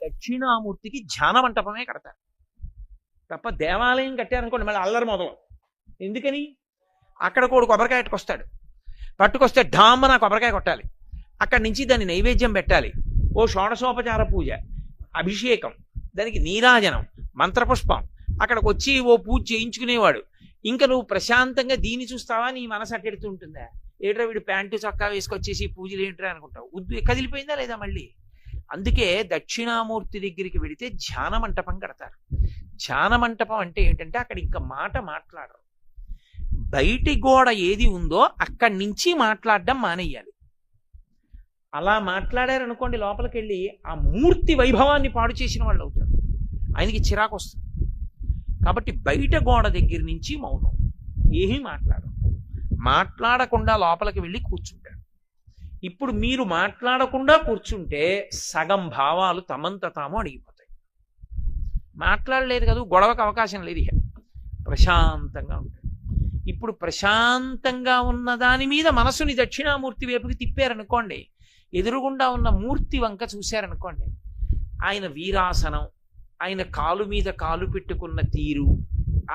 దక్షిణామూర్తికి ధ్యాన మంటపమే కడతారు తప్ప దేవాలయం కట్టారనుకోండి మళ్ళీ అల్లరి మొదలు. ఎందుకని? అక్కడ కోడు కొబ్బరికాయ పట్టుకొస్తే ఢామ్మన కొబ్బరికాయ కొట్టాలి, అక్కడి నుంచి దాన్ని నైవేద్యం పెట్టాలి, ఓ షోడశోపచార పూజ, అభిషేకం, దానికి నీరాజనం, మంత్రపుష్పం, అక్కడికి వచ్చి ఓ పూజ చేయించుకునేవాడు. ఇంకా నువ్వు ప్రశాంతంగా దీన్ని చూస్తావా? నీ మనసు అట్టెడుతూ ఉంటుందా? ఏట్రా వీడు ప్యాంటు చొక్కా వేసుకొచ్చేసి పూజలు ఏంట్రా అనుకుంటావు. కదిలిపోయిందా లేదా మళ్ళీ? అందుకే దక్షిణామూర్తి దగ్గరికి వెడితే ధ్యాన మంటపం కడతారు. ధ్యాన మంటపం అంటే ఏంటంటే అక్కడ ఇంకా మాట మాట్లాడరు. బయటి గోడ ఏది ఉందో అక్కడి నుంచి మాట్లాడడం మానేయాలి. అలా మాట్లాడారనుకోండి లోపలికి వెళ్ళి ఆ మూర్తి వైభవాన్ని పాడు చేసిన వాళ్ళు అవుతారు, ఆయనకి చిరాకు వస్తుంది. కాబట్టి బయట గోడ దగ్గర నుంచి మౌనం, ఏమీ మాట్లాడకుండా లోపలికి వెళ్ళి కూర్చుంటాడు. ఇప్పుడు మీరు మాట్లాడకుండా కూర్చుంటే సగం భావాలు తమంత తాము అడిగిపోతాయి. మాట్లాడలేదు కదా, గొడవకు అవకాశం లేదు, ఇక ప్రశాంతంగా ఉంటాడు. ఇప్పుడు ప్రశాంతంగా ఉన్న దాని మీద మనసుని దక్షిణామూర్తి వైపుకి తిప్పారనుకోండి, ఎదురుగుండా ఉన్న మూర్తి వంక చూశారనుకోండి, ఆయన వీరాసనం, ఆయన కాలు మీద కాలు పెట్టుకున్న తీరు,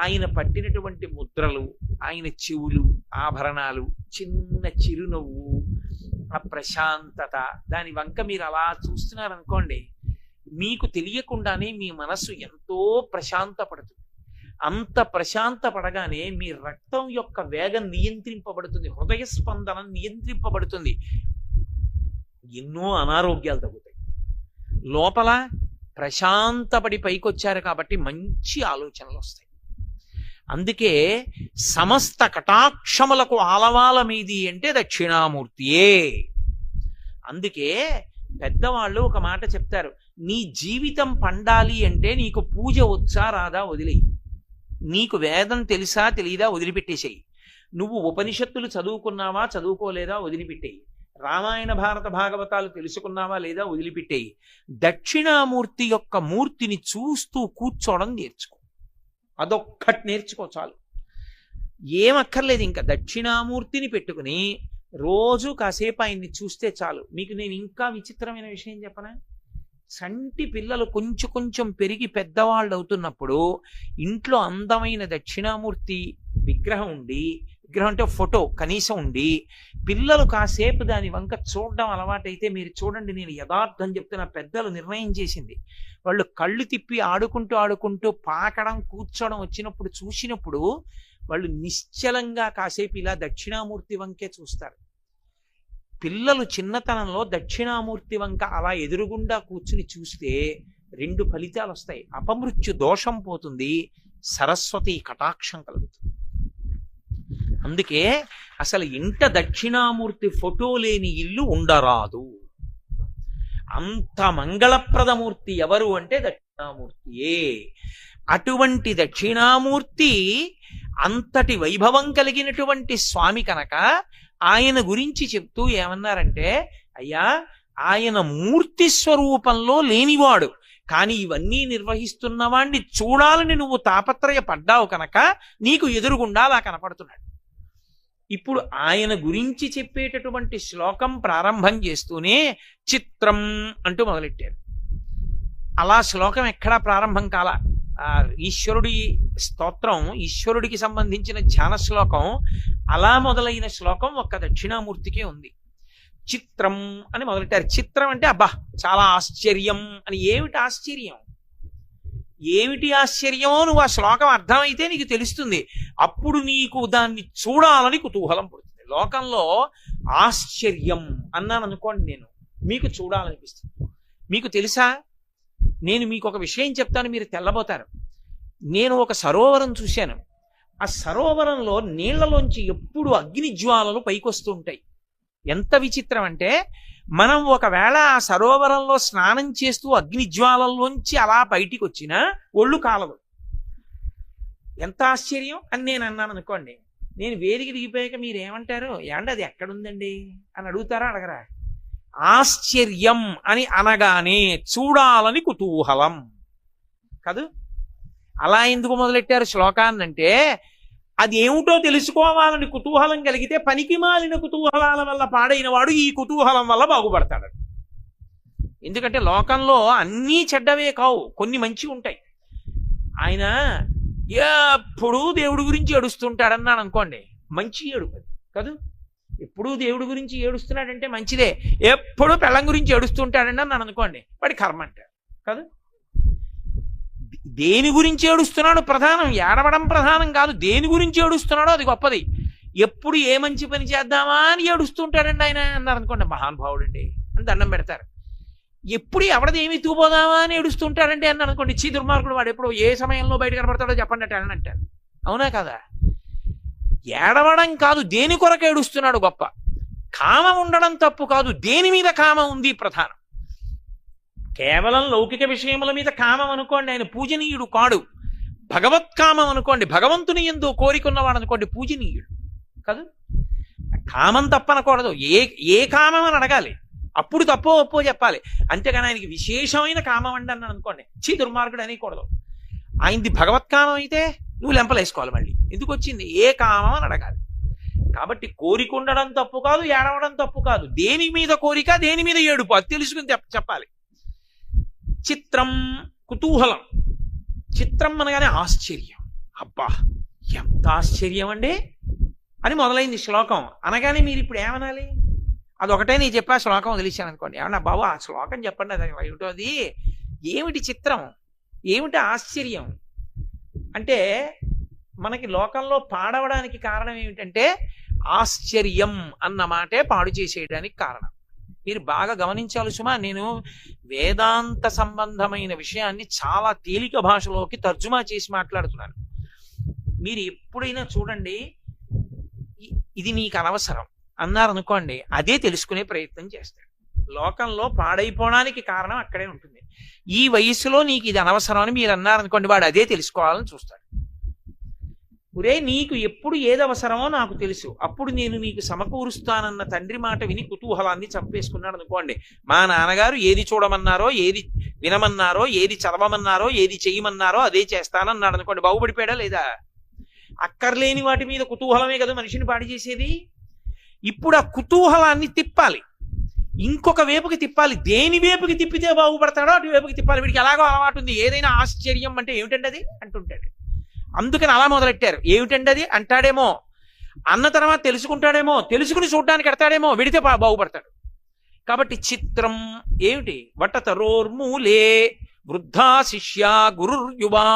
ఆయన పట్టినటువంటి ముద్రలు, ఆయన చెవులు, ఆభరణాలు, చిన్న చిరునవ్వు, ఆ ప్రశాంతత, దాని వంక మీరు అలా చూస్తున్నారనుకోండి, మీకు తెలియకుండానే మీ మనస్సు ఎంతో ప్రశాంతపడుతుంది. అంత ప్రశాంతపడగానే మీ రక్తం యొక్క వేగం నియంత్రింపబడుతుంది, హృదయ స్పందనం నియంత్రింపబడుతుంది, ఎన్నో అనారోగ్యాలు తగ్గుతాయి. లోపల ప్రశాంతపడి పైకొచ్చారు కాబట్టి మంచి ఆలోచనలు వస్తాయి. అందుకే సమస్త కటాక్షములకు ఆలవాలమేది అంటే దక్షిణామూర్తియే. అందుకే పెద్దవాళ్ళు ఒక మాట చెప్తారు, నీ జీవితం పండాలి అంటే నీకు పూజ వచ్చా రాదా వదిలేయి, నీకు వేదం తెలుసా తెలీదా వదిలిపెట్టేసేయి, నువ్వు ఉపనిషత్తులు చదువుకున్నావా చదువుకోలేదా వదిలిపెట్టేయి, రామాయణ భారత భాగవతాలు తెలుసుకున్నావా లేదా వదిలిపెట్టేయి, దక్షిణామూర్తి యొక్క మూర్తిని చూస్తూ కూర్చోవడం నేర్చుకో, అదొక్కటి నేర్చుకో చాలు, ఏమక్కర్లేదు. ఇంకా దక్షిణామూర్తిని పెట్టుకుని రోజు కాసేపు ఆయన్ని చూస్తే చాలు. మీకు నేను ఇంకా విచిత్రమైన విషయం చెప్పనా? చంటి పిల్లలు కొంచెం కొంచెం పెరిగి పెద్దవాళ్ళు అవుతున్నప్పుడు ఇంట్లో అందమైన దక్షిణామూర్తి విగ్రహం ఉండి, విగ్రహం అంటే ఫోటో కనీసం ఉండి, పిల్లలు కాసేపు దాని వంక చూడడం అలవాటైతే మీరు చూడండి, నేను యథార్థం చెప్తున్న, పెద్దలు నిర్ణయం చేసింది, వాళ్ళు కళ్ళు తిప్పి ఆడుకుంటూ పాకడం కూర్చోవడం వచ్చినప్పుడు చూసినప్పుడు వాళ్ళు నిశ్చలంగా కాసేపు ఇలా దక్షిణామూర్తి వంకే చూస్తారు. పిల్లలు చిన్నతనంలో దక్షిణామూర్తి వంక అలా ఎదురుగుండా కూర్చుని చూస్తే రెండు ఫలితాలు వస్తాయి. అపమృత్యు దోషం పోతుంది, సరస్వతి కటాక్షం కలుగుతుంది. అందుకే అసలు ఇంట దక్షిణామూర్తి ఫోటో లేని ఇల్లు ఉండరాదు. అంత మంగళప్రదమూర్తి ఎవరు అంటే దక్షిణామూర్తియే. అటువంటి దక్షిణామూర్తి అంతటి వైభవం కలిగినటువంటి స్వామి కనుక ఆయన గురించి చెప్తూ ఏమన్నారంటే, అయ్యా ఆయన మూర్తి స్వరూపంలో లేనివాడు, కానీ ఇవన్నీ నిర్వహిస్తున్నవాణ్ణి చూడాలని నువ్వు తాపత్రయపడ్డావు కనుక నీకు ఎదురుగుండా అలా కనపడుతున్నాడు. ఇప్పుడు ఆయన గురించి చెప్పేటటువంటి శ్లోకం ప్రారంభం చేస్తూనే చిత్రం అంటూ మొదలెట్టారు. అలా శ్లోకం ఎక్కడా ప్రారంభం కాల. ఈశ్వరుడి స్తోత్రం, ఈశ్వరుడికి సంబంధించిన ధ్యాన శ్లోకం, అలా మొదలైన శ్లోకం ఒక్క దక్షిణామూర్తికే ఉంది. చిత్రం అని మొదలెట్టారు. చిత్రం అంటే అబ్బా చాలా ఆశ్చర్యం అని. ఏమిటి ఆశ్చర్యం? ఏమిటి ఆశ్చర్యమో నువ్వు ఆ శ్లోకం అర్థమైతే నీకు తెలుస్తుంది. అప్పుడు నీకు దాన్ని చూడాలని కుతూహలం పుడుతుంది. లోకంలో ఆశ్చర్యం అన్నాను అనుకోండి, నేను మీకు చూడాలనిపిస్తుంది. మీకు తెలుసా, నేను మీకు ఒక విషయం చెప్తాను, మీరు తెల్లబోతారు. నేను ఒక సరోవరం చూశాను. ఆ సరోవరంలో నీళ్లలోంచి ఎప్పుడు అగ్ని జ్వాలలు పైకొస్తూ ఉంటాయి. ఎంత విచిత్రం అంటే, మనం ఒకవేళ ఆ సరోవరంలో స్నానం చేస్తూ అగ్ని జ్వాలల్లోంచి అలా బయటికి వచ్చినా ఒళ్ళు కాలదు. ఎంత ఆశ్చర్యం అని నేను అన్నాను అనుకోండి. నేను వేదిక దిగిపోయాక మీరు ఏమంటారు? ఏమంటే అది ఎక్కడుందండి అని అడుగుతారా అడగరా? ఆశ్చర్యం అని అనగానే చూడాలని కుతూహలం కాదు. అలా ఎందుకు మొదలెట్టారు శ్లోకాన్నంటే, అది ఏమిటో తెలుసుకోవాలని కుతూహలం కలిగితే పనికి మాలిన కుతూహలాల వల్ల పాడైన వాడు ఈ కుతూహలం వల్ల బాగుపడతాడు. ఎందుకంటే లోకంలో అన్నీ చెడ్డవే కావు, కొన్ని మంచి ఉంటాయి. ఆయన ఎప్పుడూ దేవుడి గురించి ఏడుస్తుంటాడన్నాడు అనుకోండి, మంచి ఏడుపు అది కాదు. ఎప్పుడూ దేవుడి గురించి ఏడుస్తున్నాడంటే మంచిదే. ఎప్పుడూ పెళ్ళం గురించి ఏడుస్తుంటాడండి అన్నాను అనుకోండి, వాడి కర్మ అంటాడు కాదు. దేని గురించి ఏడుస్తున్నాడు ప్రధానం, ఏడవడం ప్రధానం కాదు. దేని గురించి ఏడుస్తున్నాడో అది గొప్పది. ఎప్పుడు ఏ మంచి పని చేద్దామా అని ఏడుస్తుంటాడండి ఆయన అన్నారు అనుకోండి, మహానుభావుడండి అని దండం పెడతారు. ఎప్పుడు ఎవడది ఏమి తూపోదామా అని ఏడుస్తుంటాడండి అన్నాడు అనుకోండి, చీ దుర్మార్గుడు, వాడు ఎప్పుడు ఏ సమయంలో బయట కనపడతాడో చెప్పండి అంటే అని అంటారు. అవునా కదా? ఏడవడం కాదు, దేని కొరకు ఏడుస్తున్నాడు గొప్ప. కామం ఉండడం తప్పు కాదు, దేని మీద కామం ఉంది ప్రధానం. కేవలం లౌకిక విషయముల మీద కామం అనుకోండి, ఆయన పూజనీయుడు కాడు. భగవత్కామం అనుకోండి, భగవంతుని యందు కోరికున్నవాడు అనుకోండి, పూజనీయుడు కాదు. కామం తప్పనకూడదు, ఏ కామం అని అడగాలి, అప్పుడు తప్పో ఒప్పో చెప్పాలి. అంతేగాని ఆయనకి విశేషమైన కామం అండి అన్నాను అనుకోండి, చీ దుర్మార్గుడు అనేకూడదు. ఆయనది భగవత్కామం అయితే నువ్వు లెంపలేసుకోవాలి. మళ్ళీ ఎందుకు వచ్చింది, ఏ కామం అని అడగాలి. కాబట్టి కోరిక ఉండడం తప్పు కాదు, ఏడవడం తప్పు కాదు. దేని మీద కోరిక, దేని మీద ఏడుపు, అది తెలుసుకుని చెప్పాలి. చిత్రం, కుతూహలం. చిత్రం అనగానే ఆశ్చర్యం. అబ్బా ఎంత ఆశ్చర్యం అండి అని మొదలైంది శ్లోకం అనగానే మీరు ఇప్పుడు ఏమనాలి? అదొకటే నేను చెప్పా, శ్లోకం వదిలేశాను అనుకోండి. ఏమన్నా బాబు ఆ శ్లోకం చెప్పండి, అది ఏమిటో, అది ఏమిటి చిత్రం, ఏమిటి ఆశ్చర్యం అంటే, మనకి లోకంలో పాడవడానికి కారణం ఏమిటంటే ఆశ్చర్యం అన్న మాటే పాడు చేసేయడానికి కారణం. మీరు బాగా గమనించాలి సుమా, నేను వేదాంత సంబంధమైన విషయాన్ని చాలా తేలిక భాషలోకి తర్జుమా చేసి మాట్లాడుతున్నాను. మీరు ఎప్పుడైనా చూడండి, ఇది నీకు అనవసరం అన్నారనుకోండి, అదే తెలుసుకునే ప్రయత్నం చేస్తాడు. లోకంలో పాడైపోవడానికి కారణం అక్కడే ఉంటుంది. ఈ వయసులో నీకు ఇది అనవసరం అని మీరు అన్నారనుకోండి, వాడు అదే తెలుసుకోవాలని చూస్తాడు. ఒరే నీకు ఎప్పుడు ఏది అవసరమో నాకు తెలుసు, అప్పుడు నేను నీకు సమకూరుస్తానన్న తండ్రి మాట విని కుతూహలాన్ని చంపేసుకున్నాడు అనుకోండి. మా నాన్నగారు ఏది చూడమన్నారో, ఏది వినమన్నారో, ఏది చదవమన్నారో, ఏది చెయ్యమన్నారో అదే చేస్తానన్నాడు అనుకోండి, బాగుపడిపోయాడా లేదా? అక్కర్లేని వాటి మీద కుతూహలమే కదా మనిషిని పాడి చేసేది. ఇప్పుడు ఆ కుతూహలాన్ని తిప్పాలి, ఇంకొక వైపుకి తిప్పాలి. దేని వైపుకి తిప్పితే బాగుపడతాడో అటు వైపుకి తిప్పాలి. వీడికి ఎలాగో అలవాటు ఉంది, ఏదైనా ఆశ్చర్యం అంటే ఏమిటండి అది అంటుంటాడు. అందుకని అలా మొదలెట్టారు. ఏమిటండి అది అంటాడేమో, అన్న తర్వాత తెలుసుకుంటాడేమో, తెలుసుకుని చూడడానికి ఎడతాడేమో, విడితే బాగుపడతాడు. కాబట్టి చిత్రం ఏమిటి? వటతరోర్మూలే వృద్ధా శిష్య గురుర్యువా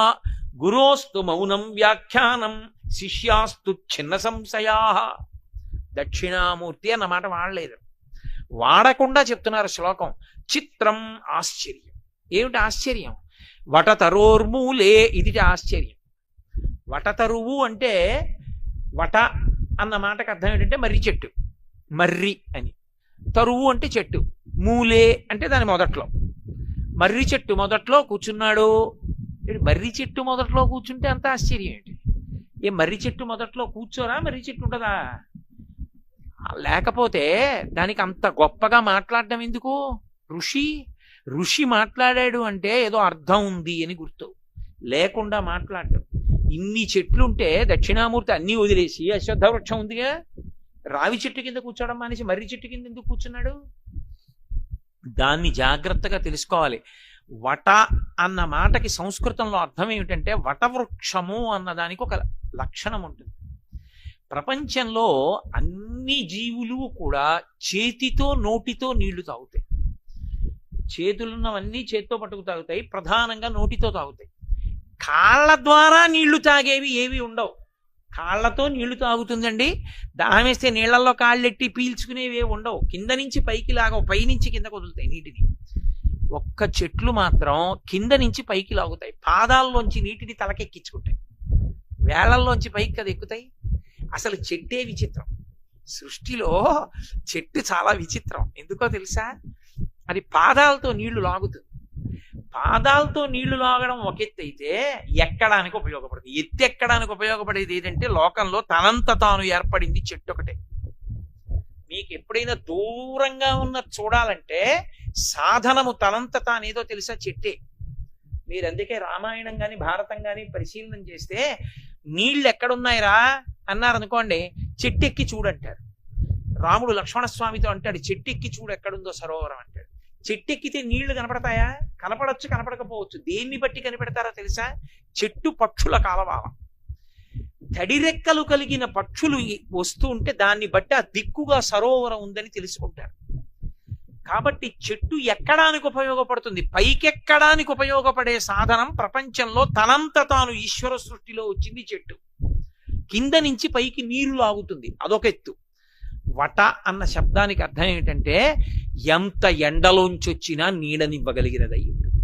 గురోస్తు మౌనం వ్యాఖ్యానం శిష్యాస్తు చిన్న సంశయా. దక్షిణామూర్తి అన్నమాట వాడలేదు, వాడకుండా చెప్తున్నారు శ్లోకం. చిత్రం ఆశ్చర్యం. ఏమిటి ఆశ్చర్యం? వటతరోర్మూలే, ఇది ఆశ్చర్యం. వటతరువు అంటే, వట అన్న మాటకు అర్థం ఏంటంటే మర్రి చెట్టు, మర్రి అని. తరువు అంటే చెట్టు, మూలే అంటే దాని మొదట్లో. మర్రి చెట్టు మొదట్లో కూర్చున్నాడు. మర్రి చెట్టు మొదట్లో కూర్చుంటే అంత ఆశ్చర్యం ఏంటి? ఏ మర్రి చెట్టు మొదట్లో కూర్చోరా? మర్రి చెట్టు ఉంటుందా? లేకపోతే దానికి అంత గొప్పగా మాట్లాడడం ఎందుకు? ఋషి మాట్లాడాడు అంటే ఏదో అర్థం ఉంది అని గుర్తు, లేకుండా మాట్లాడటం. ఇన్ని చెట్లుంటే దక్షిణామూర్తి అన్ని వదిలేసి అశ్వత్థ వృక్షం ఉందిగా, రావి చెట్టు కింద కూర్చోవడం మానేసి మర్రి చెట్టు కింద ఎందుకు కూర్చున్నాడు? దాన్ని జాగ్రత్తగా తెలుసుకోవాలి. వట అన్న మాటకి సంస్కృతంలో అర్థం ఏమిటంటే, వటవృక్షము అన్నదానికి ఒక లక్షణం ఉంటుంది. ప్రపంచంలో అన్ని జీవులు కూడా చేతితో నోటితో నీళ్లు తాగుతాయి. చేతులున్నవన్నీ చేతితో పట్టుకు తాగుతాయి, ప్రధానంగా నోటితో తాగుతాయి. కాళ్ళ ద్వారా నీళ్లు తాగేవి ఏవి ఉండవు. కాళ్ళతో నీళ్లు తాగుతుందండి, దాహం వేస్తే నీళ్లలో కాళ్ళెట్టి పీల్చుకునేవి ఉండవు. కింద నుంచి పైకి లాగవు, పైనుంచి కిందకు వదులుతాయి నీటిని. ఒక్క చెట్లు మాత్రం కింద నుంచి పైకి లాగుతాయి, పాదాల్లోంచి నీటిని తలకెక్కించుకుంటాయి, వేళ్లల్లోంచి పైకి కదా ఎక్కుతాయి. అసలు చెట్టే విచిత్రం. సృష్టిలో చెట్టు చాలా విచిత్రం. ఎందుకో తెలుసా? అది పాదాలతో నీళ్లు లాగుతుంది. పాదాలతో నీళ్లు లాగడం ఒక ఎత్తు అయితే, ఎక్కడానికి ఉపయోగపడుతుంది. ఎత్తు ఎక్కడానికి ఉపయోగపడేది ఏంటంటే, లోకంలో తనంత తాను ఏర్పడింది చెట్టు ఒకటే. మీకు ఎప్పుడైనా దూరంగా ఉన్న చూడాలంటే సాధనము తనంత తానేదో తెలుసా? చెట్టే. మీరు అందుకే రామాయణం కానీ భారతం కానీ పరిశీలన చేస్తే, నీళ్ళు ఎక్కడున్నాయిరా అన్నారనుకోండి, చెట్టెక్కి చూడంటారు. రాముడు లక్ష్మణస్వామితో అంటాడు, చెట్టెక్కి చూడు ఎక్కడుందో సరోవరం అంటాడు. చెట్టు ఎక్కితే నీళ్లు కనపడతాయా? కనపడచ్చు, కనపడకపోవచ్చు. దేన్ని బట్టి కనిపెడతారో తెలుసా? చెట్టు పక్షుల కాలవాలం. తడిరెక్కలు కలిగిన పక్షులు వస్తూ ఉంటే దాన్ని బట్టి ఆ దిక్కుగా సరోవరం ఉందని తెలుసుకుంటారు. కాబట్టి చెట్టు ఎక్కడానికి ఉపయోగపడుతుంది. పైకెక్కడానికి ఉపయోగపడే సాధనం ప్రపంచంలో తనంత తాను ఈశ్వర సృష్టిలో వచ్చింది చెట్టు. కింద నుంచి పైకి నీరు లాగుతుంది, అదొక ఎత్తు. వట అన్న శబ్దానికి అర్థం ఏమిటంటే ఎంత ఎండలోంచి వచ్చినా నీడనివ్వగలిగినది అయి ఉంటుంది.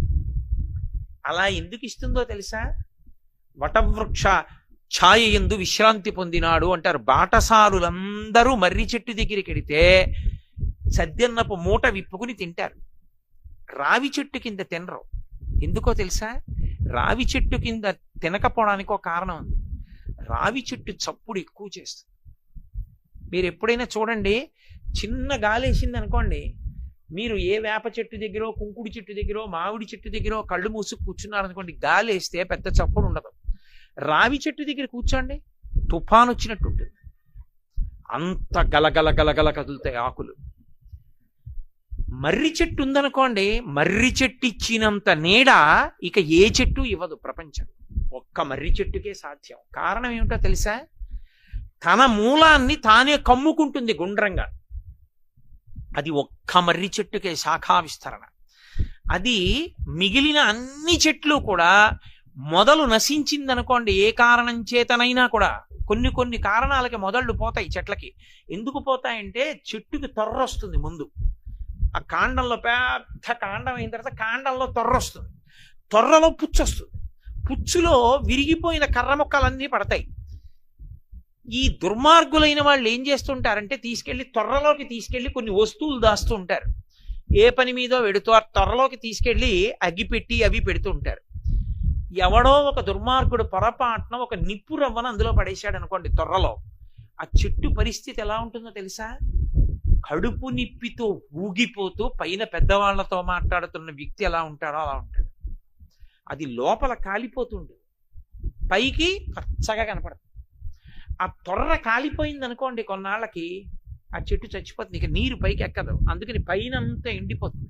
అలా ఎందుకు ఇస్తుందో తెలుసా? వటవృక్ష ఛాయ యందు విశ్రాంతి పొందినాడు అంటారు. బాటసారులందరూ మర్రి చెట్టు దగ్గరికి వెడితే సద్దెన్నపు మూట విప్పుకుని తింటారు. రావి చెట్టు కింద తినరు. ఎందుకో తెలుసా? రావి చెట్టు కింద తినకపోవడానికి ఒక కారణం ఉంది. రావి చెట్టు చప్పుడు ఎక్కువ చేస్తుంది. మీరు ఎప్పుడైనా చూడండి, చిన్న గాలి వేసింది అనుకోండి, మీరు ఏ వేప చెట్టు దగ్గర, కుంకుడి చెట్టు దగ్గర, మామిడి చెట్టు దగ్గర కళ్ళు మూసుకు కూర్చున్నారనుకోండి, గాలి వేస్తే పెద్ద చప్పుడు ఉండదు. రావి చెట్టు దగ్గర కూర్చోండి, తుఫాను వచ్చినట్టు ఉంటుంది. అంత గలగల గలగల కదులుతాయి ఆకులు. మర్రి చెట్టు ఉందనుకోండి, మర్రి చెట్టు ఇచ్చినంత నీడ ఇక ఏ చెట్టు ఇవ్వదు ప్రపంచం. ఒక్క మర్రి చెట్టుకే సాధ్యం. కారణం ఏమిటో తెలుసా? తన మూలాన్ని తానే కమ్ముకుంటుంది గుండ్రంగా. అది ఒక్క మర్రి చెట్టుకే శాఖా విస్తరణ. అది మిగిలిన అన్ని చెట్లు కూడా మొదలు నశించిందనుకోండి, ఏ కారణం చేతనైనా కూడా, కొన్ని కొన్ని కారణాలకి మొదళ్ళు పోతాయి చెట్లకి. ఎందుకు పోతాయంటే చెట్టుకి తొర్ర వస్తుంది ముందు. ఆ కాండంలో పెద్ద కాండం అయిన తర్వాత కాండంలో తొర్ర వస్తుంది, తొర్రలో పుచ్చు వస్తుంది. పుచ్చులో విరిగిపోయిన కర్ర మొక్కలన్నీ పడతాయి. ఈ దుర్మార్గులైన వాళ్ళు ఏం చేస్తుంటారంటే తీసుకెళ్లి తొర్రలోకి తీసుకెళ్లి కొన్ని వస్తువులు దాస్తూ ఉంటారు. ఏ పని మీదో వెడుతూ ఆ తొర్రలోకి తీసుకెళ్లి అగ్గిపెట్టి అవి పెడుతూ ఉంటారు. ఎవడో ఒక దుర్మార్గుడు పొరపాటున ఒక నిప్పు రవ్వను అందులో పడేశాడు అనుకోండి తొర్రలో, ఆ చెట్టు పరిస్థితి ఎలా ఉంటుందో తెలుసా? కడుపు నిప్పితో ఊగిపోతూ పైన పెద్దవాళ్లతో మాట్లాడుతున్న వ్యక్తి ఎలా ఉంటాడో అలా ఉంటాడు. అది లోపల కాలిపోతుంటుంది, పైకి పచ్చగా కనపడదు. ఆ తొర్ర కాలిపోయింది అనుకోండి కొన్నాళ్ళకి, ఆ చెట్టు చచ్చిపోతుంది, ఇక నీరు పైకి ఎక్కదు, అందుకని పైన అంతా ఎండిపోతుంది.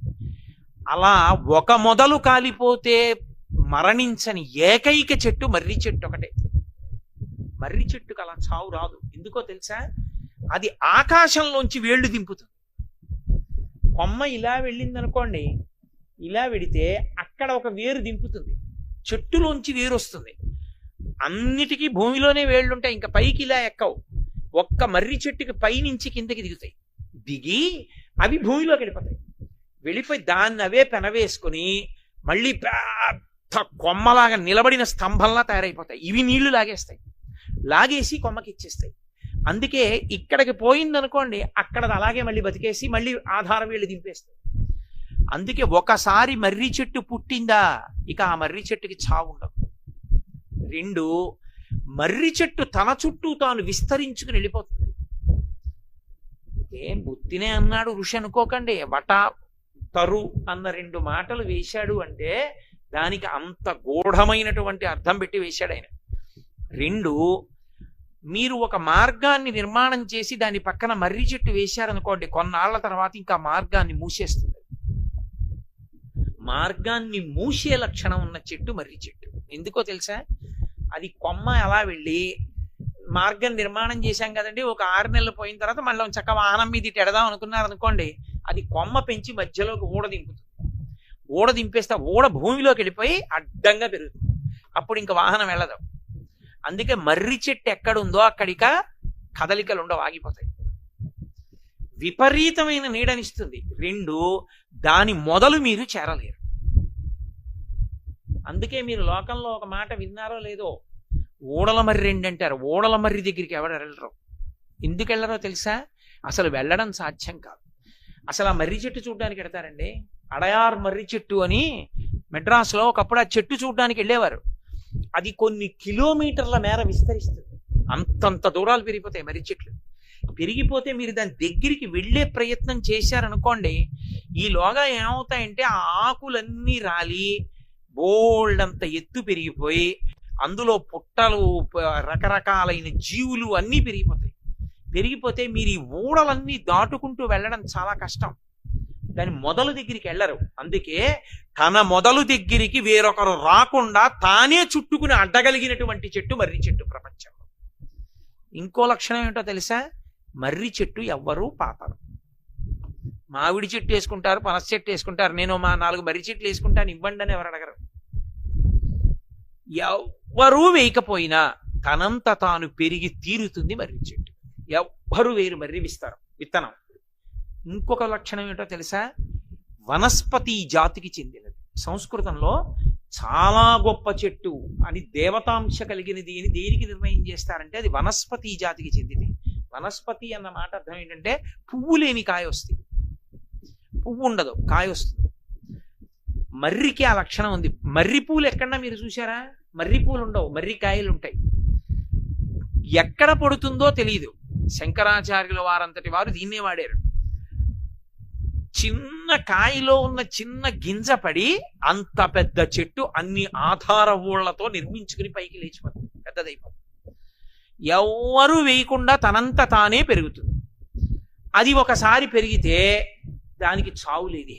అలా ఒక మొదలు కాలిపోతే మరణించని ఏకైక చెట్టు మర్రి చెట్టు ఒకటే. మర్రి చెట్టుకు అలా చావు రాదు. ఎందుకో తెలుసా? అది ఆకాశంలోంచి వేళ్లు దింపుతుంది. కొమ్మ ఇలా వెళ్ళింది అనుకోండి, ఇలా వెడితే అక్కడ ఒక వేరు దింపుతుంది, చెట్టులోంచి వేరు వస్తుంది. అన్నిటికీ భూమిలోనే వేళ్ళుంటాయి, ఇంకా పైకి ఇలా ఎక్కవు. ఒక్క మర్రి చెట్టుకి పైనుంచి కిందకి దిగుతాయి, దిగి అవి భూమిలోకి వెళ్ళిపోతాయి. వెళ్ళిపోయి దాన్ని అవే పెనవేసుకుని మళ్ళీ పెద్ద కొమ్మలాగా నిలబడిన స్తంభంలా తయారైపోతాయి. ఇవి నీళ్లు లాగేస్తాయి, లాగేసి కొమ్మకి ఇచ్చేస్తాయి. అందుకే ఇక్కడికి పోయిందనుకోండి, అక్కడ అలాగే మళ్ళీ బతికేసి మళ్ళీ ఆధారం వీళ్ళు దింపేస్తాయి. అందుకే ఒకసారి మర్రి చెట్టు పుట్టిందా ఇక ఆ మర్రి చెట్టుకి చావు ఉండదు. రెండు, మర్రి చెట్టు తన చుట్టూ తాను విస్తరించుకుని వెళ్ళిపోతుంది. ఏం బుత్తినే అన్నాడు ఋషి అనుకోకండి. వట తరు అన్న రెండు మాటలు వేశాడు అంటే దానికి అంత గూఢమైనటువంటి అర్థం పెట్టి వేశాడు ఆయన. రెండు, మీరు ఒక మార్గాన్ని నిర్మాణం చేసి దాని పక్కన మర్రి చెట్టు వేశారనుకోండి, కొన్నాళ్ల తర్వాత ఇంకా మార్గాన్ని మూసేస్తుంది. మార్గాన్ని మూసే లక్షణం ఉన్న చెట్టు మర్రి చెట్టు. ఎందుకో తెలుసా? అది కొమ్మ ఎలా వెళ్ళి మార్గం నిర్మాణం చేశాం కదండి, ఒక 6 నెలలు పోయిన తర్వాత మళ్ళీ చక్క వాహనం మీద ఇటు ఎడదాం అనుకున్నారు అనుకోండి, అది కొమ్మ పెంచి మధ్యలోకి ఊడ దింపుతుంది. ఊడ దింపేస్తే ఊడ భూమిలోకి వెళ్ళిపోయి అడ్డంగా పెరుగుతుంది. అప్పుడు ఇంకా వాహనం వెళ్ళదు. అందుకే మర్రి చెట్టు ఎక్కడుందో అక్కడిక కదలికలు ఉండవు, ఆగిపోతాయి. విపరీతమైన నీడనిస్తుంది. రెండు, దాని మొదలు మీరు చేరలేరు. అందుకే మీరు లోకంలో ఒక మాట విన్నారో లేదో, ఊడల మర్రి రెండు అంటారు. ఊడల మర్రి దగ్గరికి ఎవరు వెళ్ళరు. ఎందుకు వెళ్ళరో తెలుసా? అసలు వెళ్ళడం సాధ్యం కాదు. అసలు ఆ మర్రి చెట్టు చూడడానికి వెడతారండి. అడయార్ మర్రి చెట్టు అని మెడ్రాస్లో ఒకప్పుడు ఆ చెట్టు చూడడానికి వెళ్ళేవారు. అది కొన్ని కిలోమీటర్ల మేర విస్తరిస్తుంది. అంతంత దూరాలు పెరిగిపోతాయి మర్రి చెట్లు. పెరిగిపోతే మీరు దాని దగ్గరికి వెళ్ళే ప్రయత్నం చేశారనుకోండి, ఈలోగా ఏమవుతాయంటే ఆ ఆకులన్నీ రాలి బోల్డంత ఎత్తు పెరిగిపోయి అందులో పుట్టలు, రకరకాలైన జీవులు అన్నీ పెరిగిపోతాయి. పెరిగిపోతే మీరు ఈ ఊడలన్నీ దాటుకుంటూ వెళ్ళడం చాలా కష్టం. దాని మొదలు దగ్గరికి వెళ్ళరు. అందుకే తన మొదలు దగ్గరికి వేరొకరు రాకుండా తానే చుట్టుకుని అడ్డగలిగినటువంటి చెట్టు మర్రి చెట్టు ప్రపంచంలో. ఇంకో లక్షణం ఏంటో తెలుసా? మర్రి చెట్టు ఎవ్వరూ పాతరు. మామిడి చెట్టు వేసుకుంటారు, పనస చెట్టు వేసుకుంటారు, నేను మా 4 మర్రి చెట్లు వేసుకుంటాను ఇవ్వండి అని ఎవరు అడగరు. ఎవ్వరూ వేయకపోయినా తనంత తాను పెరిగి తీరుతుంది మర్రి చెట్టు. ఎవ్వరు వేరు మర్రి విత్తనం. ఇంకొక లక్షణం ఏంటో తెలుసా? వనస్పతి జాతికి చెందినది. సంస్కృతంలో చాలా గొప్ప చెట్టు అని దేవతాంశ కలిగినది అని దేనికి నిర్ణయం చేస్తారంటే అది వనస్పతి జాతికి చెందింది. వనస్పతి అన్న మాట అర్థం ఏంటంటే పువ్వు లేని కాయ వస్తుంది, పువ్వు ఉండదు కాయ వస్తుంది. మర్రికి ఆ లక్షణం ఉంది. మర్రి పూలు ఎక్కడన్నా మీరు చూసారా? మర్రి పూలు ఉండవు, మర్రి కాయలు ఉంటాయి. ఎక్కడ పడుతుందో తెలియదు. శంకరాచార్యుల వారంతటి వారు దీన్నే వాడారు. చిన్న కాయలో ఉన్న చిన్న గింజ పడి అంత పెద్ద చెట్టు అన్ని ఆధార ఊళ్లతో నిర్మించుకుని పైకి లేచిపోతుంది, పెద్దదైపోతుంది. ఎవ్వరూ వేయకుండా తనంత తానే పెరుగుతుంది. అది ఒకసారి పెరిగితే దానికి చావు లేదు.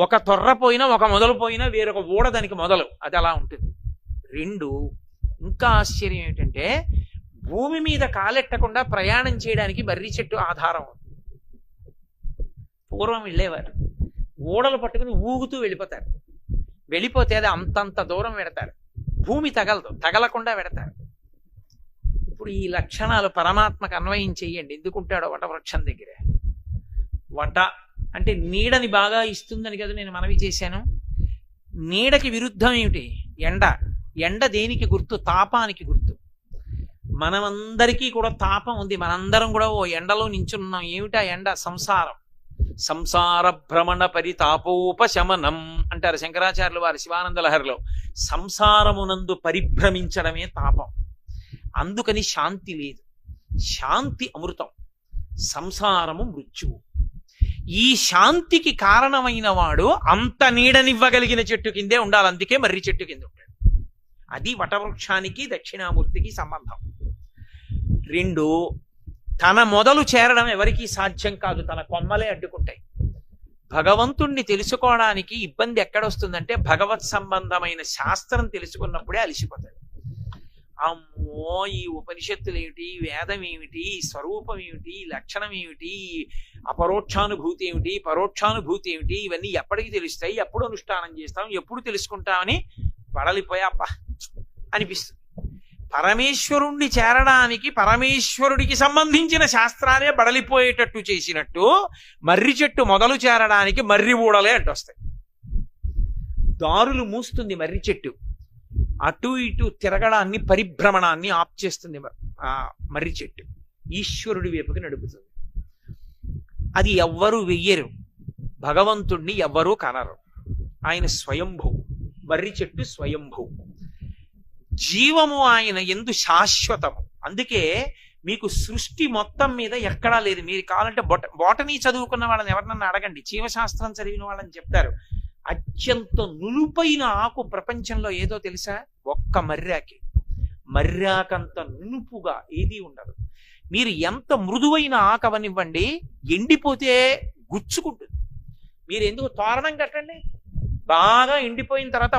ఒక తొర్ర పోయినా, ఒక మొదలు పోయినా వేరొక ఊడ దానికి మొదలు, అది అలా ఉంటుంది. 2, ఇంకా ఆశ్చర్యం ఏంటంటే భూమి మీద కాలెట్టకుండా ప్రయాణం చేయడానికి మర్రి చెట్టు ఆధారం. పూర్వం వెళ్ళేవారు, ఊడలు పట్టుకుని ఊగుతూ వెళ్ళిపోతారు. వెళ్ళిపోతే అది అంతంత దూరం పెడతారు, భూమి తగలదు, తగలకుండా పెడతారు. ఇప్పుడు ఈ లక్షణాలు పరమాత్మకు అన్వయం చెయ్యండి. ఎందుకుంటాడో వటవృక్షం దగ్గర. వట అంటే నీడని బాగా ఇస్తుందని కదా నేను మనవి చేశాను. నీడకి విరుద్ధం ఏమిటి? ఎండ. ఎండ దేనికి గుర్తు? తాపానికి గుర్తు. మనమందరికీ కూడా తాపం ఉంది, మనందరం కూడా ఓ ఎండలో నించున్నాం. ఏమిటా ఎండ? సంసారం. సంసార భ్రమణ పరితాపోపశమనం అంటారు శంకరాచార్యులు వారి శివానంద లహరిలో. సంసారమునందు పరిభ్రమించడమే తాపం. అందుకని శాంతి లేదు. శాంతి అమృతం, సంసారము మృత్యువు. ఈ శాంతికి కారణమైన వాడు అంత నీడనివ్వగలిగిన చెట్టు కిందే ఉండాలి. అందుకే మర్రి చెట్టు కింద ఉంటాడు. అది వటవృక్షానికి దక్షిణామూర్తికి సంబంధం. 2, తన మొదలు చేరడం ఎవరికీ సాధ్యం కాదు, తన కొమ్మలే అడ్డుకుంటాయి. భగవంతుణ్ణి తెలుసుకోవడానికి ఇబ్బంది ఎక్కడొస్తుందంటే భగవత్ సంబంధమైన శాస్త్రం తెలుసుకున్నప్పుడే అలిసిపోతాడు. అమ్మో, ఈ ఉపనిషత్తులు ఏమిటి, వేదం ఏమిటి, స్వరూపం ఏమిటి, లక్షణం ఏమిటి, అపరోక్షానుభూతి ఏమిటి, పరోక్షానుభూతి ఏమిటి, ఇవన్నీ ఎప్పటికి తెలుస్తాయి, ఎప్పుడు అనుష్ఠానం చేస్తాం, ఎప్పుడు తెలుసుకుంటామని బడలిపోయా అబ్బా అనిపిస్తుంది. పరమేశ్వరుణ్ణి చేరడానికి పరమేశ్వరుడికి సంబంధించిన శాస్త్రాలే బడలిపోయేటట్టు చేసినట్టు మర్రి చెట్టు మొదలు చేరడానికి మర్రి ఊడలే అడ్డొస్తాయి. దారులు మూస్తుంది మర్రి చెట్టు, అటు ఇటు తిరగడాన్ని, పరిభ్రమణాన్ని ఆప్ చేస్తుంది ఆ మర్రి చెట్టు. ఈశ్వరుడి వైపుకి నడుపుతుంది. అది ఎవ్వరూ వెయ్యరు, భగవంతుణ్ణి ఎవ్వరూ కనరు. ఆయన స్వయంభూ. మర్రి చెట్టు స్వయంభూ. జీవము ఆయన ఎందు శాశ్వతము. అందుకే మీకు సృష్టి మొత్తం మీద ఎక్కడా లేదు. మీరు కావాలంటే బోటనీ చదువుకున్న వాళ్ళని ఎవరినన్నా అడగండి, జీవశాస్త్రం చదివిన వాళ్ళని చెప్తారు. అత్యంత నునుపైన ఆకు ప్రపంచంలో ఏదో తెలుసా? ఒక్క మర్రాకి. మర్రాకంత నునుపుగా ఏదీ ఉండదు. మీరు ఎంత మృదువైన ఆకవనివ్వండి, ఎండిపోతే గుచ్చుకుంటుంది. మీరు ఎందుకు తోరణం కట్టండి, బాగా ఎండిపోయిన తర్వాత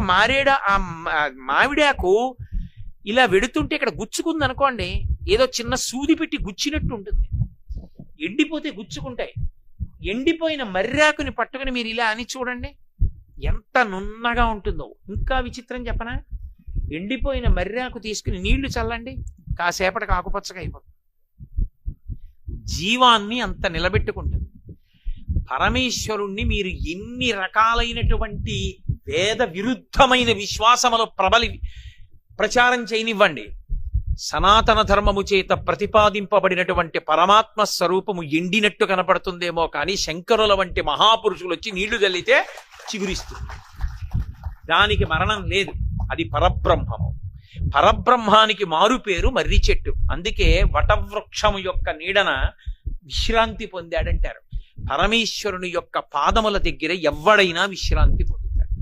మామిడాకు ఇలా వెడుతుంటే ఇక్కడ గుచ్చుకుంది అనుకోండి, ఏదో చిన్న సూది పెట్టి గుచ్చినట్టు ఉంటుంది. ఎండిపోతే గుచ్చుకుంటాయి. ఎండిపోయిన మర్రాకుని పట్టుకుని మీరు ఇలా అని చూడండి, ఎంత నున్నగా ఉంటుందో. ఇంకా విచిత్రం చెప్పనా? ఎండిపోయిన మర్రాకు తీసుకుని నీళ్లు చల్లండి, కాసేపటికి ఆకుపచ్చగా అయిపోతుంది. జీవాన్ని అంత నిలబెట్టుకుంటుంది. పరమేశ్వరుణ్ణి మీరు ఎన్ని రకాలైనటువంటి వేద విరుద్ధమైన విశ్వాసములు ప్రచారం చేయనివ్వండి, సనాతన ధర్మము చేత ప్రతిపాదింపబడినటువంటి పరమాత్మ స్వరూపము ఎండినట్టు కనపడుతుందేమో కానీ శంకరుల వంటి మహాపురుషులు వచ్చి నీళ్లు చల్లితే చిగురిస్తుంది. దానికి మరణం లేదు, అది పరబ్రహ్మము. పరబ్రహ్మానికి మారు పేరు మర్రి చెట్టు. అందుకే వటవృక్షము యొక్క నీడన విశ్రాంతి పొందాడంటారు. పరమేశ్వరుని యొక్క పాదముల దగ్గర ఎవడైనా విశ్రాంతి పొందుతాడు.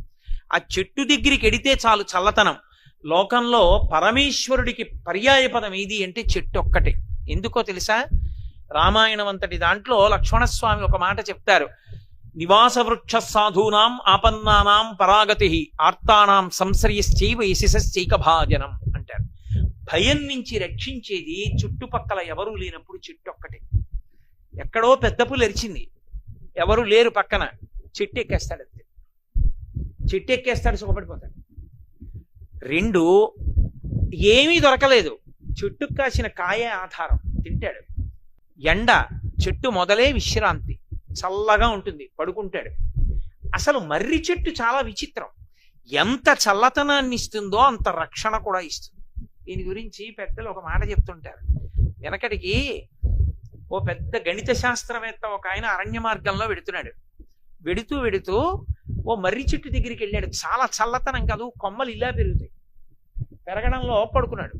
ఆ చెట్టు దగ్గరికి ఎడితే చాలు చల్లతనం. లోకంలో పరమేశ్వరుడికి పర్యాయపదం ఏది అంటే చెట్టు ఒక్కటే. ఎందుకో తెలుసా? రామాయణం అంతటి దాంట్లో లక్ష్మణస్వామి ఒక మాట చెప్తారు, నివాస వృక్ష సాధూనాం ఆపన్నానాం పరాగతి ఆర్తానాం సంశ్రయశ్చైవ యశశ్చైకభాజనం అంటారు. భయం నుంచి రక్షించేది చుట్టుపక్కల ఎవరూ లేనప్పుడు చెట్టు ఒక్కటే. ఎక్కడో పెద్ద పులి ఎరిచింది, ఎవరు లేరు పక్కన, చెట్టు ఎక్కేస్తాడు. అంతే, చెట్టు ఎక్కేస్తాడు, సుఖపడిపోతాడు. రెండు, ఏమీ దొరకలేదు, చెట్టుకు కాసిన కాయే ఆధారం, తింటాడు. ఎండ, చెట్టు మొదలే విశ్రాంతి, చల్లగా ఉంటుంది, పడుకుంటాడు. అసలు మర్రి చెట్టు చాలా విచిత్రం. ఎంత చల్లతనాన్ని ఇస్తుందో అంత రక్షణ కూడా ఇస్తుంది. దీని గురించి పెద్దలు ఒక మాట చెప్తుంటారు. వెనకటికి ఓ పెద్ద గణిత శాస్త్రవేత్త ఒక ఆయన అరణ్య మార్గంలో వెడుతున్నాడు. వెడుతూ ఓ మర్రి చెట్టు దగ్గరికి వెళ్ళాడు. చాలా చల్లతనం కాదు, కొమ్మలు ఇలా పెరుగుతాయి. పెరగడంలో పడుకున్నాడు.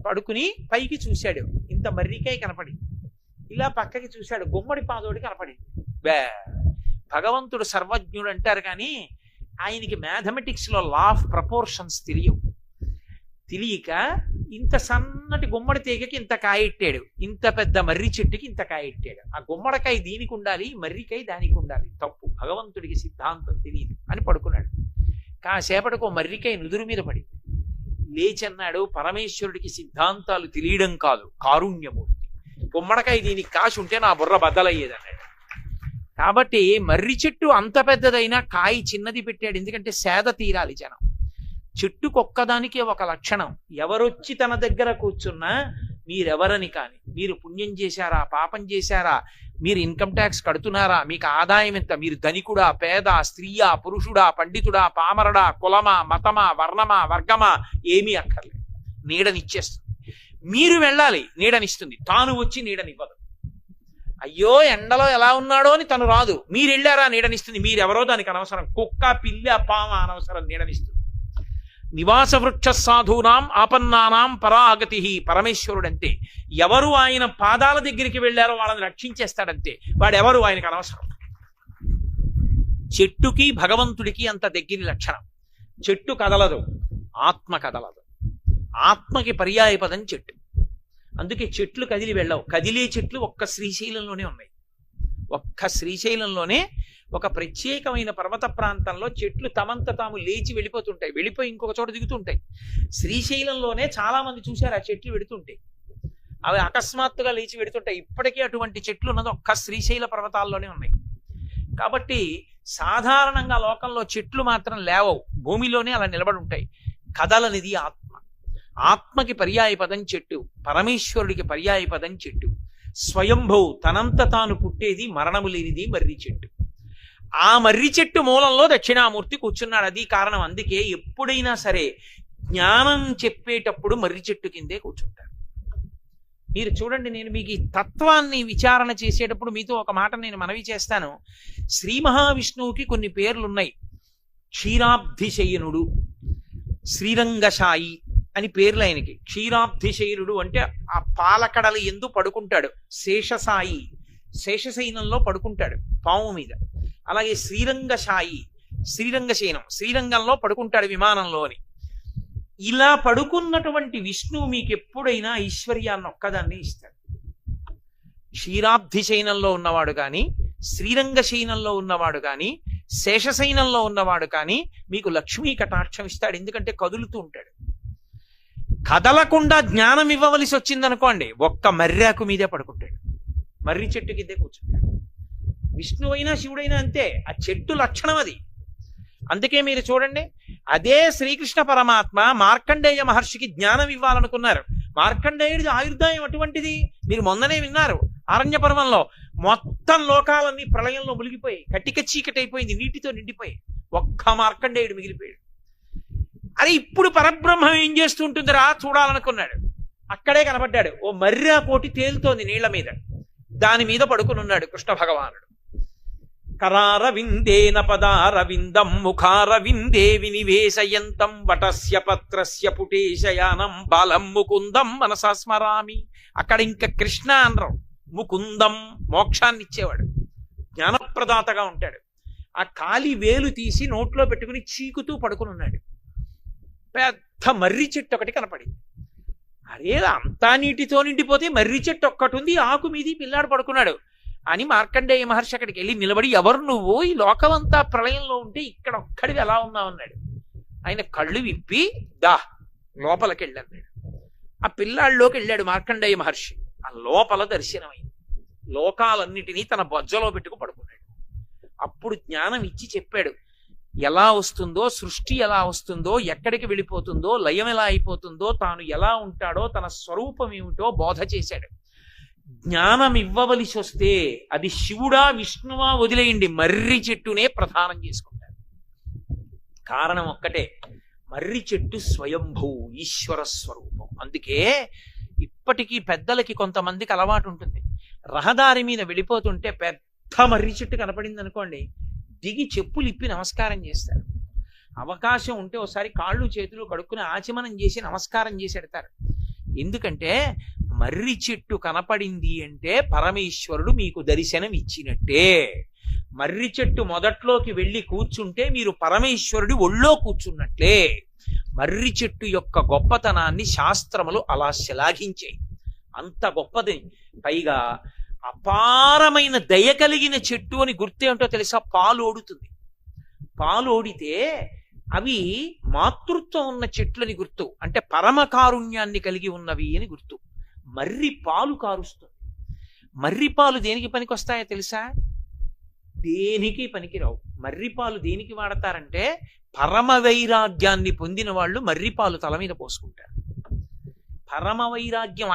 పడుకుని పైకి చూశాడు, ఇంత మర్రికాయ కనపడి. ఇలా పక్కకి చూశాడు, గుమ్మడి పాదోడి కనపడింది. భగవంతుడు సర్వజ్ఞుడు అంటారు కానీ ఆయనకి మ్యాథమెటిక్స్ లో లా ఆఫ్ ప్రపోర్షన్స్ తెలియక ఇంత సన్నటి గుమ్మడి తీగకి ఇంత కాయెట్టాడు, ఇంత పెద్ద మర్రి చెట్టుకి ఇంత కాయెట్టాడు. ఆ గుమ్మడికాయ దీనికి ఉండాలి, మర్రికాయ దానికి ఉండాలి. తప్పు, భగవంతుడికి సిద్ధాంతం తెలియదు అని పడుకున్నాడు. కాసేపటికి ఓ మర్రికాయ నుదురు మీద పడింది. లేచన్నాడు, పరమేశ్వరుడికి సిద్ధాంతాలు తెలియడం కాదు, కారుణ్యమూర్తి. గుమ్మడికాయ దీనికి కాసి ఉంటే నా బుర్ర బద్దలయ్యేది అన్నాడు. కాబట్టి మర్రి చెట్టు అంత పెద్దదైనా కాయ చిన్నది పెట్టాడు, ఎందుకంటే సేద తీరాలి జనం. చెట్టుకొక్కదానికి ఒక లక్షణం, ఎవరొచ్చి తన దగ్గర కూర్చున్నా మీరెవరని కానీ, మీరు పుణ్యం చేశారా, పాపం చేశారా, మీరు ఇన్కమ్ ట్యాక్స్ కడుతున్నారా, మీకు ఆదాయం ఎంత, మీరు ధనికుడా, పేద, స్త్రీయా, పురుషుడా, పండితుడా, పామరడా, కులమా, మతమా, వర్ణమా, వర్గమా, ఏమీ అక్కర్లేదు, నీడనిచ్చేస్తుంది. మీరు వెళ్ళాలి, నీడనిస్తుంది, తాను వచ్చి నీడనివ్వదు. అయ్యో ఎండలో ఎలా ఉన్నాడో అని తను రాదు, మీరు వెళ్ళారా నీడనిస్తుంది. మీరెవరో దానికి అనవసరం, కుక్క, పిల్ల, పామ అనవసరం, నీడనిస్తుంది. నివాస వృక్ష సాధూనాం ఆపన్నానాం పరాగతి, పరమేశ్వరుడంతే. ఎవరు ఆయన పాదాల దగ్గరికి వెళ్ళారో వాళ్ళని రక్షించేస్తాడంతే. వాడెవరు ఆయనకు అనవసరం. చెట్టుకి భగవంతుడికి అంత దగ్గరి లక్షణం. చెట్టు కదలదు, ఆత్మ కదలదు. ఆత్మకి పర్యాయపదం చెట్టు. అందుకే చెట్లు కదిలి వెళ్ళవు. కదిలే చెట్లు ఒక్క శ్రీశైలంలోనే ఉన్నాయి. ఒక్క శ్రీశైలంలోనే ఒక ప్రత్యేకమైన పర్వత ప్రాంతంలో చెట్లు తమంత తాము లేచి వెళ్ళిపోతుంటాయి, వెళ్ళిపోయి ఇంకొక చోట దిగుతుంటాయి. శ్రీశైలంలోనే చాలా మంది చూశారు ఆ చెట్లు వెడుతుంటాయి, అవి అకస్మాత్తుగా లేచి వెడుతుంటాయి. ఇప్పటికీ అటువంటి చెట్లు ఉన్నది ఒక్క శ్రీశైల పర్వతాల్లోనే ఉన్నాయి. కాబట్టి సాధారణంగా లోకంలో చెట్లు మాత్రం లేవవు, భూమిలోనే అలా నిలబడి ఉంటాయి. కదలనిది ఆత్మ. ఆత్మకి పర్యాయపదం చెట్టు, పరమేశ్వరుడికి పర్యాయపదం చెట్టు. స్వయంభూ, తనంత తాను పుట్టేది, మరణము లేనిది మర్రి చెట్టు. ఆ మర్రి చెట్టు మూలంలో దక్షిణామూర్తి కూర్చున్నాడు. అది కారణం. అందుకే ఎప్పుడైనా సరే జ్ఞానం చెప్పేటప్పుడు మర్రి చెట్టు కిందే కూర్చుంటారు. మీరు చూడండి, నేను మీకు ఈ తత్వాన్ని విచారణ చేసేటప్పుడు మీతో ఒక మాట నేను మనవి చేస్తాను. శ్రీ మహావిష్ణువుకి కొన్ని పేర్లున్నాయి. క్షీరాబ్ధిశయనుడు, శ్రీరంగశాయి అని పేర్లు ఆయనకి. క్షీరాబ్ధిశయనుడు అంటే ఆ పాలకడల ఎందు పడుకుంటాడు. శేషసాయి, శేషశయనంలో పడుకుంటాడు పాము మీద. అలాగే శ్రీరంగశాయి, శ్రీరంగశయనం, శ్రీరంగంలో పడుకుంటాడు విమానంలోని. ఇలా పడుకున్నటువంటి విష్ణువు మీకు ఎప్పుడైనా ఐశ్వర్యాన్ని ఒక్కదాన్ని ఇస్తాడు. క్షీరాబ్ధిశయనంలో ఉన్నవాడు కానీ, శ్రీరంగశయనంలో ఉన్నవాడు కానీ, శేషశయనంలో ఉన్నవాడు కానీ మీకు లక్ష్మీ కటాక్షం ఇస్తాడు. ఎందుకంటే కదులుతూ ఉంటాడు. కదలకుండా జ్ఞానం ఇవ్వవలసి వచ్చిందనుకోండి, ఒక్క మర్రాకు మీదే పడుకుంటాడు, మర్రి చెట్టు కిందే కూర్చుంటాడు. విష్ణువైనా శివుడైనా అంతే, ఆ చెట్టు లక్షణం అది. అందుకే మీరు చూడండి, అదే శ్రీకృష్ణ పరమాత్మ మార్కండేయ మహర్షికి జ్ఞానం ఇవ్వాలనుకున్నారు. మార్కండేయుడి ఆయుర్దాయం అటువంటిది. మీరు మొన్ననే విన్నారు, అరణ్య పర్వంలో మొత్తం లోకాలన్నీ ప్రళయంలో మునిగిపోయి కట్టిక చీకటైపోయింది, నీటితో నిండిపోయి ఒక్క మార్కండేయుడు మిగిలిపోయాడు. అరే ఇప్పుడు పరబ్రహ్మం ఏం చేస్తూ ఉంటుందిరా చూడాలనుకున్నాడు. అక్కడే కనబడ్డాడు, ఓ మర్రా కోటి తేలుతోంది నీళ్ల మీద, దాని మీద పడుకునున్నాడు కృష్ణ భగవానుడు. కరారవిందేన పదారవిందం ముఖారవిందే వినివేశయంతం వటస్య పత్రస్య పుటేశయానం బాలం ముకుందం మనసా స్మరామి. అక్కడ ఇంకా కృష్ణ అనరు, ముకుందం, మోక్షాన్ని ఇచ్చేవాడు, జ్ఞానప్రదాతగా ఉంటాడు. ఆ కాలి వేలు తీసి నోట్లో పెట్టుకుని చీకుతూ పడుకునున్నాడు. పెద్ద మర్రి చెట్టు ఒకటి కనపడింది. అరే అంతా నీటితో నిండిపోతే మర్రి చెట్టు ఒక్కటి ఉంది, ఆకు మీది పిల్లాడు పడుకున్నాడు. అని మార్కండేయ మహర్షి అక్కడికి వెళ్ళి నిలబడి, ఎవరు నువ్వు, ఈ లోకమంతా ప్రళయంలో ఉంటే ఇక్కడ ఒక్కడివి ఎలా ఉన్నావు అన్నాడు. ఆయన కళ్ళు విప్పి దా లోపలికి వెళ్ళన్నాడు. ఆ పిల్లాళ్ళలోకి వెళ్ళాడు మార్కండేయ మహర్షి. ఆ లోపల దర్శనమైంది. లోకాలన్నిటినీ తన బొజ్జలో పెట్టుకు పడుకున్నాడు. అప్పుడు జ్ఞానం ఇచ్చి చెప్పాడు, ఎలా వస్తుందో, సృష్టి ఎలా వస్తుందో, ఎక్కడికి వెళ్ళిపోతుందో, లయం ఎలా అయిపోతుందో, తాను ఎలా ఉంటాడో, తన స్వరూపం ఏమిటో బోధ చేశాడు. జ్ఞానం ఇవ్వవలసి వస్తే అది శివుడా విష్ణువా వదిలేయండి, మర్రి చెట్టునే ప్రధానం చేసుకుంటారు. కారణం ఒక్కటే, మర్రి చెట్టు స్వయంభూ ఈశ్వర స్వరూపం. అందుకే ఇప్పటికీ పెద్దలకి కొంతమందికి అలవాటు ఉంటుంది, రహదారి మీద వెళ్ళిపోతుంటే పెద్ద మర్రి చెట్టు కనపడింది అనుకోండి, దిగి చెప్పులు ఇప్పి నమస్కారం చేస్తారు. అవకాశం ఉంటే ఒకసారి కాళ్ళు చేతులు కడుక్కుని ఆచమనం చేసి నమస్కారం చేసి పెడతారు. ఎందుకంటే మర్రి చెట్టు కనపడింది అంటే పరమేశ్వరుడు మీకు దర్శనం ఇచ్చినట్టే. మర్రి చెట్టు మొదట్లోకి వెళ్ళి కూర్చుంటే మీరు పరమేశ్వరుడి ఒళ్ళో కూర్చున్నట్లే. మర్రి చెట్టు యొక్క గొప్పతనాన్ని శాస్త్రములు అలా శ్లాఘించాయి. అంత గొప్పది. పైగా అపారమైన దయ కలిగిన చెట్టు అని గుర్తేమిటో తెలుసా? పాలు ఓడుతుంది. పాలు ఓడితే అవి మాతృత్వం ఉన్న చెట్లని గుర్తు, అంటే పరమ కారుణ్యాన్ని కలిగి ఉన్నవి అని గుర్తు. మర్రి పాలు కారుస్తుంది. మర్రి పాలు దేనికి పనికి వస్తాయో తెలుసా? దేనికి పనికిరావు. మర్రిపాలు దేనికి వాడతారంటే పరమ వైరాగ్యాన్ని పొందిన వాళ్ళు మర్రిపాలు తల మీద పోసుకుంటారు. పరమ వైరాగ్యం,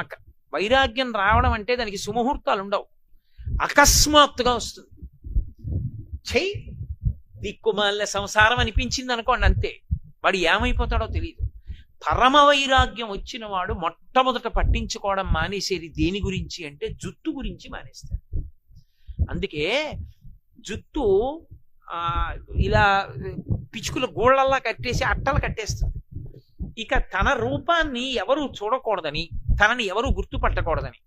వైరాగ్యం రావడం అంటే దానికి సుముహూర్తాలు ఉండవు, అకస్మాత్తుగా వస్తుంది. చెయ్యి దిక్కుమాలిన సంసారం అనిపించింది అనుకోండి, అంతే, వాడు ఏమైపోతాడో తెలియదు. పరమ వైరాగ్యం వచ్చిన వాడు మొట్టమొదట పట్టించుకోవడం మానేసేది దేని గురించి అంటే జుట్టు గురించి మానేస్తాడు. అందుకే జుట్టు ఇలా పిచ్చుకుల గోళ్ళల్లా కట్టేసి అట్టలు కట్టేస్తుంది. ఇక తన రూపాన్ని ఎవరు చూడకూడదని, తనని ఎవరు గుర్తుపట్టకూడదని,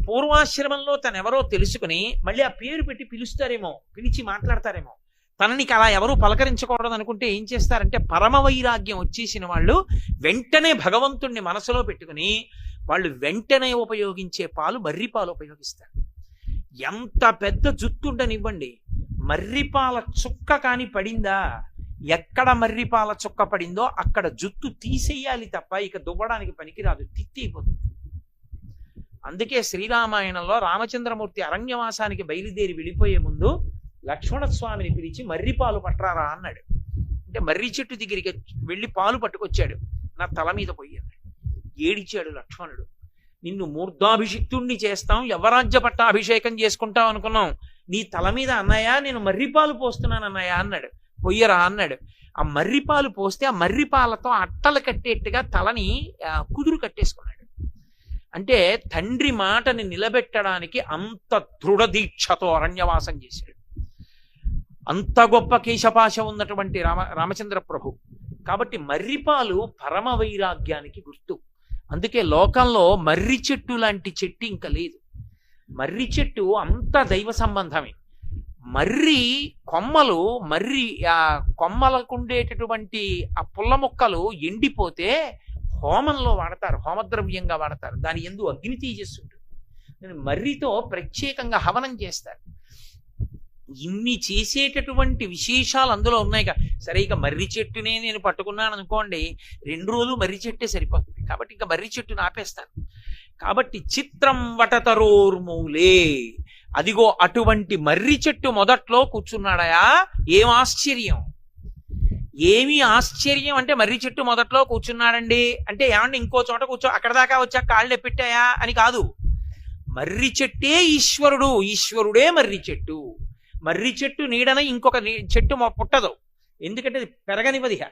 పూర్వాశ్రమంలో తనెవరో తెలుసుకుని మళ్ళీ ఆ పేరు పెట్టి పిలుస్తారేమో, పిలిచి మాట్లాడతారేమో, తనని అలా ఎవరు పలకరించకూడదు అనుకుంటే ఏం చేస్తారంటే పరమ వైరాగ్యం వచ్చేసిన వాళ్ళు వెంటనే భగవంతుణ్ణి మనసులో పెట్టుకుని వాళ్ళు వెంటనే ఉపయోగించే పాలు మర్రిపాలు ఉపయోగిస్తారు. ఎంత పెద్ద జుట్టుండనివ్వండి, మర్రిపాల చుక్క కాని పడిందా, ఎక్కడ మర్రిపాల చుక్క పడిందో అక్కడ జుట్టు తీసేయాలి తప్ప ఇక దువ్వడానికి పనికిరాదు, తిత్తిపోతుంది. అందుకే శ్రీరామాయణంలో రామచంద్రమూర్తి అరణ్యవాసానికి బయలుదేరి వెళ్ళిపోయే ముందు లక్ష్మణస్వామిని పిలిచి మర్రిపాలు పట్టరారా అన్నాడు. అంటే మర్రి చెట్టు దగ్గరికి వెళ్ళి పాలు పట్టుకొచ్చాడు. నా తల మీద పోయాడు. ఏడిచాడు లక్ష్మణుడు. నిన్ను మూర్ధాభిషిక్తుణ్ణి చేస్తాం, యవరాజ్య పట్టాభిషేకం చేసుకుంటాం అనుకున్నాం, నీ తల మీద అన్నయ్య నేను మర్రిపాలు పోస్తున్నాను అన్నయ్య అన్నాడు. పొయ్యరా అన్నాడు. ఆ మర్రిపాలు పోస్తే ఆ మర్రిపాలతో అట్టలు కట్టేట్టుగా తలని కుదురు కట్టేసుకున్నాడు. అంటే తండ్రి మాటని నిలబెట్టడానికి అంత దృఢ దీక్షతో అరణ్యవాసం చేశాడు. అంత గొప్ప కేశపాశ ఉన్నటువంటి రామచంద్ర ప్రభు. కాబట్టి మర్రిపాలు పరమ వైరాగ్యానికి గుర్తు. అందుకే లోకంలో మర్రి చెట్టు లాంటి చెట్టు ఇంకా లేదు. మర్రి చెట్టు అంత దైవ సంబంధమే. మర్రి కొమ్మలు, మర్రి కొమ్మలకు ఉండేటటువంటి ఆ పుల్ల మొక్కలు ఎండిపోతే హోమంలో వాడతారు, హోమద్రవ్యంగా వాడతారు. దాని యందు అగ్ని తేజస్సుంటుంది. మర్రితో ప్రత్యేకంగా హవనం చేస్తారు. ఇన్ని చేసేటటువంటి విశేషాలు అందులో ఉన్నాయి. సరే, ఇక మర్రి చెట్టునే నేను పట్టుకున్నాను అనుకోండి, 2 రోజులు మర్రి చెట్టే సరిపోతుంది. కాబట్టి ఇంకా మర్రి చెట్టును ఆపేస్తాను. కాబట్టి చిత్రం వటతరోర్మూలే, అదిగో అటువంటి మర్రి చెట్టు మొదట్లో కూర్చున్నాడయా. ఏం ఆశ్చర్యం, ఏమి ఆశ్చర్యం అంటే మర్రి చెట్టు మొదట్లో కూర్చున్నాడండి అంటే ఏమంటే ఇంకో చోట కూర్చో, అక్కడ దాకా వచ్చా కాళ్ళు ఎప్పెట్టాయా అని కాదు. మర్రి చెట్టే ఈశ్వరుడు, ఈశ్వరుడే మర్రి చెట్టు. మర్రి చెట్టు నీడన ఇంకొక చెట్టు పుట్టదు, ఎందుకంటే అది పెరగనివదిగా.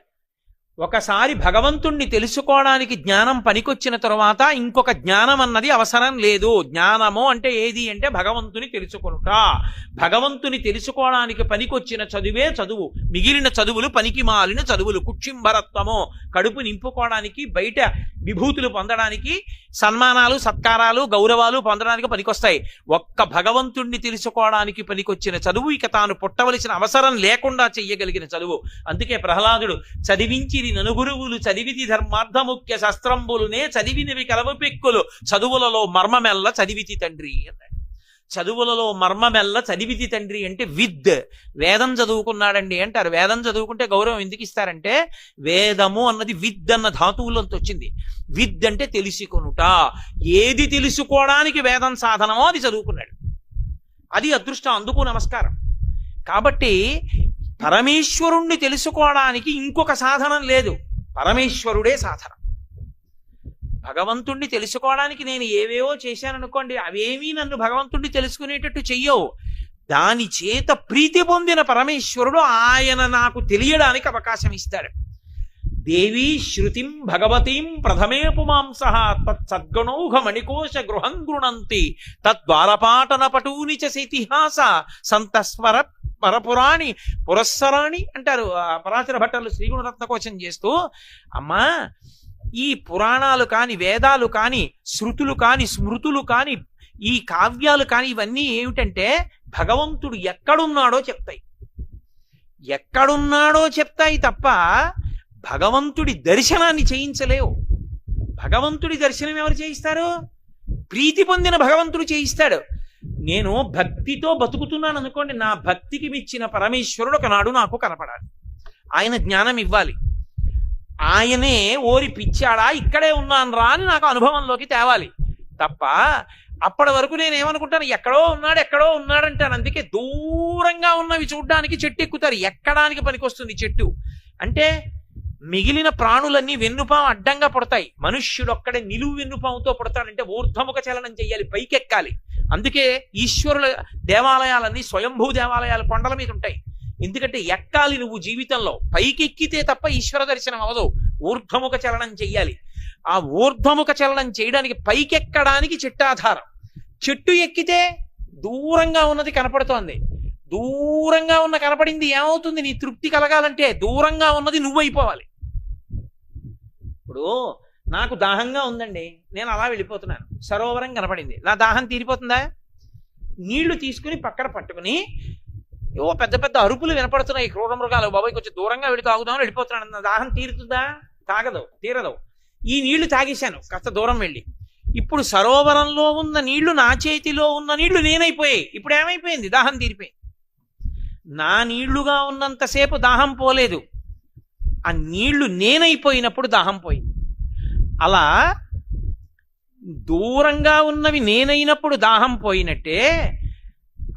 ఒకసారి భగవంతుణ్ణి తెలుసుకోవడానికి జ్ఞానం పనికొచ్చిన తరువాత ఇంకొక జ్ఞానం అన్నది అవసరం లేదు. జ్ఞానము అంటే ఏది అంటే భగవంతుని తెలుసుకొనుట. భగవంతుని తెలుసుకోవడానికి పనికొచ్చిన చదువే చదువు, మిగిలిన చదువులు పనికి మాలిన చదువులు. కుక్షింభరత్వము, కడుపు నింపుకోవడానికి, బయట విభూతులు పొందడానికి, సన్మానాలు సత్కారాలు గౌరవాలు పొందడానికి పనికొస్తాయి. ఒక్క భగవంతుణ్ణి తెలుసుకోవడానికి పనికొచ్చిన చదువు ఇక తాను పుట్టవలసిన అవసరం లేకుండా చెయ్యగలిగిన చదువు. అందుకే ప్రహ్లాదుడు చదివించి నలుగురువులు చదివిది ధర్మార్థముఖ్య శస్త్రంబులునే చదివినవి కలవు పెక్కులు చదువులలో మర్మమెల్ల చదివితి తండ్రి అన్నాడు. చదువులలో మర్మమెల్ల చదివితి తండ్రి అంటే విద్, వేదం చదువుకున్నాడండి అంటారు. వేదం చదువుకుంటే గౌరవం ఎందుకు ఇస్తారంటే వేదము అన్నది విద్ అన్న ధాతువులంతో వచ్చింది. విద్ అంటే తెలుసుకొనుట. ఏది తెలుసుకోవడానికి వేదం సాధనమో అది చదువుకున్నాడు. అది అదృష్టం, అందుకు నమస్కారం. కాబట్టి పరమేశ్వరుణ్ణి తెలుసుకోవడానికి ఇంకొక సాధనం లేదు, పరమేశ్వరుడే సాధనం. భగవంతుణ్ణి తెలుసుకోవడానికి నేను ఏవేవో చేశాననుకోండి, అవేమీ నన్ను భగవంతుణ్ణి తెలుసుకునేటట్టు చెయ్యవు. దాని చేత ప్రీతి పొందిన పరమేశ్వరుడు ఆయన నాకు తెలియడానికి అవకాశం ఇస్తాడు. దేవీ శృతిం భగవతీం ప్రథమే పుమాంస తత్సద్గణౌఘ మణికోశ గృహం గృణంతి తద్వారపాటన పటూని చ ఇతిహాస సంతస్వర పరపురాణి పురస్సరాణి అంటారు పరాశర భట్టలు శ్రీగుణరత్నకోశం చేస్తూ. అమ్మా, ఈ పురాణాలు కాని, వేదాలు కాని, శృతులు కాని, స్మృతులు కాని, ఈ కావ్యాలు కాని, ఇవన్నీ ఏమిటంటే భగవంతుడు ఎక్కడున్నాడో చెప్తాయి. ఎక్కడున్నాడో చెప్తాయి తప్ప భగవంతుడి దర్శనాన్ని చేయించలేవు. భగవంతుడి దర్శనం ఎవరు చేయిస్తారు? ప్రీతి పొందిన భగవంతుడు చేయిస్తాడు. నేను భక్తితో బతుకుతున్నాను అనుకోండి, నా భక్తికి మెచ్చిన పరమేశ్వరుడు ఒకనాడు నాకు కనపడాలి. ఆయన జ్ఞానం ఇవ్వాలి. ఆయనే ఓరి పిచ్చాడా ఇక్కడే ఉన్నాను రా అని నాకు అనుభవంలోకి తేవాలి తప్ప అప్పటి వరకు నేను ఏమనుకుంటాను, ఎక్కడో ఉన్నాడంటాను. అందుకే దూరంగా ఉన్నవి చూడ్డానికి చెట్టు ఎక్కుతారు. ఎక్కడానికి పనికొస్తుంది చెట్టు అంటే? మిగిలిన ప్రాణులన్నీ వెన్నుపాం అడ్డంగా పుడతాయి, మనుష్యుడు ఒక్కడే నిలువు వెన్నుపాముతో పుడతాడంటే ఊర్ధముఖ చలనం చెయ్యాలి, పైకెక్కాలి. అందుకే ఈశ్వరుల దేవాలయాలన్నీ స్వయంభూ దేవాలయాలు కొండల మీద ఉంటాయి. ఎందుకంటే ఎక్కాలి నువ్వు జీవితంలో, పైకెక్కితే తప్ప ఈశ్వర దర్శనం అవదు, ఊర్ధ్వముఖ చలనం చెయ్యాలి. ఆ ఊర్ధ్వముఖ చలనం చేయడానికి పైకెక్కడానికి చెట్టు ఆధారం. చెట్టు ఎక్కితే దూరంగా ఉన్నది కనపడుతోంది, దూరంగా ఉన్న కనపడింది ఏమవుతుంది? నీ తృప్తి కలగాలంటే దూరంగా ఉన్నది నువ్వైపోవాలి. ఇప్పుడు నాకు దాహంగా ఉందండి, నేను అలా వెళ్ళిపోతున్నాను, సరోవరం కనపడింది, నా దాహం తీరిపోతుందా? నీళ్లు తీసుకుని పక్కన పట్టుకుని ఏవో పెద్ద పెద్ద అరుపులు వినపడుతున్నాయి, క్రూర మృగాలు, బాబాయ్ కొంచెం దూరంగా వెళ్ళి తాగుదామని వెళ్ళిపోతున్నాను, నా దాహం తీరుతుందా? తీరదు. ఈ నీళ్లు తాగేశాను కాస్త దూరం వెళ్ళి. ఇప్పుడు సరోవరంలో ఉన్న నీళ్లు, నా చేతిలో ఉన్న నీళ్లు నేనైపోయాయి. ఇప్పుడు ఏమైపోయింది? దాహం తీరిపోయింది. నా నీళ్లుగా ఉన్నంతసేపు దాహం పోలేదు, ఆ నీళ్లు నేనైపోయినప్పుడు దాహం పోయింది. అలా దూరంగా ఉన్నవి నేనైనప్పుడు దాహం పోయినట్టే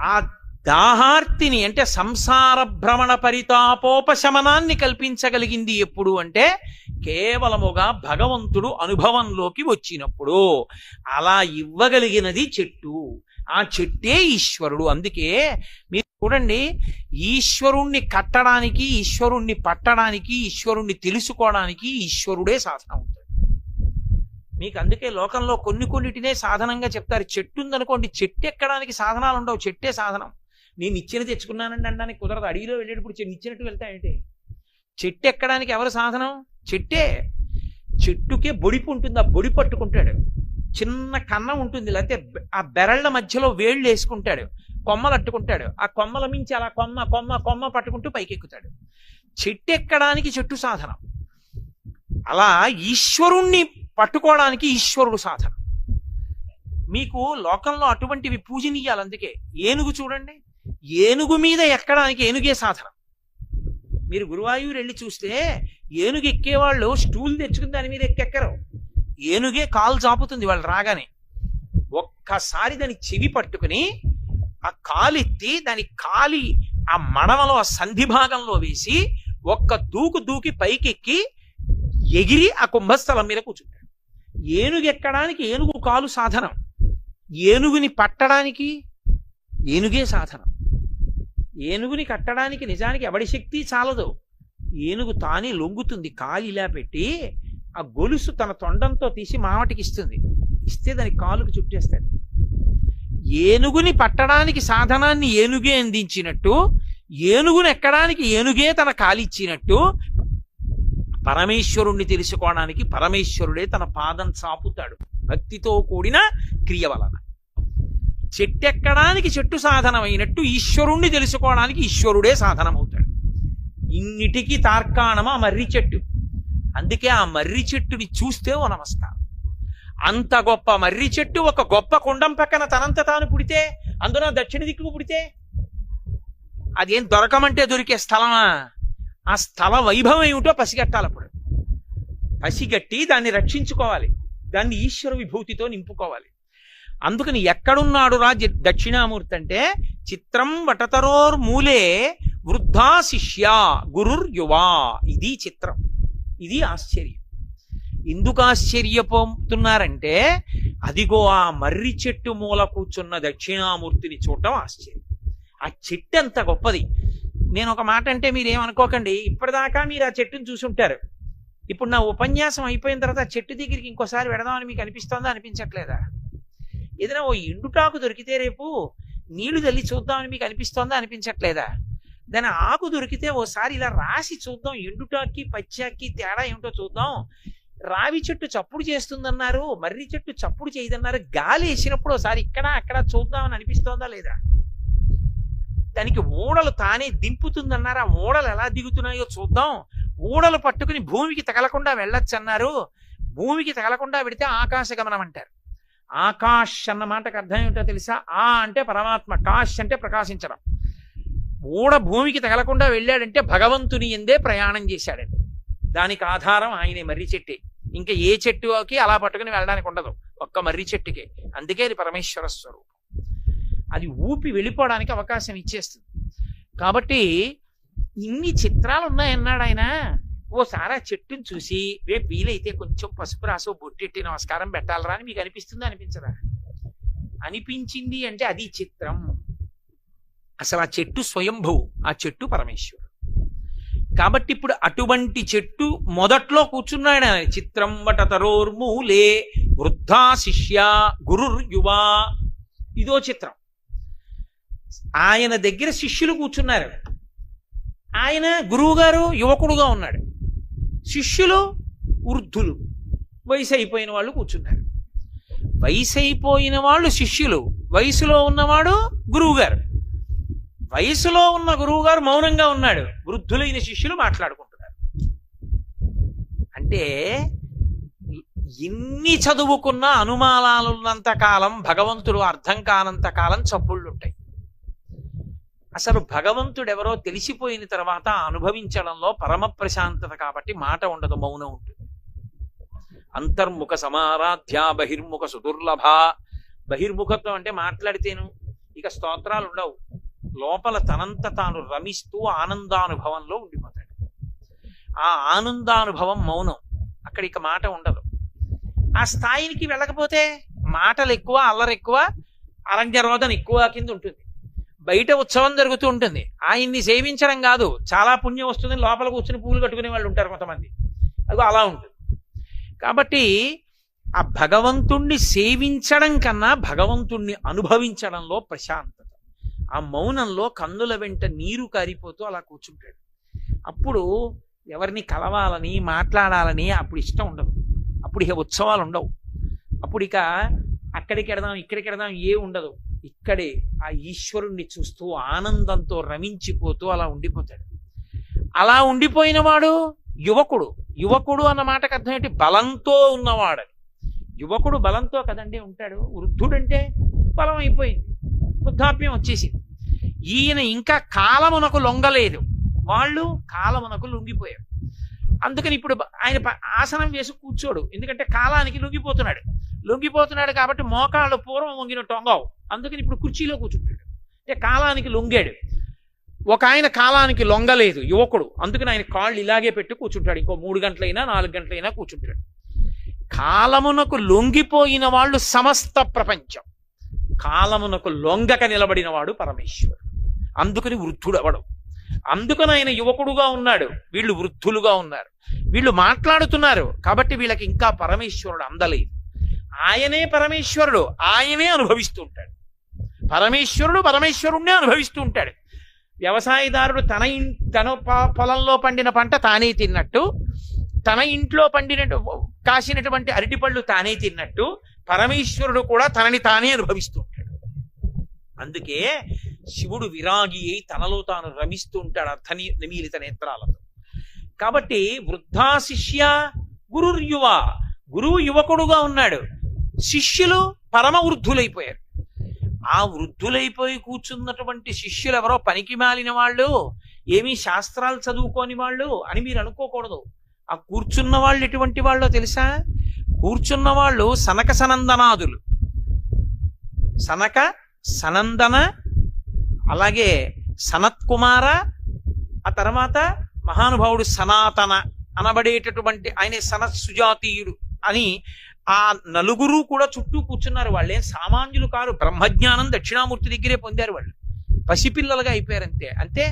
ఆ దాహార్తిని అంటే సంసార భ్రమణ పరితాపోపశమనాన్ని కల్పించగలిగింది ఎప్పుడు అంటే కేవలముగా భగవంతుడు అనుభవంలోకి వచ్చినప్పుడు. అలా ఇవ్వగలిగినది చెట్టు, ఆ చెట్టే ఈశ్వరుడు. అందుకే మీరు చూడండి, ఈశ్వరుణ్ణి కట్టడానికి, ఈశ్వరుణ్ణి పట్టడానికి, ఈశ్వరుణ్ణి తెలుసుకోవడానికి ఈశ్వరుడే సాధనం అవుతాడు మీకు. అందుకే లోకంలో కొన్నిటినే సాధనంగా చెప్తారు. చెట్టు ఉందనుకోండి, చెట్టు ఎక్కడానికి సాధనాలు ఉండవు, చెట్టే సాధనం. నేను ఇచ్చిన తెచ్చుకున్నానండి అనడానికి కుదరదు. అడవిలో వెళ్ళేటప్పుడు ఇచ్చినట్టు వెళ్తాయంటే చెట్టు ఎక్కడానికి ఎవరు సాధనం? చెట్టే. చెట్టుకే బొడిపు ఉంటుంది, ఆ బొడి పట్టుకుంటాడు. చిన్న కన్నం ఉంటుంది, లేకపోతే ఆ బెరళ్ల మధ్యలో వేళ్ళు వేసుకుంటాడు, కొమ్మలు అట్టుకుంటాడు. ఆ కొమ్మల మించి అలా కొమ్మ కొమ్మ కొమ్మ పట్టుకుంటూ పైకెక్కుతాడు. చెట్టు ఎక్కడానికి చెట్టు సాధనం. అలా ఈశ్వరుణ్ణి పట్టుకోవడానికి ఈశ్వరుడు సాధనం. మీకు లోకంలో అటువంటివి పూజనీయాలు. అందుకే ఏనుగు చూడండి, ఏనుగు మీద ఎక్కడానికి ఏనుగే సాధనం. మీరు గురువాయూరు వెళ్ళి చూస్తే ఏనుగు ఎక్కేవాళ్ళు స్టూల్ తెచ్చుకుని దాని మీద ఎక్కెక్కరు, ఏనుగే కాలు చాపుతుంది వాళ్ళు రాగానే. ఒక్కసారి దాని చెవి పట్టుకుని ఆ కాలెత్తి దాని కాలి ఆ మడమలో ఆ సంధి భాగంలో వేసి ఒక్క దూకి పైకెక్కి ఎగిరి ఆ కుంభస్థలం మీద కూర్చుంటాడు. ఏనుగు ఎక్కడానికి ఏనుగు కాలు సాధనం, ఏనుగుని పట్టడానికి ఏనుగే సాధనం. ఏనుగుని కట్టడానికి నిజానికి ఎవడి శక్తి చాలదు, ఏనుగు తానే లొంగుతుంది. కాలు ఇలా పెట్టి ఆ గొలుసు తన తొండంతో తీసి మావటికి ఇస్తే దాని కాలుకు చుట్టేస్తాడు. ఏనుగుని పట్టడానికి సాధనాన్ని ఏనుగే అందించినట్టు, ఏనుగుని ఎక్కడానికి ఏనుగే తన కాలిచ్చినట్టు, పరమేశ్వరుణ్ణి తెలుసుకోవడానికి పరమేశ్వరుడే తన పాదం చాపుతాడు భక్తితో కూడిన క్రియ వలన. చెట్టెక్కడానికి చెట్టు సాధనమైనట్టు ఈశ్వరుణ్ణి తెలుసుకోవడానికి ఈశ్వరుడే సాధనమవుతాడు. ఇన్నిటికీ తార్కాణమా మర్రి చెట్టు. అందుకే ఆ మర్రి చెట్టుని చూస్తే ఓ నమస్కారం. అంత గొప్ప మర్రి చెట్టు ఒక గొప్ప కుండం పక్కన తనంత తాను పుడితే అందున దక్షిణ దిక్కుకు పుడితే అదేం దొరకమంటే దొరికే స్థలమా? ఆ స్థల వైభవం ఏమిటో పసిగట్టాలి. అప్పుడు పసిగట్టి దాన్ని రక్షించుకోవాలి, దాన్ని ఈశ్వర విభూతితో నింపుకోవాలి. అందుకని ఎక్కడున్నాడు రా దక్షిణామూర్తి అంటే చిత్రం వటతరోర్ మూలే వృద్ధా శిష్య గురుర్ యువా. ఇది చిత్రం, ఇది ఆశ్చర్యం. ఎందుకు ఆశ్చర్యపోతున్నారంటే అదిగో ఆ మర్రి చెట్టు మూల కూర్చున్న దక్షిణామూర్తిని చూడటం ఆశ్చర్యం. ఆ చెట్టు ఎంత గొప్పది. నేను ఒక మాట అంటే మీరేమనుకోకండి, ఇప్పటిదాకా మీరు ఆ చెట్టును చూసుంటారు. ఇప్పుడు నా ఉపన్యాసం అయిపోయిన తర్వాత ఆ చెట్టు దగ్గరికి ఇంకోసారి వెడదామని మీకు అనిపిస్తోందా, అనిపించట్లేదా? ఏదైనా ఓ ఎండుటాకు దొరికితే రేపు నీళ్లు తల్లి చూద్దామని మీకు అనిపిస్తోందా, అనిపించట్లేదా? దాని ఆకు దొరికితే ఓసారి ఇలా రాసి చూద్దాం, ఎండుటాకి పచ్చాకి తేడా ఏమిటో చూద్దాం. రావి చెట్టు చప్పుడు చేస్తుందన్నారు, మర్రి చెట్టు చప్పుడు చేయదన్నారు. గాలి వేసినప్పుడు ఒకసారి ఇక్కడ అక్కడ చూద్దామని అనిపిస్తోందా లేదా? దానికి ఊడలు తానే దింపుతుందన్నారు, ఆ ఊడలు ఎలా దిగుతున్నాయో చూద్దాం. ఊడలు పట్టుకుని భూమికి తగలకుండా వెళ్ళొచ్చు అన్నారు. భూమికి తగలకుండా పెడితే ఆకాశ గమనం అంటారు. ఆకాశ్ అన్న మాటకు అర్థం ఏమిటో తెలుసా? ఆ అంటే పరమాత్మ, కాశ్ అంటే ప్రకాశించడం. ఊడ భూమికి తగలకుండా వెళ్ళాడంటే భగవంతుని ఎందే ప్రయాణం చేశాడండి. దానికి ఆధారం ఆయనే, మర్రి చెట్టే. ఇంకా ఏ చెట్టుకి అలా పట్టుకుని వెళ్ళడానికి ఉండదు, ఒక్క మర్రి చెట్టుకే. అందుకే అది పరమేశ్వర స్వరూపం. అది ఊపి వెళ్ళిపోవడానికి అవకాశం ఇచ్చేస్తుంది. కాబట్టి ఇన్ని చిత్రాలు ఉన్నాయన్నాడు ఆయన. ఓసారి ఆ చెట్టుని చూసి రేపు వీలైతే కొంచెం పసుపు రాసో బొట్టెట్టి నమస్కారం పెట్టాలరా అని మీకు అనిపిస్తుందా, అనిపించదా? అనిపించింది అంటే అది చిత్రం. అసలు ఆ చెట్టు స్వయంభువు, ఆ చెట్టు పరమేశ్వరుడు. కాబట్టి ఇప్పుడు అటువంటి చెట్టు మొదట్లో కూర్చున్నాడు ఆయన. చిత్రం వటతరోర్మూలే వృద్ధా శిష్య గురుర్ యువా. ఇదో చిత్రం. ఆయన దగ్గర శిష్యులు కూర్చున్నారు. ఆయన గురువు గారు యువకుడుగా ఉన్నాడు, శిష్యులు వృద్ధులు, వయసు అయిపోయిన వాళ్ళు కూర్చున్నారు. వయసు అయిపోయిన వాళ్ళు శిష్యులు, వయసులో ఉన్నవాడు గురువు గారు. వయసులో ఉన్న గురువు గారు మౌనంగా ఉన్నాడు, వృద్ధులైన శిష్యులు మాట్లాడుకుంటున్నారు. అంటే ఎన్ని చదువుకున్న అనుమానాలున్నంత కాలం, భగవంతుడు అర్థం కానంత కాలం చప్పుళ్ళుంటాయి. అసలు భగవంతుడెవరో తెలిసిపోయిన తర్వాత అనుభవించడంలో పరమ ప్రశాంతత. కాబట్టి మాట ఉండదు, మౌనం ఉంటుంది. అంతర్ముఖ సమారాధ్య బహిర్ముఖ సుదుర్లభ. బహిర్ముఖత్వం అంటే మాట్లాడితేను ఇక స్తోత్రాలు ఉండవు. లోపల తనంత తాను రమిస్తూ ఆనందానుభవంలో ఉండిపోతాడు. ఆ ఆనందానుభవం మౌనం. అక్కడ ఇక మాట ఉండదు. ఆ స్థాయికి వెళ్ళకపోతే మాటలు ఎక్కువ, అల్లరి ఎక్కువ, అరంజరోధన ఎక్కువ కింద ఉంటుంది. బయట ఉత్సవం జరుగుతూ ఉంటుంది, ఆయన్ని సేవించడం కాదు, చాలా పుణ్యం వస్తుంది, లోపల కూర్చుని పూలు కట్టుకునే వాళ్ళు ఉంటారు కొంతమంది. అది అలా ఉంటుంది. కాబట్టి ఆ భగవంతుణ్ణి సేవించడం కన్నా భగవంతుణ్ణి అనుభవించడంలో ప్రశాంతత. ఆ మౌనంలో కన్నుల వెంట నీరు కారిపోతూ అలా కూర్చుంటాడు. అప్పుడు ఎవరిని కలవాలని, మాట్లాడాలని అప్పుడు ఇష్టం ఉండదు. అప్పుడు ఇక ఉత్సవాలు ఉండవు. అప్పుడు ఇక అక్కడికి వెడదాం, ఇక్కడికి వెడదాం ఏ ఉండదు. ఇక్కడే ఆ ఈశ్వరుణ్ణి చూస్తూ ఆనందంతో రమించిపోతూ అలా ఉండిపోతాడు. అలా ఉండిపోయిన వాడు యువకుడు. యువకుడు అన్న మాటకు అర్థం ఏంటి? బలంతో ఉన్నవాడని. యువకుడు బలంతో కదండి ఉంటాడు. వృద్ధుడంటే బలం అయిపోయింది, వృద్ధాప్యం వచ్చేసింది. ఈయన ఇంకా కాలమునకు లొంగలేదు, వాళ్ళు కాలమునకు లొంగిపోయారు. అందుకని ఇప్పుడు ఆయన ఆసనం వేసి కూర్చోడు, ఎందుకంటే కాలానికి లొంగిపోతున్నాడు కాబట్టి మోకాళ్ళు పూర్వం వంగిన టొంగవు. అందుకని ఇప్పుడు కుర్చీలో కూర్చుంటాడు. అంటే కాలానికి లొంగాడు. ఒక ఆయన కాలానికి లొంగలేదు, యువకుడు. అందుకని ఆయన కాళ్ళు ఇలాగే పెట్టి కూర్చుంటాడు. ఇంకో 3 గంటలైనా 4 గంటలైనా కూర్చుంటాడు. కాలమునకు లొంగిపోయిన వాళ్ళు సమస్త ప్రపంచం, కాలమునకు లొంగక నిలబడిన వాడు పరమేశ్వరుడు. అందుకని వృద్ధుడు అవడం. అందుకని ఆయన యువకుడుగా ఉన్నాడు, వీళ్ళు వృద్ధులుగా ఉన్నారు. వీళ్ళు మాట్లాడుతున్నారు కాబట్టి వీళ్ళకి ఇంకా పరమేశ్వరుడు అందలేదు. ఆయనే పరమేశ్వరుడు, ఆయనే అనుభవిస్తూ ఉంటాడు. పరమేశ్వరుణ్ణే అనుభవిస్తూ ఉంటాడు. వ్యవసాయదారుడు తన పొలంలో పండిన పంట తానే తిన్నట్టు, తన ఇంట్లో కాసినటువంటి అరటిపళ్ళు తానే తిన్నట్టు, పరమేశ్వరుడు కూడా తనని తానే అనుభవిస్తూ ఉంటాడు. అందుకే శివుడు విరాగి అయి తనలో తాను రమిస్తూ ఉంటాడు అర్థనిమీలిత నేత్రాలతో. కాబట్టి వృద్ధా శిష్య గురుర్యువ. గురువు యువకుడుగా ఉన్నాడు, శిష్యులు పరమ వృద్ధులైపోయారు. ఆ వృద్ధులైపోయి కూర్చున్నటువంటి శిష్యులు ఎవరో పనికి మాలిన వాళ్ళు, ఏమీ శాస్త్రాలు చదువుకోని వాళ్ళు అని మీరు అనుకోకూడదు. ఆ కూర్చున్న వాళ్ళు ఎటువంటి వాళ్ళో తెలుసా? కూర్చున్న వాళ్ళు సనక సనందనాదులు. సనక, సనందన, అలాగే సనత్కుమార, ఆ తర్వాత మహానుభావుడు సనాతన అనబడేటటువంటి ఆయన సనత్ సుజాతీయుడు అని ఆ నలుగురు కూడా చుట్టూ కూర్చున్నారు. వాళ్ళేం సామాన్యులు కారు, బ్రహ్మజ్ఞానం దక్షిణామూర్తి దగ్గరే పొందారు. వాళ్ళు పసిపిల్లలుగా అయిపోయారు అంతే. అంటే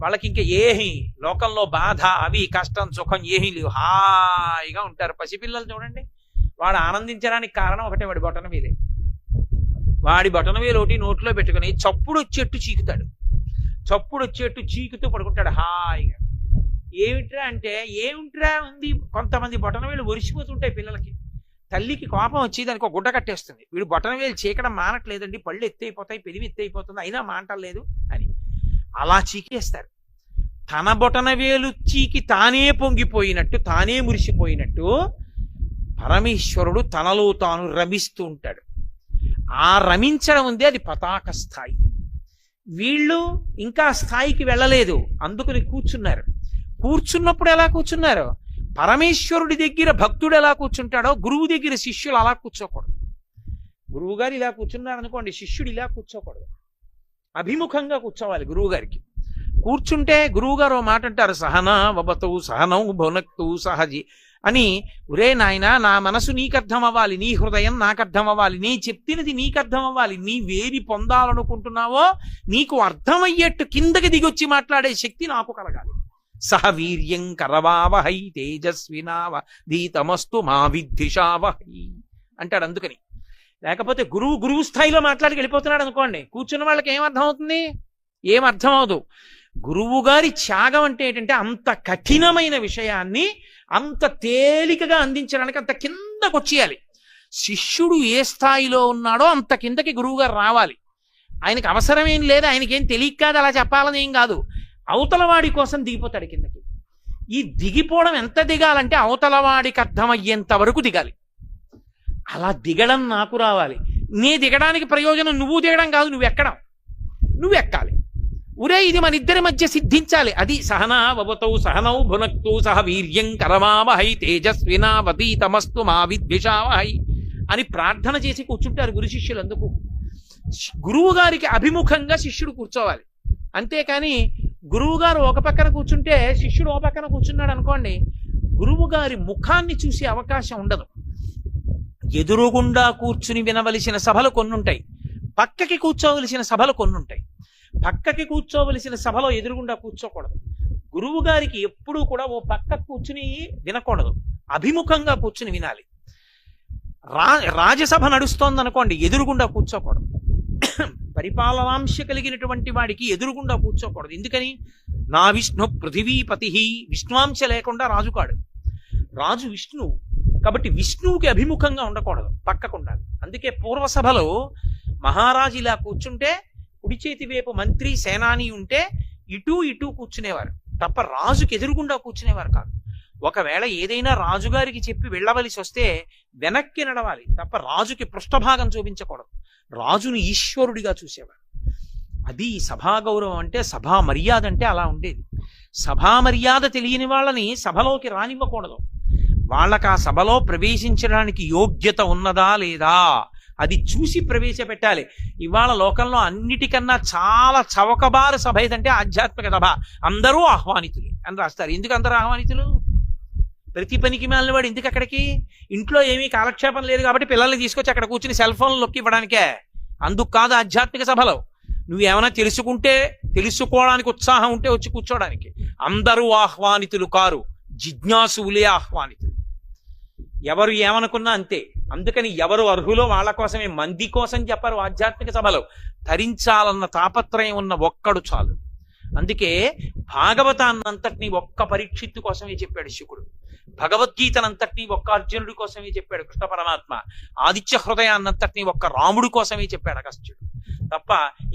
వాళ్ళకి ఇంకా ఏహి లోకంలో బాధ అవి కష్టం సుఖం ఏమీ లేవు, హాయిగా ఉంటారు. పసిపిల్లలు చూడండి, వాడు ఆనందించడానికి కారణం ఒకటే, వాడి బొటన వేలే. వాడి బొటన వేలు ఒకటి నోట్లో పెట్టుకుని చప్పుడు వచ్చేట్టు చీకుతాడు, చప్పుడు వచ్చేట్టు చీకుతూ పడుకుంటాడు హాయిగా. ఏమిట్రా అంటే ఏమిట్రా ఉంది, కొంతమంది బొటన వేలు ఒరిసిపోతుంటాయి పిల్లలకి. తల్లికి కోపం వచ్చి దానికి ఒక గుడ్డ కట్టేస్తుంది, వీడు బొటన వేలు చీకడం మానట్లేదండి, పళ్ళు ఎత్తైపోతాయి, పెరివి ఎత్తైపోతుంది, అయినా మాంటలేదు అని అలా చీకేస్తారు. తన బొటన వేలు చీకి తానే పొంగిపోయినట్టు, తానే మురిసిపోయినట్టు పరమేశ్వరుడు తనలో తాను రమిస్తూ ఉంటాడు. ఆ రమించడం ఉంది, అది పతాక స్థాయి. వీళ్ళు ఇంకా స్థాయికి వెళ్ళలేదు, అందుకని కూర్చున్నారు. కూర్చున్నప్పుడు ఎలా కూర్చున్నారు? పరమేశ్వరుడి దగ్గర భక్తుడు ఎలా కూర్చుంటాడో గురువు దగ్గర శిష్యులు అలా కూర్చోకూడదు. గురువు గారు ఇలా కూర్చున్నారు అనుకోండి, శిష్యుడు ఇలా కూర్చోకూడదు, అభిముఖంగా కూర్చోవాలి గురువు గారికి. కూర్చుంటే గురువు గారు మాట అంటారు, సహనా వబతు సహనౌ భునక్తు సహజి అని. ఒరే నాయన, నా మనసు నీకు అర్థం అవ్వాలి, నీ హృదయం నాకు అర్థం అవ్వాలి, నీ చెప్తినది నీకు అర్థం అవ్వాలి. నీవేది పొందాలనుకుంటున్నావో నీకు అర్థమయ్యేట్టు కిందకి దిగొచ్చి మాట్లాడే శక్తి నాకు కలగాలి. సహ వీర్యం కరవావహై తేజస్వినావధీతమస్తు మా విద్విషావహై అంటాడు. అందుకని లేకపోతే గురువు స్థాయిలో మాట్లాడి వెళ్ళిపోతున్నాడు అనుకోండి, కూర్చున్న వాళ్ళకి ఏమర్థం అవుతుంది? ఏమర్థం అవదు. గురువు గారి త్యాగం అంటే ఏంటంటే అంత కఠినమైన విషయాన్ని అంత తేలికగా అందించడానికి అంత కిందకు వచ్చేయాలి. శిష్యుడు ఏ స్థాయిలో ఉన్నాడో అంత కిందకి గురువు గారు రావాలి. ఆయనకి అవసరం ఏం లేదు, ఆయనకేం తెలియక కాదు అలా చెప్పాలని ఏం కాదు, అవతలవాడి కోసం దిగిపోతాడు కిందకి. ఈ దిగిపోవడం ఎంత దిగాలంటే అవతలవాడికి అర్థమయ్యేంత వరకు దిగాలి. అలా దిగడం నాకు రావాలి. నీ దిగడానికి ప్రయోజనం నువ్వు దిగడం కాదు, నువ్వు ఎక్కాలి. ఉరే ఇది మన ఇద్దరి మధ్య సిద్ధించాలి. అది సహనా వబతౌ సహనౌ భునక్తు సహ వీర్యం కరవావహై తేజస్వినావధీతమస్తు మా విద్విషావహై అని ప్రార్థన చేసి కూర్చుంటారు గురు శిష్యులు. అందుకు గురువు గారికి అభిముఖంగా శిష్యుడు కూర్చోవాలి. అంతేకాని గురువు గారు ఒక పక్కన కూర్చుంటే శిష్యుడు ఒక పక్కన కూర్చున్నాడు అనుకోండి, గురువు గారి ముఖాన్ని చూసే అవకాశం ఉండదు. ఎదురుగుండా కూర్చుని వినవలసిన సభలు కొన్ని ఉంటాయి, పక్కకి కూర్చోవలసిన సభలు కొన్ని ఉంటాయి. పక్కకి కూర్చోవలసిన సభలో ఎదురుగుండా కూర్చోకూడదు. గురువు గారికి ఎప్పుడూ కూడా ఓ పక్క కూర్చుని వినకూడదు, అభిముఖంగా కూర్చుని వినాలి. రాజసభ నడుస్తోందనుకోండి, ఎదురుగుండా కూర్చోకూడదు. పరిపాలనాంశ కలిగినటువంటి వాడికి ఎదురుగుండా కూర్చోకూడదు. ఎందుకని? నా విష్ణు పృథివీపతి, విష్ణువాంశ లేకుండా రాజు కాడు. రాజు విష్ణువు కాబట్టి విష్ణువుకి అభిముఖంగా ఉండకూడదు, పక్కకుండాలి. అందుకే పూర్వసభలో మహారాజు ఇలా కూర్చుంటే కుడి చేతి వైపు మంత్రి సేనాని ఉంటే ఇటు కూర్చునేవారు తప్ప రాజుకి ఎదురుగుండా కూర్చునేవారు కాదు. ఒకవేళ ఏదైనా రాజుగారికి చెప్పి వెళ్ళవలసి వస్తే వెనక్కి నడవాలి తప్ప రాజుకి పృష్ఠభాగం చూపించకూడదు. రాజుని ఈశ్వరుడిగా చూసేవాడు. అది సభా గౌరవం అంటే, సభా మర్యాద అంటే అలా ఉండేది. సభా మర్యాద తెలియని వాళ్ళని సభలోకి రానివ్వకూడదు. వాళ్ళకి ఆ సభలో ప్రవేశించడానికి యోగ్యత ఉన్నదా లేదా అది చూసి ప్రవేశపెట్టాలి. ఇవాళ లోకంలో అన్నిటికన్నా చాలా చవకబారు సభ ఏదంటే ఆధ్యాత్మిక సభ. అందరూ ఆహ్వానితులే అని రాస్తారు. ఎందుకు అందరూ ఆహ్వానితులు? ప్రతి పనికి మాలిన వాడు ఎందుకు అక్కడికి? ఇంట్లో ఏమీ కాలక్షేపం లేదు కాబట్టి పిల్లల్ని తీసుకొచ్చి అక్కడ కూర్చుని సెల్ ఫోన్లు నొక్కి ఇవ్వడానికే. అందుకు కాదు ఆధ్యాత్మిక సభలో. నువ్వేమైనా తెలుసుకోవడానికి ఉత్సాహం ఉంటే వచ్చి కూర్చోడానికి. అందరూ ఆహ్వానితులు కారు, జిజ్ఞాసువులే ఆహ్వానితులు. ఎవరు ఏమనుకున్నా అంతే. అందుకని ఎవరు అర్హులో వాళ్ళ కోసమే, మంది కోసం చెప్పరు ఆధ్యాత్మిక సభలో. ధరించాలన్న తాపత్రయం ఉన్న ఒక్కడు చాలు. అందుకే భాగవతాన్నంతటినీ ఒక్క పరీక్షిత్తు కోసమే చెప్పాడు శుకుడు. భగవద్గీతనంతటినీ ఒక్క అర్జునుడి కోసమే చెప్పాడు కృష్ణ పరమాత్మ. ఆదిత్య హృదయాన్నంతటినీ ఒక్క రాముడి కోసమే చెప్పాడు అగస్త్యుడు. తప్ప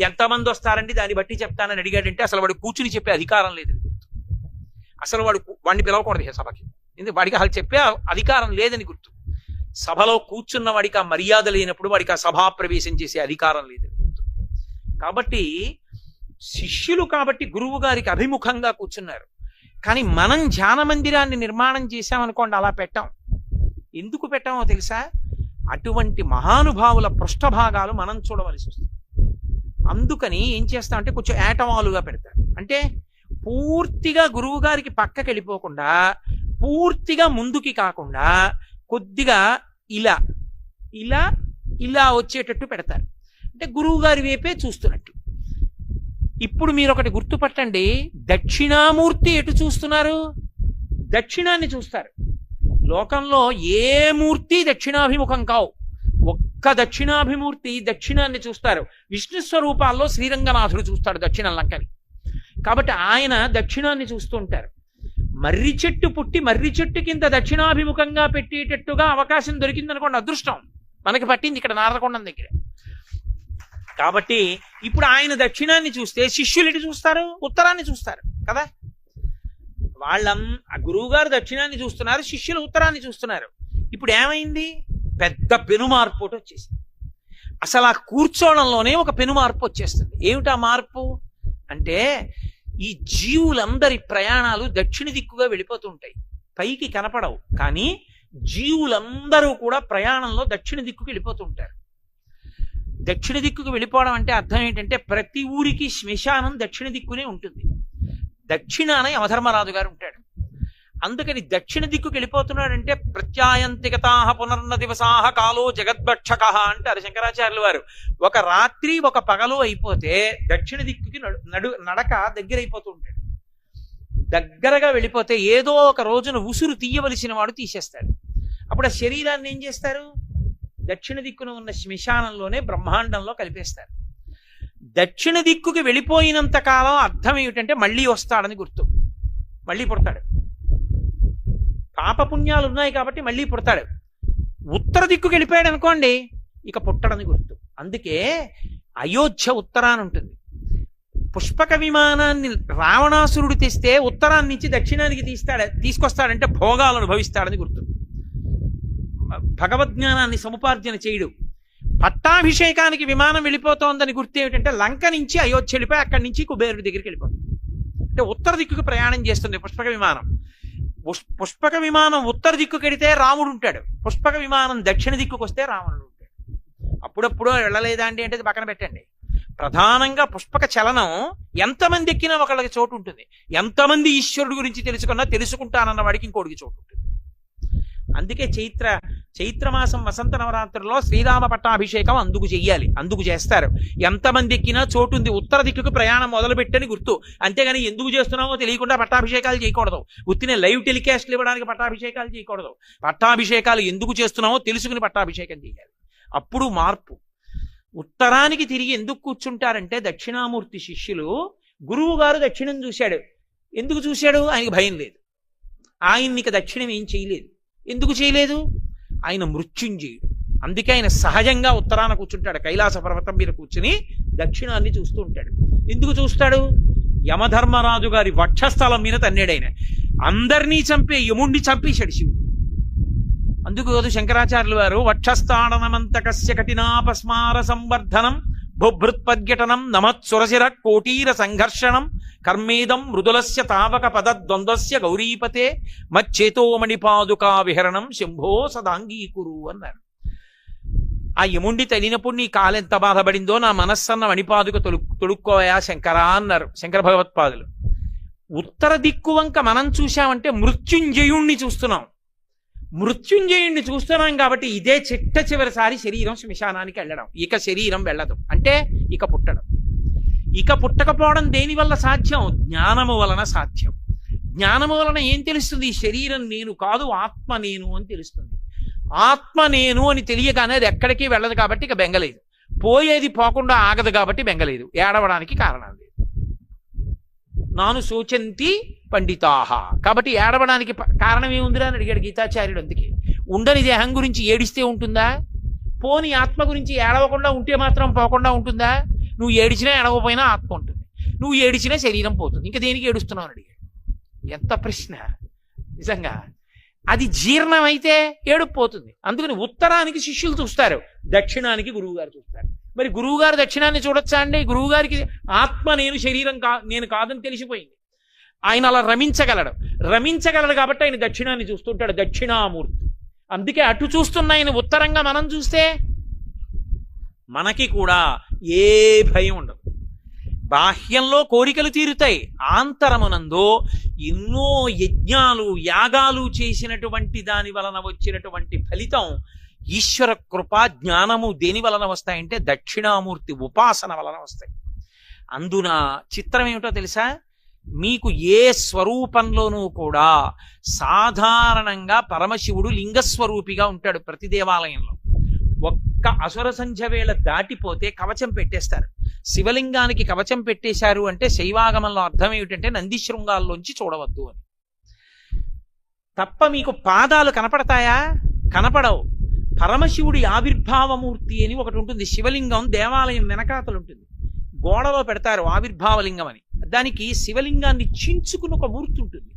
ఎంతమంది వస్తారండి దాన్ని బట్టి చెప్తానని అడిగాడంటే అసలు వాడు కూర్చుని చెప్పే అధికారం లేదు. అసలు వాడిని పిలవకూడదు సభకి, ఎందుకు వాడికి అసలు చెప్పే అధికారం లేదని గుర్తు. సభలో కూర్చున్న వాడికి ఆ మర్యాద లేనప్పుడు వాడికి ఆ సభా ప్రవేశం చేసే అధికారం లేదు. కాబట్టి శిష్యులు కాబట్టి గురువు గారికి అభిముఖంగా కూర్చున్నారు. కానీ మనం ధ్యాన మందిరాన్ని నిర్మాణం చేశామనుకోండి, అలా పెట్టాం. ఎందుకు పెట్టామో తెలుసా? అటువంటి మహానుభావుల పృష్ఠభాగాలు మనం చూడవలసి వస్తుంది. అందుకని ఏం చేస్తామంటే కొంచెం ఏటవాలుగా పెడతారు. అంటే పూర్తిగా గురువు గారికి పక్కకి వెళ్ళిపోకుండా, పూర్తిగా ముందుకి కాకుండా, కొద్దిగా ఇలా ఇలా ఇలా వచ్చేటట్టు పెడతారు. అంటే గురువు గారి వైపే చూస్తున్నట్టు. ఇప్పుడు మీరు ఒకటి గుర్తుపట్టండి, దక్షిణామూర్తి ఎటు చూస్తున్నారు? దక్షిణాన్ని చూస్తారు. లోకంలో ఏ మూర్తి దక్షిణాభిముఖం కావు. ఒక్క దక్షిణాభిమూర్తి దక్షిణాన్ని చూస్తారు. విష్ణు స్వరూపాల్లో శ్రీరంగనాథుడు చూస్తాడు దక్షిణ లంకని. కాబట్టి ఆయన దక్షిణాన్ని చూస్తూ ఉంటారు. మర్రి చెట్టు పుట్టి మర్రి చెట్టు కింద దక్షిణాభిముఖంగా పెట్టేటట్టుగా అవకాశం దొరికిందనుకోండి, అదృష్టం. మనకి పట్టింది ఇక్కడ నారకొండం దగ్గర. కాబట్టి ఇప్పుడు ఆయన దక్షిణాన్ని చూస్తే శిష్యులు ఎటు చూస్తారు? ఉత్తరాన్ని చూస్తారు కదా. గురువు గారు దక్షిణాన్ని చూస్తున్నారు, శిష్యులు ఉత్తరాన్ని చూస్తున్నారు. ఇప్పుడు ఏమైంది? పెద్ద పెనుమార్పు వచ్చేసింది. అసలు ఆ కూర్చోవడంలోనే ఒక పెనుమార్పు వచ్చేస్తుంది. ఏమిటా మార్పు అంటే, ఈ జీవులందరి ప్రయాణాలు దక్షిణ దిక్కుగా వెళ్ళిపోతుంటాయి. పైకి కనపడవు, కానీ జీవులందరూ కూడా ప్రయాణంలో దక్షిణ దిక్కుకు వెళ్ళిపోతుంటారు. దక్షిణ దిక్కుకు వెళ్ళిపోవడం అంటే అర్థం ఏంటంటే, ప్రతి ఊరికి శ్మశానం దక్షిణ దిక్కునే ఉంటుంది. దక్షిణాన యమధర్మరాజు గారు ఉంటాడు. అందుకని దక్షిణ దిక్కుకు వెళ్ళిపోతున్నాడంటే, ప్రత్యాయంతికతాహ పునర్న దివసాహ కాలో జగద్భక్షక అంటారు శంకరాచార్యుల వారు. ఒక రాత్రి ఒక పగలు అయిపోతే దక్షిణ దిక్కుకి నడక దగ్గర అయిపోతూ ఉంటాడు. దగ్గరగా వెళ్ళిపోతే ఏదో ఒక రోజున ఉసురు తీయవలసిన వాడు తీసేస్తాడు. అప్పుడు ఆ శరీరాన్ని ఏం చేస్తారు? దక్షిణ దిక్కున ఉన్న శ్మశానంలోనే బ్రహ్మాండంలో కలిపేస్తారు. దక్షిణ దిక్కుకి వెళ్ళిపోయినంత కాలం అర్థం ఏమిటంటే మళ్ళీ వస్తాడని గుర్తు. మళ్ళీ పుడతాడు. పాపపుణ్యాలు ఉన్నాయి కాబట్టి మళ్ళీ పుడతాడు. ఉత్తర దిక్కుకి వెళ్ళిపోయాడు అనుకోండి, ఇక పుట్టడని గుర్తు. అందుకే అయోధ్య ఉత్తరాన్ని ఉంటుంది. పుష్పక విమానాన్ని రావణాసురుడు తెస్తే ఉత్తరాన్ని నుంచి దక్షిణానికి తీసుకొస్తాడంటే భోగాలు అనుభవిస్తాడని గుర్తు. భగవద్జ్ఞానాన్ని సముపార్జన చేయడు. పట్టాభిషేకానికి విమానం వెళ్ళిపోతోందని గుర్తు ఏమిటంటే, లంక నుంచి అయోధ్య వెళ్ళిపోయి అక్కడి నుంచి కుబేరుడి దగ్గరికి వెళ్ళిపోతుంది. అంటే ఉత్తర దిక్కుకు ప్రయాణం చేస్తుంది పుష్పక విమానం. పుష్పక విమానం ఉత్తర దిక్కుకి వెడితే రాముడు ఉంటాడు. పుష్పక విమానం దక్షిణ దిక్కుకు వస్తే రావణుడు ఉంటాడు. అప్పుడప్పుడు వెళ్ళలేదా అండి అంటే పక్కన పెట్టండి. ప్రధానంగా పుష్పక చలనం ఎంతమంది ఎక్కినా ఒకళ్ళకి చోటు ఉంటుంది. ఎంతమంది ఈశ్వరుడు గురించి తెలుసుకుంటానన్న వాడికి ఇంకోటికి చోటు ఉంటుంది. అందుకే చైత్రమాసం వసంత నవరాత్రుల్లో శ్రీరామ పట్టాభిషేకం అందుకు చెయ్యాలి, అందుకు చేస్తారు. ఎంతమంది ఎక్కినా చోటు ఉంది. ఉత్తర దిక్కుకు ప్రయాణం మొదలుపెట్టని గుర్తు. అంతేగాని ఎందుకు చేస్తున్నామో తెలియకుండా పట్టాభిషేకాలు చేయకూడదు. ఉత్తినే లైవ్ టెలికాస్ట్లు ఇవ్వడానికి పట్టాభిషేకాలు చేయకూడదు. పట్టాభిషేకాలు ఎందుకు చేస్తున్నామో తెలుసుకుని పట్టాభిషేకం చేయాలి. అప్పుడు మార్పు. ఉత్తరానికి తిరిగి ఎందుకు కూర్చుంటారంటే, దక్షిణామూర్తి శిష్యులు, గురువు గారు దక్షిణం చూశాడు. ఎందుకు చూశాడు? ఆయనకి భయం లేదు. ఆయన్నిక దక్షిణం ఏం చేయలేదు. ఎందుకు చేయలేదు? ఆయన మృత్యుంజయుడు. అందుకే ఆయన సహజంగా ఉత్తరాన కూర్చుంటాడు. కైలాస పర్వతం మీద కూర్చుని దక్షిణాన్ని చూస్తూ ఉంటాడు. ఎందుకు చూస్తాడు? యమధర్మరాజు గారి వక్షస్థలం మీద తన్నాడు ఆయన. అందరినీ చంపే యముణ్ణి చంపేశాడు శివుడు. అందుకు శంకరాచార్యుల వారు వక్షస్థాడనమంతకస్య కఠినాపస్మార సంవర్ధనం బుభృత్పర్యటనం నమత్సురశిర కోటీర సంఘర్షణం కర్మేదం మృదులస్య తావక పదద్వంద్వస్య గౌరీపతే మచ్చేతోమణిపాదుకా విహరణం శంభో సదాంగీకురు అన్నారు. ఆ యముండి తగినప్పుడు నీ కాలెంత బాధపడిందో నా మనస్సన్న మణిపాదుక తొడుక్కోయా శంకరా అన్నారు శంకర భగవత్పాదులు. ఉత్తర దిక్కు వంక మనం చూశామంటే మృత్యుంజయుణ్ణి చూస్తున్నాం. మృత్యుంజయుణ్ణి చూస్తున్నాం కాబట్టి ఇదే చివరిసారి శరీరం శ్మశానానికి వెళ్ళడం. ఇక శరీరం వెళ్ళదు అంటే ఇక పుట్టడం. ఇక పుట్టకపోవడం దేని వల్ల సాధ్యం? జ్ఞానము వలన సాధ్యం. జ్ఞానము వలన ఏం తెలుస్తుంది? శరీరం నేను కాదు, ఆత్మ నేను అని తెలుస్తుంది. ఆత్మ నేను అని తెలియగానే అది ఎక్కడికి వెళ్ళదు కాబట్టి ఇక బెంగలేదు. పోయేది పోకుండా ఆగదు కాబట్టి బెంగలేదు. ఏడవడానికి కారణం లేదు. నాను శోచంతి పండితాహ. కాబట్టి ఏడవడానికి కారణం ఏముందిరా అని అడిగాడు గీతాచార్యుడు. అందుకే ఉండని దేహం గురించి ఏడిస్తే ఉంటుందా? పోని ఆత్మ గురించి ఏడవకుండా ఉంటే మాత్రం పోకుండా ఉంటుందా? నువ్వు ఏడిచినా ఏడవపోయినా ఆత్మ ఉంటుంది. నువ్వు ఏడిచినా శరీరం పోతుంది. ఇంకా దేనికి ఏడుస్తున్నావు అని అడిగాడు. ఎంత ప్రశ్న నిజంగా. అది జీర్ణమైతే ఏడుపు పోతుంది. అందుకని ఉత్తరానికి శిష్యులు చూస్తారు, దక్షిణానికి గురువు గారు చూస్తారు. మరి గురువుగారు దక్షిణాన్ని చూడొచ్చా అండి? గురువుగారికి ఆత్మ నేను, శరీరం నేను కాదని తెలిసిపోయింది. ఆయన అలా రమించగలడు కాబట్టి ఆయన దక్షిణాన్ని చూస్తుంటాడు, దక్షిణామూర్తి. అందుకే అటు చూస్తున్న ఆయన ఉత్తరంగా మనం చూస్తే మనకి కూడా ఏ భయం ఉండదు. బాహ్యంలో కోరికలు తీరుతాయి, ఆంతరమునందు ఎన్నో యజ్ఞాలు యాగాలు చేసినటువంటి దాని వలన వచ్చినటువంటి ఫలితం ఈశ్వర కృప జ్ఞానము దేని వలన వస్తాయంటే దక్షిణామూర్తి ఉపాసన వలన వస్తాయి. అందున చిత్రం ఏమిటో తెలుసా? మీకు ఏ స్వరూపంలోనూ కూడా సాధారణంగా పరమశివుడు లింగస్వరూపిగా ఉంటాడు. ప్రతి దేవాలయంలో ఒక్క అసుర సంధ్య వేళ దాటిపోతే కవచం పెట్టేస్తారు. శివలింగానికి కవచం పెట్టేశారు అంటే శైవాగమంలో అర్థం ఏమిటంటే నంది శృంగాల్లోంచి చూడవద్దు అని. తప్ప మీకు పాదాలు కనపడతాయా? కనపడవు. పరమశివుడి ఆవిర్భావమూర్తి అని ఒకటి ఉంటుంది. శివలింగం దేవాలయం వెనకాతలు ఉంటుంది, గోడలో పెడతారు ఆవిర్భావలింగం అని. దానికి శివలింగాన్ని చించుకుని ఒక మూర్తి ఉంటుంది.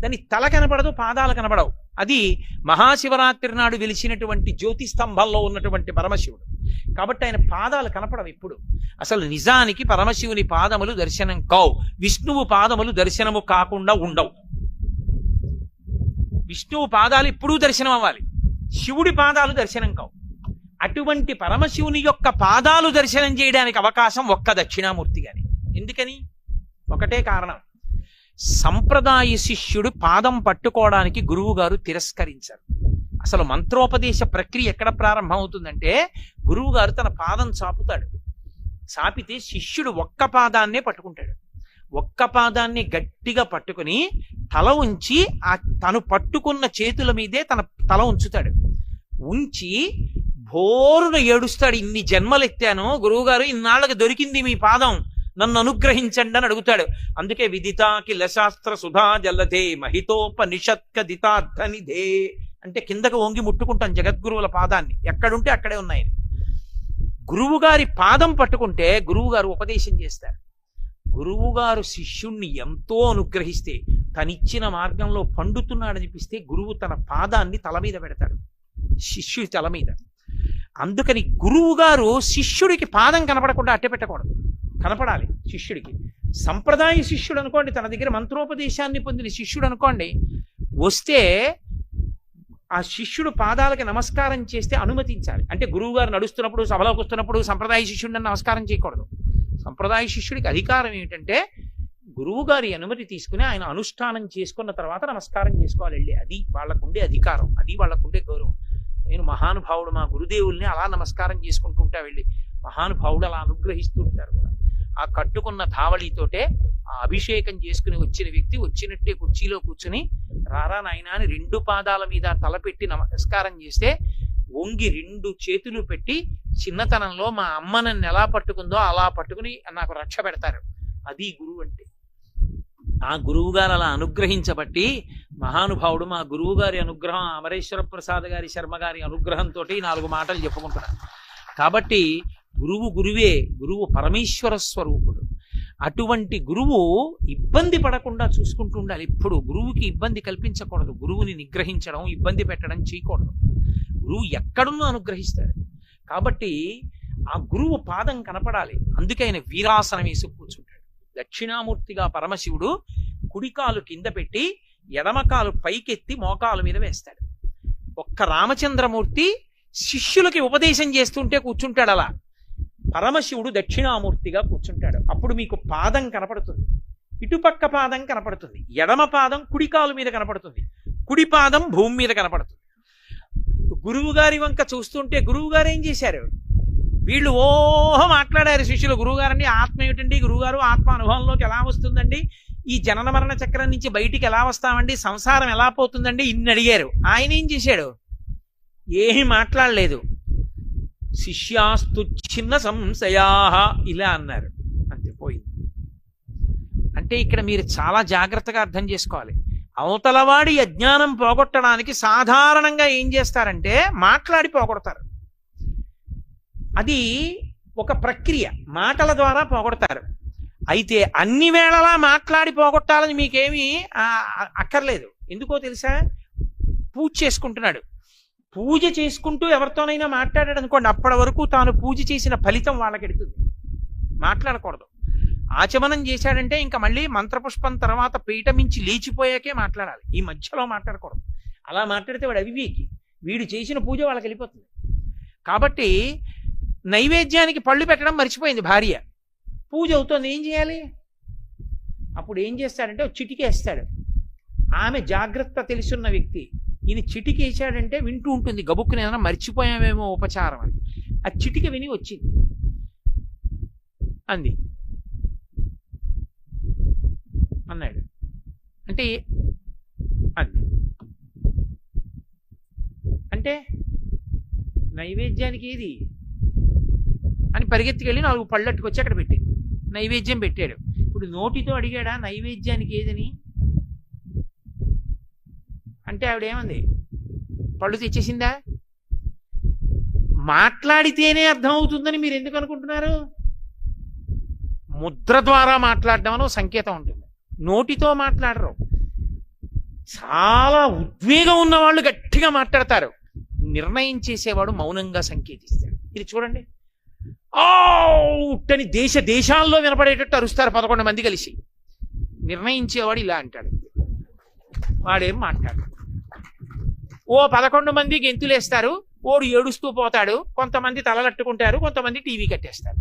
దాని తల కనపడదు, పాదాలు కనపడవు. అది మహాశివరాత్రి నాడు వెలిసినటువంటి జ్యోతి స్తంభంలో ఉన్నటువంటి పరమశివుడు కాబట్టి ఆయన పాదాలు కనపడవు ఎప్పుడు. అసలు నిజానికి పరమశివుని పాదములు దర్శనం కావు, విష్ణువు పాదములు దర్శనము కాకుండా ఉండవు. విష్ణువు పాదాలు ఎప్పుడూ దర్శనం అవ్వాలి, శివుడి పాదాలు దర్శనం కావు. అటువంటి పరమశివుని యొక్క పాదాలు దర్శనం చేయడానికి అవకాశం ఒక్క దక్షిణామూర్తి గాని. ఎందుకని? ఒకటే కారణం, సంప్రదాయ శిష్యుడు పాదం పట్టుకోవడానికి గురువు గారు తిరస్కరించారు. అసలు మంత్రోపదేశ ప్రక్రియ ఎక్కడ ప్రారంభం అవుతుందంటే గురువు గారు తన పాదం చాపుతాడు. చాపితే శిష్యుడు ఒక్క పాదాన్నే పట్టుకుంటాడు. ఒక్క పాదాన్ని గట్టిగా పట్టుకుని తల ఉంచి తను పట్టుకున్న చేతుల మీదే తన తల ఉంచుతాడు. ఉంచి భోరున ఏడుస్తాడు, ఇన్ని జన్మలెత్తాను గురువుగారు, ఇన్నాళ్ళకి దొరికింది మీ పాదం, నన్ను అనుగ్రహించండి అని అడుగుతాడు. అందుకే విదితాకిల శాస్త్ర సుధా జలధే మహితోపనిషత్కదితార్థనిధే అంటే కిందకు వంగి ముట్టుకుంటాం జగద్గురువుల పాదాన్ని, ఎక్కడుంటే అక్కడే ఉన్నాయని. గురువుగారి పాదం పట్టుకుంటే గురువుగారు ఉపదేశం చేస్తారు. గురువుగారు శిష్యుణ్ణి ఎంతో అనుగ్రహిస్తే, తనిచ్చిన మార్గంలో పండుతున్నాడనిపిస్తే గురువు తన పాదాన్ని తల మీద పెడతాడు, శిష్యుడి తల మీద. అందుకని గురువు గారు శిష్యుడికి పాదం కనపడకుండా అట్టే పెట్టకూడదు, కనపడాలి శిష్యుడికి. సంప్రదాయ శిష్యుడు అనుకోండి, తన దగ్గర మంత్రోపదేశాన్ని పొందిన శిష్యుడు అనుకోండి, వస్తే ఆ శిష్యుడు పాదాలకి నమస్కారం చేస్తే అనుమతించాలి. అంటే గురువు గారు నడుస్తున్నప్పుడు, సభలోకి వస్తున్నప్పుడు సంప్రదాయ శిష్యుడిని నమస్కారం చేయకూడదు. సంప్రదాయ శిష్యుడికి అధికారం ఏమిటంటే గురువు గారి అనుమతి తీసుకుని ఆయన అనుష్ఠానం చేసుకున్న తర్వాత నమస్కారం చేసుకోవాలి వెళ్ళి. అది వాళ్ళకుండే అధికారం, అది వాళ్ళకుండే గౌరవం. నేను మహానుభావుడు మా గురుదేవుల్ని అలా నమస్కారం చేసుకుంటూ ఉంటా వెళ్ళి. మహానుభావుడు అలా అనుగ్రహిస్తూ ఉంటారు కూడా. ఆ కట్టుకున్న ధావళితోటే ఆ అభిషేకం చేసుకుని వచ్చిన వ్యక్తి వచ్చినట్టే కుర్చీలో కూర్చుని రారా నాయనా అని రెండు పాదాల మీద తలపెట్టి నమస్కారం చేస్తే వంగి రెండు చేతులు పెట్టి చిన్నతనంలో మా అమ్మ నన్ను ఎలా పట్టుకుందో అలా పట్టుకుని నాకు రక్ష పెడతారు. అది గురువు అంటే. ఆ గురువు గారు అలా అనుగ్రహించబట్టి మహానుభావుడు మా గురువు గారి అనుగ్రహం, అమరేశ్వర ప్రసాద్ గారి శర్మ గారి అనుగ్రహంతో 4 మాటలు చెప్పుకుంటున్నారు. కాబట్టి గురువు గురువే, గురువు పరమేశ్వర స్వరూపుడు. అటువంటి గురువు ఇబ్బంది పడకుండా చూసుకుంటూ ఉండాలి. ఇప్పుడు గురువుకి ఇబ్బంది కల్పించకూడదు, గురువుని నిగ్రహించడం, ఇబ్బంది పెట్టడం చేయకూడదు. గురువు ఎక్కడున్నా అనుగ్రహిస్తాడు. కాబట్టి ఆ గురువు పాదం కనపడాలి. అందుకే ఆయన వీరాసనం వేసి కూర్చుంటాడు. దక్షిణామూర్తిగా పరమశివుడు కుడికాలు కింద పెట్టి ఎడమకాలు పైకెత్తి మోకాలు మీద వేస్తాడు. ఒక్క రామచంద్రమూర్తి శిష్యులకి ఉపదేశం చేస్తుంటే కూర్చుంటాడు అలా. పరమశివుడు దక్షిణామూర్తిగా కూర్చుంటాడు. అప్పుడు మీకు పాదం కనపడుతుంది, ఇటుపక్క పాదం కనపడుతుంది, ఎడమ పాదం కుడికాలు మీద కనపడుతుంది, కుడి పాదం భూమి మీద కనపడుతుంది. గురువు గారి వంక చూస్తుంటే గురువు గారు ఏం చేశారు? వీళ్ళు ఓహో మాట్లాడారు శిష్యులు. గురువుగారండి ఆత్మ ఏమిటండి, గురువుగారు ఆత్మ అనుభవంలోకి ఎలా వస్తుందండి, ఈ జనన మరణ చక్రం నుంచి బయటికి ఎలా వస్తామండి, సంసారం ఎలా పోతుందండి, ఇన్ని అడిగారు. ఆయన ఏం చేశాడు? ఏమీ మాట్లాడలేదు. శిష్యాస్తు చిన్న సంశయా ఇలా అన్నారు, అంతే పోయింది. అంటే ఇక్కడ మీరు చాలా జాగ్రత్తగా అర్థం చేసుకోవాలి. అవతలవాడి అజ్ఞానం పోగొట్టడానికి సాధారణంగా ఏం చేస్తారంటే మాట్లాడి పోగొడతారు. అది ఒక ప్రక్రియ, మాటల ద్వారా పోగొడతారు. అయితే అన్ని వేళలా మాట్లాడి పోగొట్టాలని మీకేమీ అక్కర్లేదు. ఎందుకో తెలుసా? పూజ చేసుకుంటున్నాడు, పూజ చేసుకుంటూ ఎవరితోనైనా మాట్లాడాడు అనుకోండి, అప్పటి వరకు తాను పూజ చేసిన ఫలితం వాళ్ళకి ఎడుతుంది. మాట్లాడకూడదు. ఆచమనం చేశాడంటే ఇంకా మళ్ళీ మంత్రపుష్పం తర్వాత పీట మించి లేచిపోయాకే మాట్లాడాలి, ఈ మధ్యలో మాట్లాడకూడదు. అలా మాట్లాడితే వాడు అవివేకి, వీడు చేసిన పూజ వాళ్ళకి వెళ్ళిపోతుంది. కాబట్టి నైవేద్యానికి పళ్ళు పెట్టడం మర్చిపోయింది భార్య, పూజ అవుతోంది, ఏం చేయాలి? అప్పుడు ఏం చేస్తాడంటే చిటికేస్తాడు. ఆమె జాగ్రత్త తెలుసున్న వ్యక్తి, ఈయన చిటికేసాడంటే వింటూ ఉంటుంది, గబుక్కుని ఏదైనా మర్చిపోయామేమో ఉపచారం అని. ఆ చిటిక విని వచ్చింది, అంది అన్నాడు అంటే అంది అంటే నైవేద్యానికి ఏది అని పరిగెత్తికెళ్ళి 4 పళ్ళట్టుకొచ్చి అక్కడ పెట్టి నైవేద్యం పెట్టాడు. ఇప్పుడు నోటితో అడిగాడా నైవేద్యానికి ఏదని అంటే ఆవిడేమంది? పళ్ళు తెచ్చేసిందా? మాట్లాడితేనే అర్థమవుతుందని మీరు ఎందుకు అనుకుంటున్నారు? ముద్ర ద్వారా మాట్లాడడం అని సంకేతం ఉంటుంది, నోటితో మాట్లాడరు. చాలా ఉద్వేగం ఉన్నవాళ్ళు గట్టిగా మాట్లాడతారు, నిర్ణయం చేసేవాడు మౌనంగా సంకేతిస్తాడు. ఇది చూడండి, ఉట్టని దేశాల్లో వినపడేటట్టు అరుస్తారు 11 మంది కలిసి. నిర్ణయించేవాడు ఇలా అంటాడు, వాడేం మాట్లాడు. ఓ 11 మంది గెంతులేస్తారు, ఓడు ఏడుస్తూ పోతాడు, కొంతమంది తలలట్టుకుంటారు, కొంతమంది టీవీ కట్టేస్తారు.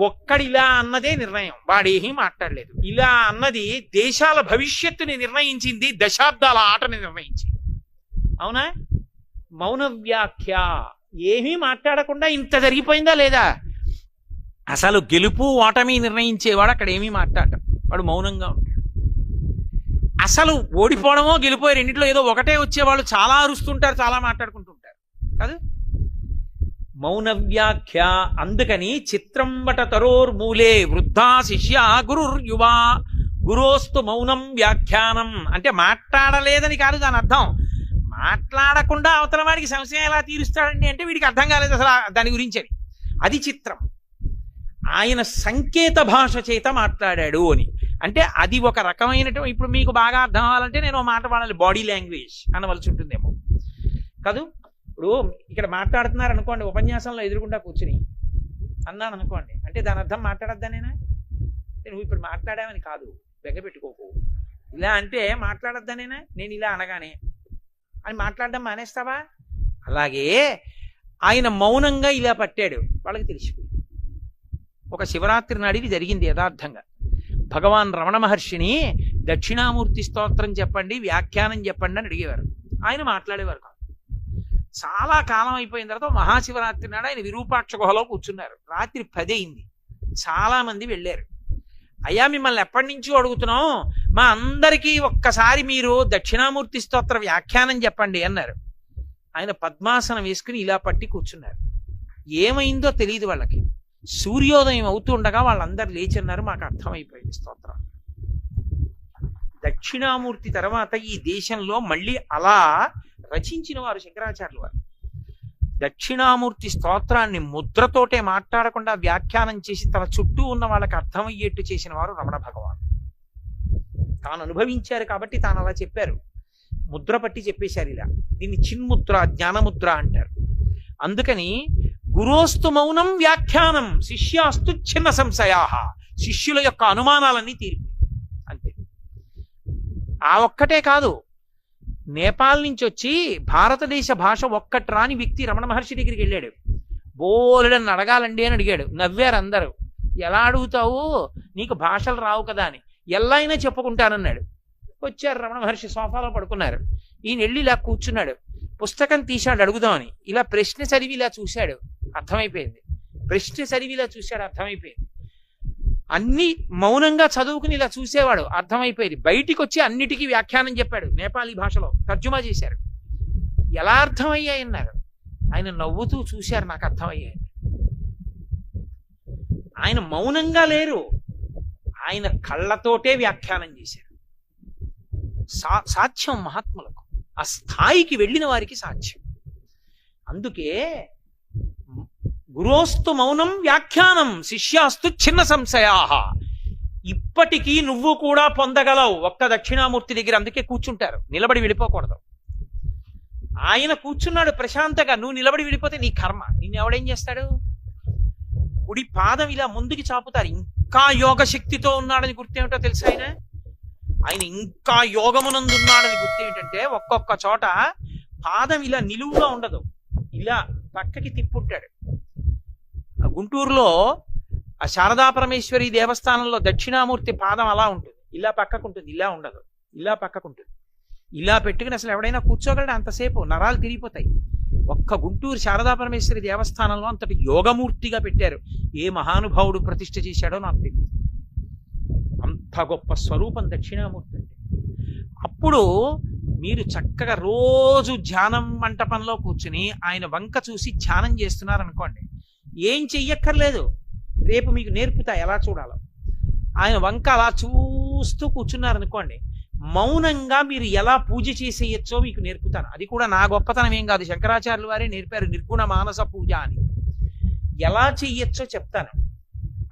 ఒక్కడి ఇలా అన్నదే నిర్ణయం, వాడేమీ మాట్లాడలేదు. ఇలా అన్నది దేశాల భవిష్యత్తుని నిర్ణయించింది, దశాబ్దాల ఆటని నిర్ణయించింది. అవునా? మౌన వ్యాఖ్య, ఏమీ మాట్లాడకుండా ఇంత జరిగిపోయిందా లేదా? అసలు గెలుపు ఓటమి నిర్ణయించేవాడు అక్కడ ఏమీ మాట్లాడటం, వాడు మౌనంగా ఉంటాడు. అసలు ఓడిపోవడమో గెలిపోయి రెండింటిలో ఏదో ఒకటే వచ్చేవాళ్ళు చాలా అరుస్తుంటారు, చాలా మాట్లాడుకుంటుంటారు కాదు. మౌన వ్యాఖ్య. అందుకని చిత్రంబట తరోర్మూలే వృద్ధా శిష్య గురుర్యువా గురోస్తు మౌనం వ్యాఖ్యానం అంటే మాట్లాడలేదని కాదు దాని అర్థం. మాట్లాడకుండా అవతల వాడికి సంశయం ఎలా తీరుస్తాడండి అంటే వీడికి అర్థం కాలేదు అసలు దాని గురించి అని. అది చిత్రం. ఆయన సంకేత భాష చేత మాట్లాడాడు అని అంటే అది ఒక రకమైనటువంటి, ఇప్పుడు మీకు బాగా అర్థం అవ్వాలంటే నేను మాట వాడాలి, బాడీ లాంగ్వేజ్ అనవలసి ఉంటుందేమో కాదు. ఇప్పుడు ఇక్కడ మాట్లాడుతున్నారు అనుకోండి, ఉపన్యాసంలో ఎదురుకుండా కూర్చుని అన్నాను అనుకోండి, అంటే దాని అర్థం మాట్లాడొద్దనేనా? నువ్వు ఇప్పుడు మాట్లాడామని కాదు, బెగ్గపెట్టుకోకు. ఇలా అంటే మాట్లాడొద్దనేనా? నేను ఇలా అనగానే అని మాట్లాడడం మానేస్తావా? అలాగే ఆయన మౌనంగా ఇలా పట్టాడు, వాళ్ళకి తెలిసిపోయింది. ఒక శివరాత్రి నాడు ఇది జరిగింది యథార్థంగా. భగవాన్ రమణ మహర్షిని దక్షిణామూర్తి స్తోత్రం చెప్పండి, వ్యాఖ్యానం చెప్పండి అని అడిగేవారు. ఆయన మాట్లాడేవారు కాదు. చాలా కాలం అయిపోయిన తర్వాత మహాశివరాత్రి నాడు ఆయన విరూపాక్ష గుహలో కూర్చున్నారు. రాత్రి 10 అయింది. చాలా మంది వెళ్ళారు. అయ్యా మిమ్మల్ని ఎప్పటి నుంచో అడుగుతున్నాం, మా అందరికీ ఒక్కసారి మీరు దక్షిణామూర్తి స్తోత్ర వ్యాఖ్యానం చెప్పండి అన్నారు. ఆయన పద్మాసనం వేసుకుని ఇలా పట్టి కూర్చున్నారు. ఏమైందో తెలియదు వాళ్ళకి. సూర్యోదయం అవుతూ ఉండగా వాళ్ళందరూ లేచన్నారు, మాకు అర్థమైపోయింది స్తోత్రం. దక్షిణామూర్తి తర్వాత ఈ దేశంలో మళ్ళీ అలా రచించిన వారు శంకరాచార్యులు వారు. దక్షిణామూర్తి స్తోత్రాన్ని ముద్రతోటే మాట్లాడకుండా వ్యాఖ్యానం చేసి తన చుట్టూ ఉన్న వాళ్ళకి అర్థమయ్యేట్టు చేసిన వారు రమణ భగవాన్. తాను అనుభవించారు కాబట్టి తాను అలా చెప్పారు, ముద్ర పట్టి చెప్పేశారు. ఇలా దీన్ని చిన్ముద్ర, జ్ఞానముద్ర అంటారు. అందుకని గురోస్తు మౌనం వ్యాఖ్యానం శిష్యాస్తు చిన్న సంశయా, శిష్యుల యొక్క అనుమానాలన్నీ తీరిపోయి అంతే. ఆ ఒక్కటే కాదు, నేపాల్ నుంచి వచ్చి భారతదేశ భాష ఒక్కటి రాని వ్యక్తి రమణ మహర్షి దగ్గరికి వెళ్ళాడు. బోలెడని అడగాలండి అని అడిగాడు. నవ్వారు అందరూ. ఎలా అడుగుతావు, నీకు భాషలు రావు కదా అని. ఎలా అయినా చెప్పుకుంటానన్నాడు. వచ్చారు రమణ మహర్షి, సోఫాలో పడుకున్నారు. ఈయన వెళ్ళి ఇలా కూర్చున్నాడు, పుస్తకం తీశాడు అడుగుదామని. ఇలా ప్రశ్న చదివి ఇలా చూశాడు, అర్థమైపోయింది. ప్రశ్న చదివి ఇలా చూశాడు, అర్థమైపోయింది. అన్ని మౌనంగా చదువుకుని ఇలా చూసేవాడు, అర్థమైపోయేది. బయటికి వచ్చి అన్నిటికీ వ్యాఖ్యానం చెప్పాడు, నేపాలీ భాషలో తర్జుమా చేశారు. ఎలా అర్థమయ్యాయి అన్నారు. ఆయన నవ్వుతూ చూశారు, నాకు అర్థమయ్యాయి. ఆయన మౌనంగా లేరు, ఆయన కళ్ళతోటే వ్యాఖ్యానం చేశారు. సాధ్యం మహాత్ములకు, ఆ స్థాయికి వెళ్ళిన వారికి సాధ్యం. అందుకే గురోస్తు మౌనం వ్యాఖ్యానం శిష్యాస్తు చిన్న సంశయా. ఇప్పటికీ నువ్వు కూడా పొందగలవు ఒక్క దక్షిణామూర్తి దగ్గర. అందుకే కూర్చుంటారు, నిలబడి వెళ్ళిపోకూడదు. ఆయన కూర్చున్నాడు ప్రశాంతంగా, నువ్వు నిలబడి వెళ్ళిపోతే నీ కర్మ, నిన్ను ఎవడేం చేస్తాడు? కుడి పాదం ఇలా ముందుకి చాపుతారు, ఇంకా యోగ శక్తితో ఉన్నాడని గుర్తేమిటో తెలుసా? ఆయన ఇంకా యోగమునందు ఉన్నాడని గుర్తేమిటంటే ఒక్కొక్క చోట పాదం ఇలా నిలువుగా ఉండదు, ఇలా పక్కకి తిప్పుంటాడు. గుంటూరులో ఆ శారదా పరమేశ్వరి దేవస్థానంలో దక్షిణామూర్తి పాదం అలా ఉంటుంది, ఇలా పక్కకుంటుంది, ఇలా ఉండదు, ఇలా పక్కకుంటుంది. ఇలా పెట్టుకుని అసలు ఎవడైనా కూర్చోగలడు అంతసేపు? నరాలు తిరిగిపోతాయి. ఒక్క గుంటూరు శారదా పరమేశ్వరి దేవస్థానంలో అంతటి యోగమూర్తిగా పెట్టారు. ఏ మహానుభావుడు ప్రతిష్ఠ చేశాడో నాకు తెలియదు. అంత గొప్ప స్వరూపం దక్షిణామూర్తి అంటే. అప్పుడు మీరు చక్కగా రోజు ధ్యానం మంటపంలో కూర్చుని ఆయన వంక చూసి ధ్యానం చేస్తున్నారనుకోండి, ఏం చెయ్యక్కర్లేదు, రేపు మీకు నేర్పుతా ఎలా చూడాలో. ఆయన వంక అలా చూస్తూ కూర్చున్నారనుకోండి, మౌనంగా మీరు ఎలా పూజ చేసేయచ్చో మీకు నేర్పుతాను. అది కూడా నా గొప్పతనం ఏం కాదు, శంకరాచార్యుల వారే నేర్పారు నిర్గుణ మానస పూజ అని. ఎలా చెయ్యొచ్చో చెప్తాను.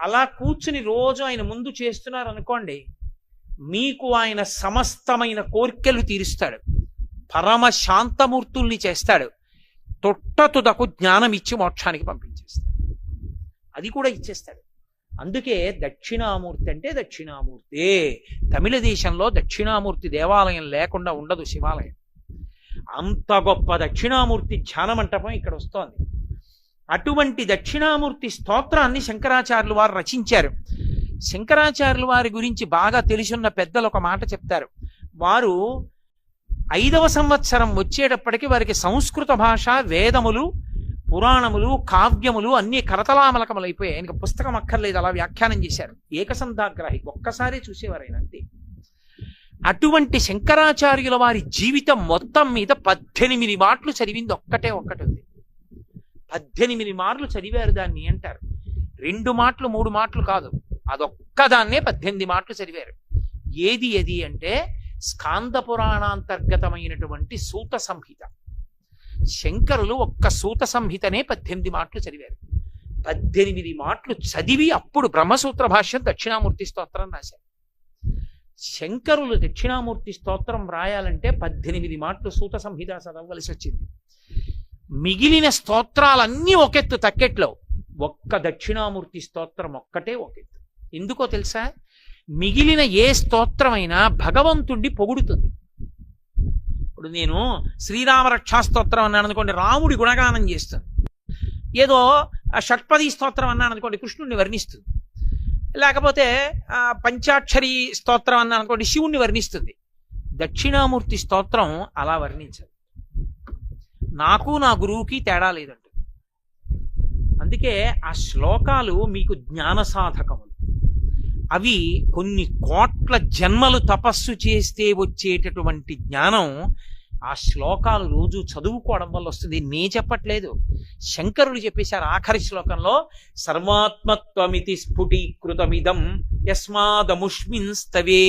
అలా కూర్చుని రోజు ఆయన ముందు చేస్తున్నారు అనుకోండి, మీకు ఆయన సమస్తమైన కోర్కెలు తీరుస్తాడు, పరమ శాంతమూర్తుల్ని చేస్తాడు, తొట్టతుదకు జ్ఞానం ఇచ్చి మోక్షానికి పంపించేస్తాడు. అది కూడా ఇచ్చేస్తాడు. అందుకే దక్షిణామూర్తి అంటే దక్షిణామూర్తే. తమిళ దేశంలో దక్షిణామూర్తి దేవాలయం లేకుండా ఉండదు, శివాలయం. అంత గొప్ప దక్షిణామూర్తి ధ్యాన మంటపం ఇక్కడ వస్తోంది. అటువంటి దక్షిణామూర్తి స్తోత్రాన్ని శంకరాచార్యులు వారు రచించారు. శంకరాచార్యుల వారి గురించి బాగా తెలిసున్న పెద్దలు ఒక మాట చెప్తారు. వారు 5వ సంవత్సరం వచ్చేటప్పటికి వారికి సంస్కృత భాష, వేదములు, పురాణములు, కావ్యములు అన్ని కరతలామలకములైపోయాయి. ఆయనకు పుస్తకం అక్కర్లేదు, అలా వ్యాఖ్యానం చేశారు. ఏకసంధాగ్రాహి, ఒక్కసారి చూసేవారు ఆయన అంతే. అటువంటి శంకరాచార్యుల వారి జీవితం మొత్తం మీద 18 మాటలు చదివింది ఒక్కటే ఒక్కటి ఉంది. 18 మార్లు చదివారు దాన్ని అంటారు. 2 మాటలు 3 మాటలు కాదు, అదొక్కదాన్నే 18 మాటలు చదివారు. ఏది అంటే స్కాంద పురాణాంతర్గతమైనటువంటి సూత సంహిత. శంకరులు ఒక్క సూత సంహితనే 18 మాటలు చదివారు. 18 మాటలు చదివి అప్పుడు బ్రహ్మసూత్ర భాష్యం దక్షిణామూర్తి స్తోత్రం రాశారు. శంకరులు దక్షిణామూర్తి స్తోత్రం రాయాలంటే 18 మాటలు సూత సంహిత చదవలసి వచ్చింది. మిగిలిన స్తోత్రాలన్నీ ఒకెత్తు తక్కెట్లో, ఒక్క దక్షిణామూర్తి స్తోత్రం ఒక్కటే ఒకెత్తు. ఎందుకో తెలుసా? మిగిలిన ఏ స్తోత్రమైనా భగవంతుణ్ణి పొగుడుతుంది. ఇప్పుడు నేను శ్రీరామ రక్షాస్తోత్రం అన్నాను అనుకోండి, రాముడి గుణగానం చేస్తుంది. ఏదో షట్పది స్తోత్రం అన్నాను అనుకోండి, కృష్ణుడిని వర్ణిస్తుంది. లేకపోతే పంచాక్షరి స్తోత్రం అన్నాను అనుకోండి, శివుణ్ణి వర్ణిస్తుంది. దక్షిణామూర్తి స్తోత్రం అలా వర్ణించదు. నాకు నా గురువుకి తేడా లేదంట. అందుకే ఆ శ్లోకాలు మీకు జ్ఞాన సాధకములు. అవి కొన్ని కోట్ల జన్మలు తపస్సు చేస్తే వచ్చేటటువంటి జ్ఞానం ఆ శ్లోకాలు రోజు చదువుకోవడం వల్ల వస్తుంది. నే చెప్పట్లేదు, శంకరులు చెప్పేశారు ఆఖరి శ్లోకంలో, సర్వాత్మత్వమితి స్ఫుటీకృతమిదం యస్మాదముష్మిన్ స్తవే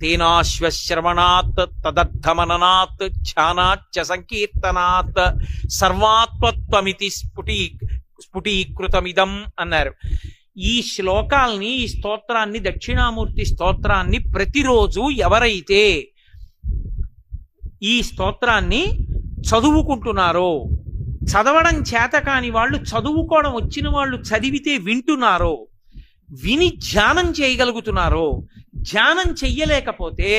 తేనాశ్వశ్రవణాత్ తదర్థమననాత్ ధ్యానాచ్చ సంకీర్తనాత్ సర్వాత్మత్వమితి స్ఫుటీకృతమిదం అన్నారు. ఈ శ్లోకాల్ని, ఈ స్తోత్రాన్ని, దక్షిణామూర్తి స్తోత్రాన్ని ప్రతిరోజు ఎవరైతే ఈ స్తోత్రాన్ని చదువుకుంటున్నారో, చదవడం చేత కాని వాళ్ళు, చదువుకోవడం వచ్చిన వాళ్ళు చదివితే వింటున్నారో, విని ధ్యానం చేయగలుగుతున్నారో, ధ్యానం చెయ్యలేకపోతే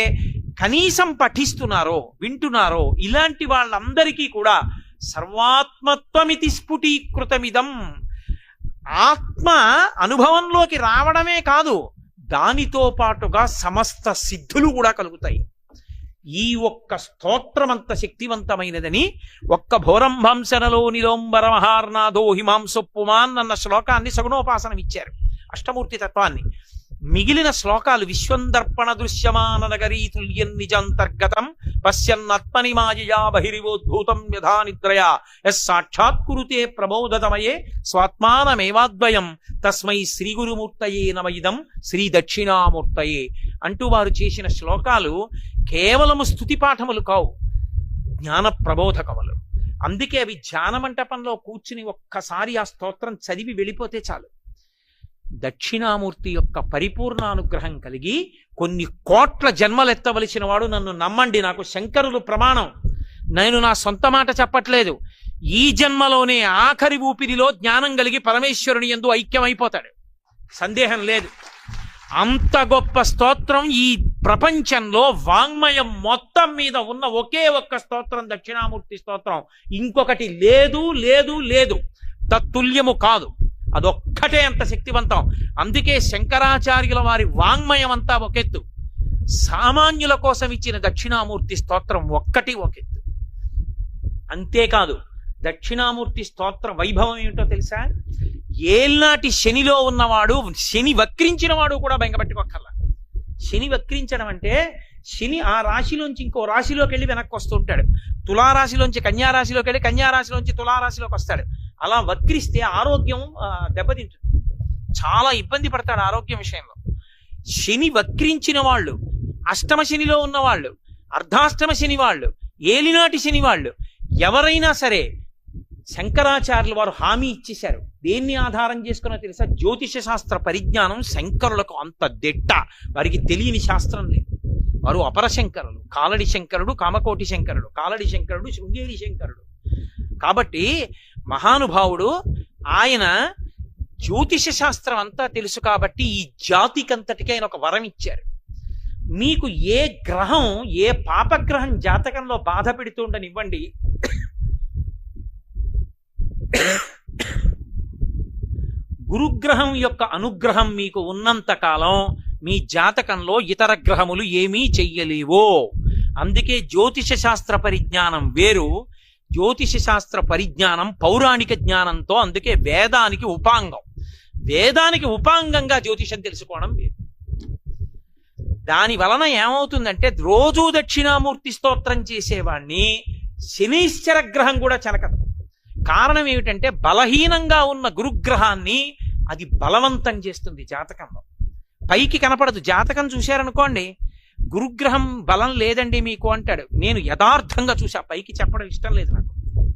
కనీసం పఠిస్తున్నారో, వింటున్నారో, ఇలాంటి వాళ్ళందరికీ కూడా సర్వాత్మత్వమితి స్ఫుటీకృతమిదం, ఆత్మ అనుభవంలోకి రావడమే కాదు, దానితో పాటుగా సమస్త సిద్ధులు కూడా కలుగుతాయి. ఈ ఒక్క స్తోత్రం అంత శక్తివంతమైనదని ఒక్క భోరంభంసనలో నిలోంబర మహార్నాథో హిమాంసొప్పుమాన్ అన్న శ్లోకాన్ని సగుణోపాసనం ఇచ్చారు, అష్టమూర్తి తత్వాన్ని. మిగిలిన శ్లోకాలు విశ్వందర్పణ దృశ్యమాన నగరీ తుల్యం నిజాంతర్గతం పశ్యన్నాత్మని మాయయా బహిరివోద్భూతం యథా నిద్రయా యస్ సాక్షాత్కురుతే ప్రబోధతమయే స్వాత్మానమేవాద్వయం తస్మై శ్రీ గురుమూర్తయే నమయిదం శ్రీ దక్షిణామూర్తయే అంటూ వారు చేసిన శ్లోకాలు కేవలము స్తుతి పాఠములు కావు, జ్ఞాన ప్రబోధకములు. అందుకే అవి ధ్యాన మంటపంలో కూర్చుని ఒక్కసారి ఆ స్తోత్రం చదివి వెళ్ళిపోతే చాలు. దక్షిణామూర్తి యొక్క పరిపూర్ణానుగ్రహం కలిగి కొన్ని కోట్ల జన్మలెత్తవలసిన వాడు, నన్ను నమ్మండి, నాకు శంకరులు ప్రమాణం, నేను నా సొంత మాట చెప్పట్లేదు. ఈ జన్మలోనే ఆఖరి ఊపిరిలో జ్ఞానం కలిగి పరమేశ్వరుని యందు ఐక్యమైపోతాడు, సందేహం లేదు. అంత గొప్ప స్తోత్రం ఈ ప్రపంచంలో వాంగ్మయం మొత్తం మీద ఉన్న ఒకే ఒక్క స్తోత్రం దక్షిణామూర్తి స్తోత్రం. ఇంకొకటి లేదు లేదు లేదు, తత్తుల్యము కాదు. అదొక్కటే అంత శక్తివంతం. అందుకే శంకరాచార్యుల వారి వాంగ్మయం అంతా ఒకెత్తు, సామాన్యుల కోసం ఇచ్చిన దక్షిణామూర్తి స్తోత్రం ఒక్కటి ఒకెత్తు. అంతేకాదు, దక్షిణామూర్తి స్తోత్ర వైభవం ఏమిటో తెలుసా? ఏల్నాటి శనిలో ఉన్నవాడు, శని వక్రించిన వాడు కూడా బెంగపెట్టుకోకల్లా. శని వక్రించడం అంటే శని ఆ రాశిలోంచి ఇంకో రాశిలోకి వెళ్ళి వెనక్కి వస్తుంటాడు. తులారాశిలోంచి కన్యారాశిలోకి వెళ్ళి కన్యారాశిలోంచి తులారాశిలోకి వస్తాడు. అలా వక్రిస్తే ఆరోగ్యం దెబ్బతింటుంది, చాలా ఇబ్బంది పడతాడు ఆరోగ్యం విషయంలో. శని వక్రించిన వాళ్ళు, అష్టమ శనిలో ఉన్నవాళ్ళు, అర్ధాష్టమ శని వాళ్ళు, ఏలినాటి శని వాళ్ళు ఎవరైనా సరే శంకరాచార్యుల వారు హామీ ఇచ్చేశారు. దేన్ని ఆధారం చేసుకున్నా తెలుసా? జ్యోతిష శాస్త్ర పరిజ్ఞానం శంకరులకు అంత దిట్ట, వారికి తెలియని శాస్త్రం లేదు. వారు అపరశంకరులు. కాలడి శంకరుడు, కామకోటి శంకరుడు, కాలడి శంకరుడు, శృంగేరి శంకరుడు. కాబట్టి మహానుభావుడు ఆయన జ్యోతిష శాస్త్రం అంతా తెలుసు. కాబట్టి ఈ జాతికంతటికి ఆయన ఒక వరం ఇచ్చారు. మీకు ఏ గ్రహం, ఏ పాపగ్రహం జాతకంలో బాధ పెడుతుండనివ్వండి, గురుగ్రహం యొక్క అనుగ్రహం మీకు ఉన్నంత కాలం మీ జాతకంలో ఇతర గ్రహములు ఏమీ చెయ్యలేవో. అందుకే జ్యోతిష శాస్త్ర పరిజ్ఞానం వేరు. జ్యోతిష శాస్త్ర పరిజ్ఞానం పౌరాణిక జ్ఞానంతో, అందుకే వేదానికి ఉపాంగం. వేదానికి ఉపాంగంగా జ్యోతిషం తెలుసుకోవడం వేరు. దాని వలన ఏమవుతుందంటే రోజు దక్షిణామూర్తి స్తోత్రం చేసేవాణ్ణి శనీశ్వర గ్రహం కూడా చెనకదు. కారణం ఏమిటంటే బలహీనంగా ఉన్న గురుగ్రహాన్ని అది బలవంతం చేస్తుంది జాతకంలో. పైకి కనపడదు. జాతకం చూశారనుకోండి, గురుగ్రహం బలం లేదండి మీకు అంటాడు. నేను యథార్థంగా చూసా, పైకి చెప్పడం ఇష్టం లేదు నాకు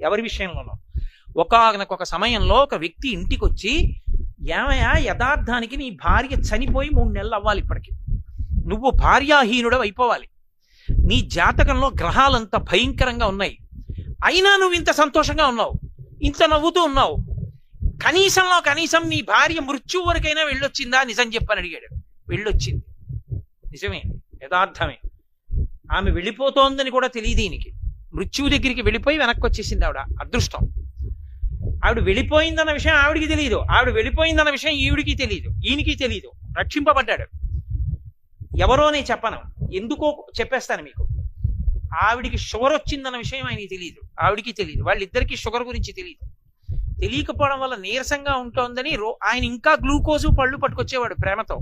ఎవరి విషయంలోనూ. ఒక సమయంలో ఒక వ్యక్తి ఇంటికి వచ్చి, ఏమయ్యా యథార్థానికి నీ భార్య చనిపోయి 3 నెలలు అవ్వాలి, ఇప్పటికి నువ్వు భార్యాహీనుడు అయిపోవాలి, నీ జాతకంలో గ్రహాలంత భయంకరంగా ఉన్నాయి, అయినా నువ్వు ఇంత సంతోషంగా ఉన్నావు, ఇంత నవ్వుతూ ఉన్నావు, కనీసం నీ భార్య మృత్యు వరకైనా వెళ్ళొచ్చిందా? నిజం చెప్పని అడిగాడు. వెళ్ళొచ్చింది, నిజమే, యథార్థమే. ఆమె వెళ్ళిపోతోందని కూడా తెలియదు ఈయనకి. మృత్యువు దగ్గరికి వెళ్ళిపోయి వెనక్కి వచ్చేసింది ఆవిడ. అదృష్టం. ఆవిడ వెళ్ళిపోయిందన్న విషయం ఆవిడికి తెలియదు, ఆవిడ వెళ్ళిపోయిందన్న విషయం ఈవిడికి తెలియదు, ఈయనకి తెలియదు. రక్షింపబడ్డాడు. ఎవరోనే చెప్పను, ఎందుకో చెప్పేస్తాను మీకు. ఆవిడికి షుగర్ వచ్చిందన్న విషయం ఆయనకి తెలియదు, ఆవిడికి తెలియదు. వాళ్ళిద్దరికీ షుగర్ గురించి తెలియదు. తెలియకపోవడం వల్ల నీరసంగా ఉంటోందని ఆయన ఇంకా గ్లూకోజు పళ్ళు పట్టుకొచ్చేవాడు ప్రేమతో.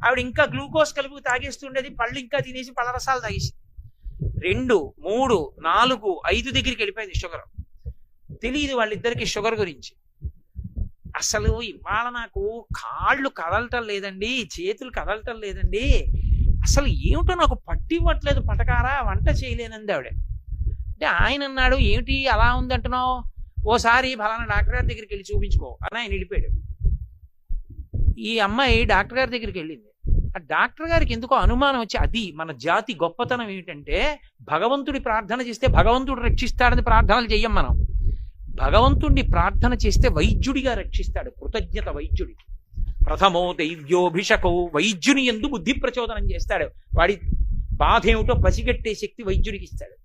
ఆవిడ ఇంకా గ్లూకోజ్ కలుపు తాగేస్తుండేది, పళ్ళు ఇంకా తినేసి పళ్ళరసాలు తాగేసి 2, 3, 4, 5 దగ్గరికి వెళ్ళిపోయింది షుగర్. తెలియదు వాళ్ళిద్దరికి షుగర్ గురించి. అసలు ఇవాళ నాకు కాళ్ళు కదలటం లేదండి, చేతులు కదలటం లేదండి, అసలు ఏమిటో నాకు పట్టివ్వట్లేదు, పటకారా వంట చేయలేనంది ఆవిడ. అంటే ఆయన అన్నాడు, ఏమిటి అలా ఉందంటున్నావు, ఓసారి ఫలానా డాక్టర్ గారి దగ్గరికి వెళ్ళి చూపించుకో అని ఆయన వెళ్ళిపోయాడు. ఈ అమ్మాయి డాక్టర్ గారి దగ్గరికి వెళ్ళింది. ఆ డాక్టర్ గారికి ఎందుకో అనుమానం వచ్చి, అది మన జాతి గొప్పతనం ఏమిటంటే భగవంతుడి ప్రార్థన చేస్తే భగవంతుడు రక్షిస్తాడని ప్రార్థనలు చెయ్యం మనం. భగవంతుడిని ప్రార్థన చేస్తే వైద్యుడిగా రక్షిస్తాడు. కృతజ్ఞత వైద్యుడికి. ప్రథమో దైవ్యోభిషకో, వైద్యుని యందు బుద్ధి ప్రచోదనం చేస్తాడు. వాడి బాధ ఏమిటో పసిగట్టే శక్తి వైద్యుడికి ఇస్తాడు.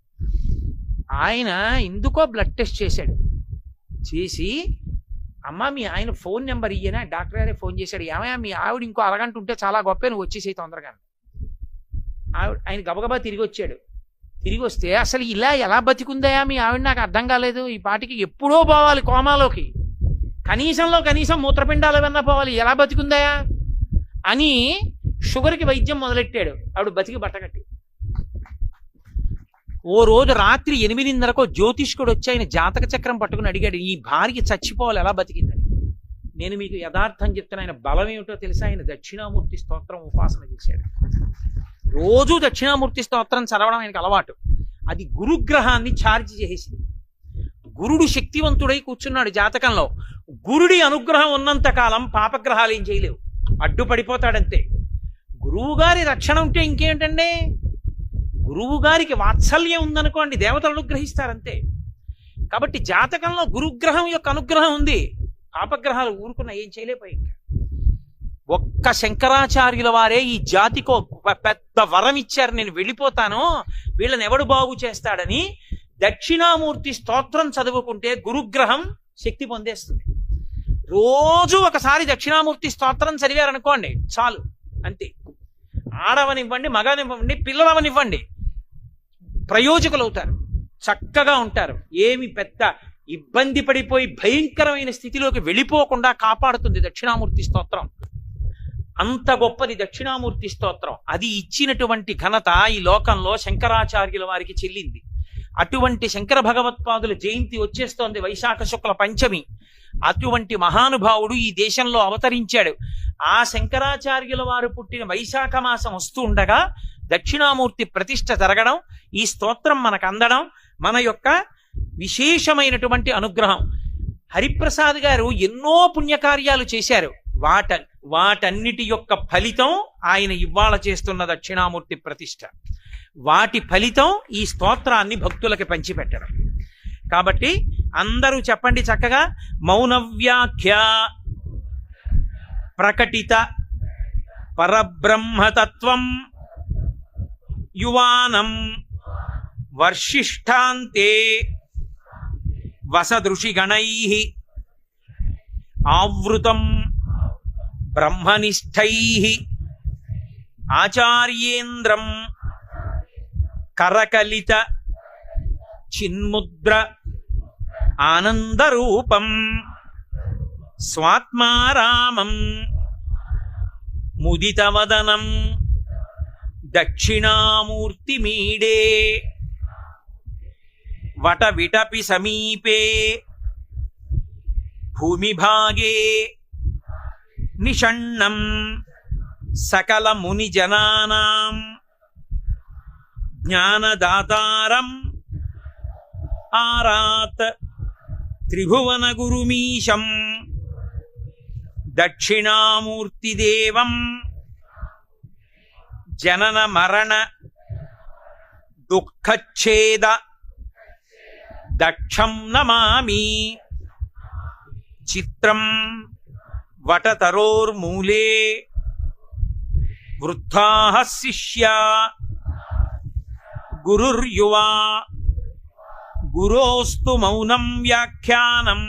ఆయన ఎందుకో బ్లడ్ టెస్ట్ చేశాడు. చేసి, అమ్మ మీ ఆయన ఫోన్ నెంబర్ ఇయ్యనా? డాక్టర్ గారే ఫోన్ చేశాడు. ఏమయ్యా మీ ఆవిడ ఇంకో అరగంట ఉంటే చాలా గొప్ప, నువ్వు వచ్చేసేయి తొందరగా. ఆయన గబగబా తిరిగి వచ్చాడు. తిరిగి వస్తే, అసలు ఇలా ఎలా బతికుందయా మీ ఆవిడ, నాకు అర్థం కాలేదు, ఈ పాటికి ఎప్పుడో పోవాలి కోమాలోకి, కనీసం మూత్రపిండాలు ఏమన్నా పోవాలి, ఎలా బతికుందయా అని షుగర్కి వైద్యం మొదలెట్టాడు. ఆవిడ బతికి బట్టగట్టి. ఓ రోజు రాత్రి 8:30కో జ్యోతిష్కుడు వచ్చి ఆయన జాతక చక్రం పట్టుకుని అడిగాడు, ఈ భార్య చచ్చిపోవాలి ఎలా బతికిందని. నేను మీకు యథార్థం చెప్తున్నా, ఆయన బలం ఏమిటో తెలుసా? ఆయన దక్షిణామూర్తి స్తోత్రం ఉపాసన చేశాడు. రోజు దక్షిణామూర్తి స్తోత్రం చదవడం ఆయనకు అలవాటు. అది గురుగ్రహాన్ని ఛార్జ్ చేసేసింది. గురుడు శక్తివంతుడై కూర్చున్నాడు జాతకంలో. గురుడి అనుగ్రహం ఉన్నంత కాలం పాపగ్రహాలు ఏం చేయలేవు, అడ్డుపడిపోతాడంతే. గురువు గారి రక్షణ ఉంటే ఇంకేంటండి? గురువు గారికి వాత్సల్యం ఉందనుకోండి, దేవతలు అనుగ్రహిస్తారంతే. కాబట్టి జాతకంలో గురుగ్రహం యొక్క అనుగ్రహం ఉంది, పాపగ్రహాలు ఊరుకున్న ఏం చేయలేకపోయి. ఒక్క శంకరాచార్యుల వారే ఈ జాతికో పెద్ద వరం ఇచ్చారు, నేను వెళ్ళిపోతాను, వీళ్ళని ఎవడు బాగు చేస్తాడని. దక్షిణామూర్తి స్తోత్రం చదువుకుంటే గురుగ్రహం శక్తి పొందేస్తుంది. రోజు ఒకసారి దక్షిణామూర్తి స్తోత్రం చదివారనుకోండి చాలు, అంతే. ఆడవనివ్వండి, మగనివ్వండి, పిల్లలవనివ్వండి, ప్రయోజకులు అవుతారు, చక్కగా ఉంటారు. ఏమి పెద్ద ఇబ్బంది పడిపోయి భయంకరమైన స్థితిలోకి వెళ్ళిపోకుండా కాపాడుతుంది దక్షిణామూర్తి స్తోత్రం. అంత గొప్పది దక్షిణామూర్తి స్తోత్రం. అది ఇచ్చినటువంటి ఘనత ఈ లోకంలో శంకరాచార్యుల వారికి చెల్లింది. అటువంటి శంకర భగవత్పాదుల జయంతి వచ్చేస్తోంది, వైశాఖ శుక్ల పంచమి. అటువంటి మహానుభావుడు ఈ దేశంలో అవతరించాడు. ఆ శంకరాచార్యుల వారు పుట్టిన వైశాఖ మాసం వస్తూ ఉండగా దక్షిణామూర్తి ప్రతిష్ఠ జరగడం, ఈ స్తోత్రం మనకు అందడం మన యొక్క విశేషమైనటువంటి అనుగ్రహం. హరిప్రసాద్ గారు ఎన్నో పుణ్యకార్యాలు చేశారు. వాటన్నిటి యొక్క ఫలితం ఆయన ఇవాళ చేస్తున్న దక్షిణామూర్తి ప్రతిష్ఠ. వాటి ఫలితం ఈ స్తోత్రాన్ని భక్తులకి పంచిపెట్టడం. కాబట్టి అందరూ చెప్పండి చక్కగా. మౌనవ్యాఖ్య ప్రకటిత పరబ్రహ్మతత్వం యువానం వర్షిష్ఠాంతే వసదృషిగణైః ఆవృతం బ్రహ్మనిష్టైః ఆచార్యేంద్రం కరకలిత చిన్ముద్ర ఆనందరూపం స్వాత్మారామం ముదితవదనం దక్షిణామూర్తిమీడే వటవిటపి సమీపే భూమిభాగే నిషణ్ణం సకల మునిజనానాం జ్ఞానదాతారం ఆరాత్ త్రిభువన గురుమీశం దక్షిణామూర్తిదేవం జనన మరణ దుఃఖచ్ఛేద దక్షం నమామి. చిత్రం వటతరోర్మూలే వృద్ధాః శిష్యా గురుర్యువా గురోస్తు మౌనం వ్యాఖ్యానం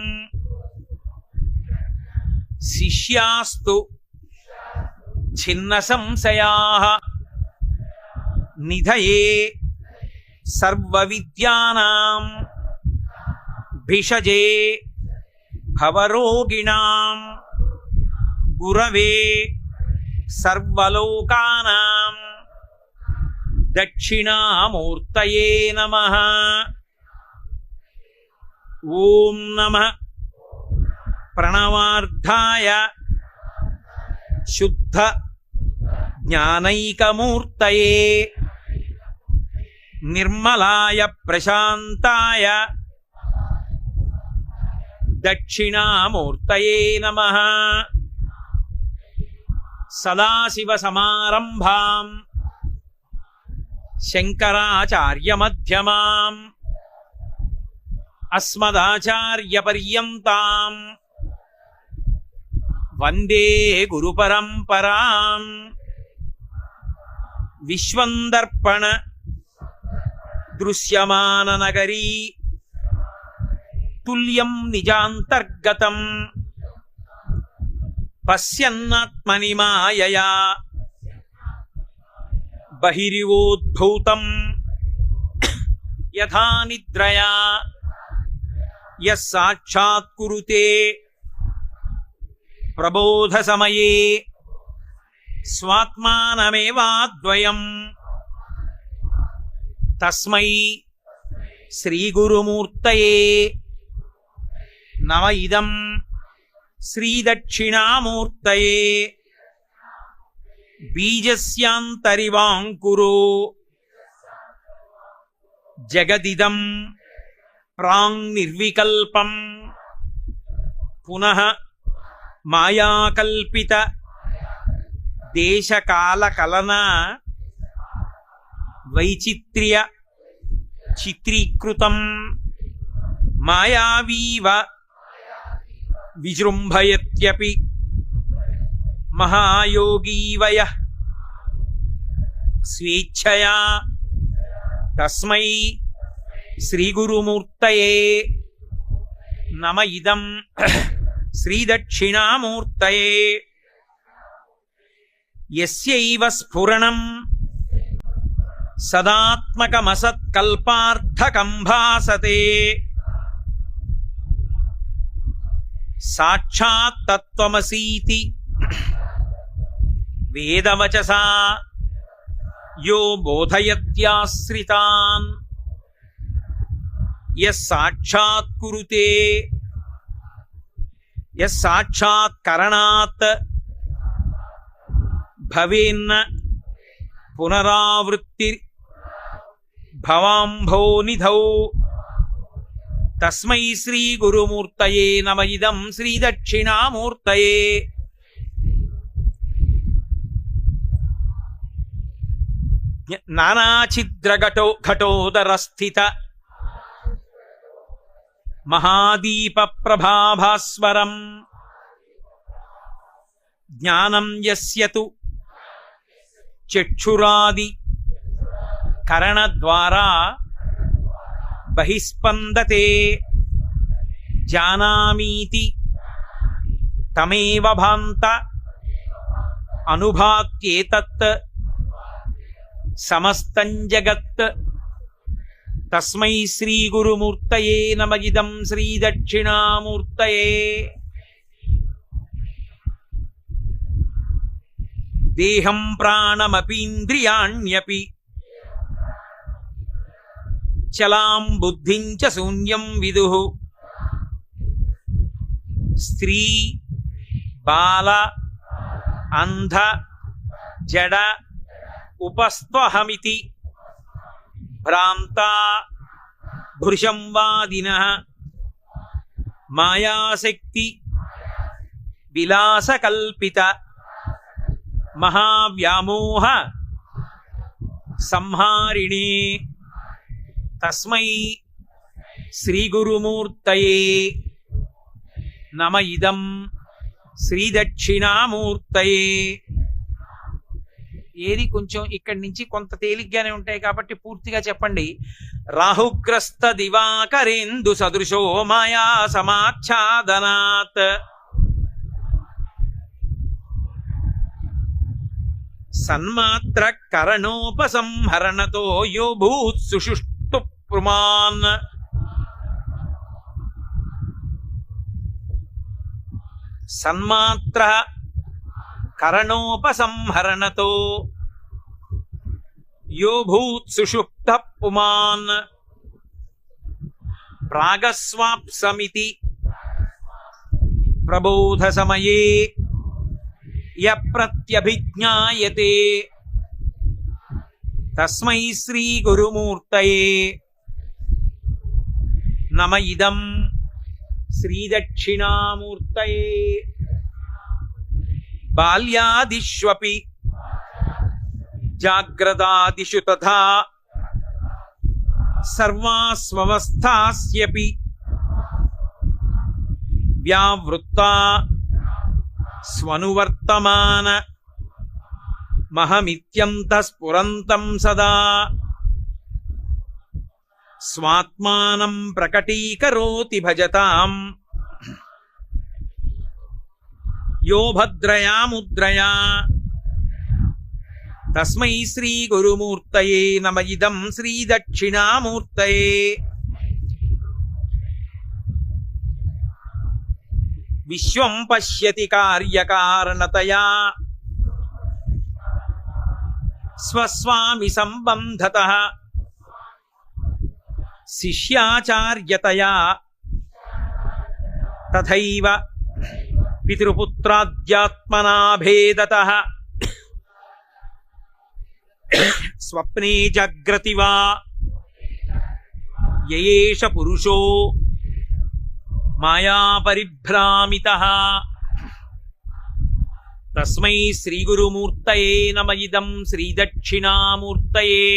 శిష్యాస్తు ఛిన్న సంశయాః నిధయే సర్వవిద్యానాం భిషజే భవరోగిణాం గురవే సర్వలోకానాం దక్షిణామూర్తయే నమః. ఓం నమః ప్రణవార్థాయ శుద్ధ జ్ఞానైకమూర్తయే నిర్మలాయ ప్రశాంతాయ దక్షిణామూర్తయే నమః. సదాశివసమారంభాం శంకరాచార్యమధ్యమాం అస్మదాచార్యపర్యంతాం వందే గురుపరంపరాం. విశ్వందర్పణ దృశ్యమాననగరీ తుల్యం నిజాంతర్గతం పశ్యన్నాత్మని మాయయా బహిరివోద్భూతం యథా నిద్రయా యః సాక్షాత్కురుతే ప్రబోధ సమయే స్వాత్మానమేవాద్వయం తస్మై శ్రీగురుమూర్తయే నమ. ఇదం శ్రీదక్షిణామూర్తయే బీజస్యాంతరివాంకురో జగదిదం ప్రాంగ్నిర్వికల్పం పునః మాయాకల్పిత దేశకాలకలన వైచిత్ర్య చిత్రీకృతం మాయావీవ విజృంభయత్యపి మహాయోగీవయ స్వేచ్ఛయా తస్మై శ్రీగురుమూర్తయే నమ ఇదం శ్రీదక్షిణామూర్తయే యస్యైవ స్ఫురణం సదాత్మకమసత్కల్పార్థకం భాసతే సాక్షాత్ తత్వమసీతి వేదవచసా యో బోధయత్యాశ్రితాన్ యస్సాక్షాత్ కురుతే యస్సాక్షాత్కరణాత్ భవేన్న పునరావృత్తి భవాంభోనిధౌ తస్మై శ్రీ గురుమూర్తయే నమ ఇదం శ్రీ దక్షిణామూర్తయే. నానాఛిద్రఘటోదరస్థిత మహాదీప ప్రభాభాస్వరం జ్ఞానం యస్యతు చక్షురాది కరణద్వారా బహిస్పందతే జానామీతి తమేవ భాంత అనుభాత్యేతత్ సమస్తం జగత్. తస్మై శ్రీ గురుమూర్తయే నమ ఇదం శ్రీ దక్షిణామూర్తయే. దేహం ప్రాణమపీంద్రియాణ్యపి చలాం బుద్ధిం చ శూన్యం విదుః స్త్రీ బాల అంధ జడ ఉపస్త్వహమితి భ్రాంతా భృశంవాదినః మాయాశక్తి విలాసకల్పిత మహావ్యామోహ సంహారిణే. తస్మై శ్రీగురుమూర్తయే నమ ఇదం శ్రీదక్షిణామూర్తయే. ఏది కొంచెం ఇక్కడి నుంచి కొంత తేలిగ్గానే ఉంటాయి కాబట్టి పూర్తిగా చెప్పండి. రాహుగ్రస్త దివాకరేందు సదృశో మాయా సమాచ్ఛాదనాత్ సన్మాత్ర కరణోపసంహరణతో యో భూత్ సుషుష్టు పుమాన్. సన్మాత్ర కరణోపసంహరణతో యో భూత్ సుషుప్త పుమాన్. ప్రాగస్వాప్సమితి ప్రబోధ సమయే య ప్రత్యభిజ్ఞాయతే. తస్మై శ్రీ గురుమూర్తయే నమ ఇదం శ్రీ దక్షిణామూర్తయే. బాల్యాదిష్వపి జాగ్రదాదిషు తథా సర్వాస్వస్థాస్యపి వ్యావృత్తా స్వనువర్తమాన మహమిత్యంతః స్ఫురంతం సదా స్వాత్మానం ప్రకటీకరోతి భజతాం యో భద్రయా ముద్రయా. తస్మై శ్రీ గురుమూర్తయే నమ ఇదం శ్రీ దక్షిణామూర్తయే. విశ్వం పశ్యతి కార్యకారణతయా స్వస్వామి సంబంధతః శిష్యాచార్యతయా తథైవ పితృపుత్రాద్యాత్మనా భేదతః స్వప్నే జాగ్రతి వా యయేష పురుషో మాయా పరిభ్రామితః. తస్మై శ్రీ గురుమూర్తయే నమ ఇదం శ్రీ దక్షిణామూర్తయే.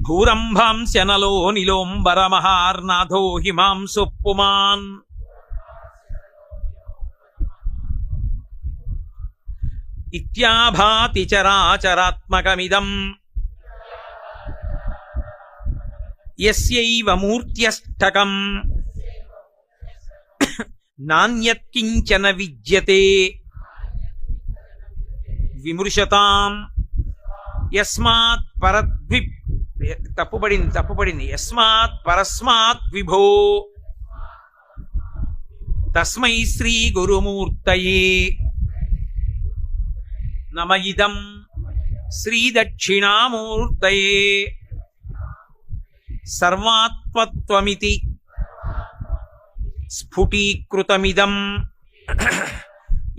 భూరంభాంశనలో నిలోంబరమహార్నాథో హిమాంసు పుమాన్ ఇత్యాభాతి చరాచరాత్మకమిదం యస్యైవ మూర్త్యష్టకం నాన్యత్కించన విద్యతే విమృశతాం యస్మాత్ తప్పుపడింది యస్మాత్ పరస్మాత్ విభో తస్మై శ్రీ గురుమూర్తయే నమ ఇదం శ్రీ దక్షిణామూర్తయే సర్వాత్మత్వమితి స్ఫుటీకృతమిదం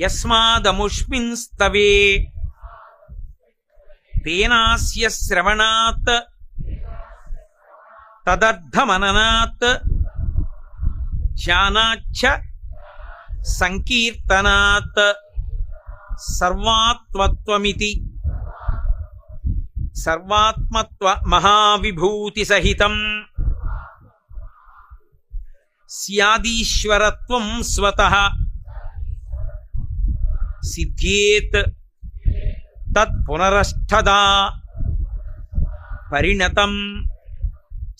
యస్మాదముష్మిన్ స్తవే తేనాస్య శ్రవణాత్ తదర్థమననాత్ ధ్యానాచ్చ సంకీర్తనాత్ సర్వాత్మత్వమితి సర్వాత్మత్వ మహావిభూతి సహితం స్యాదీశ్వరత్వం స్వతః సిద్ధ్యేత్ తత్ పునరష్ఠదా పరిణతం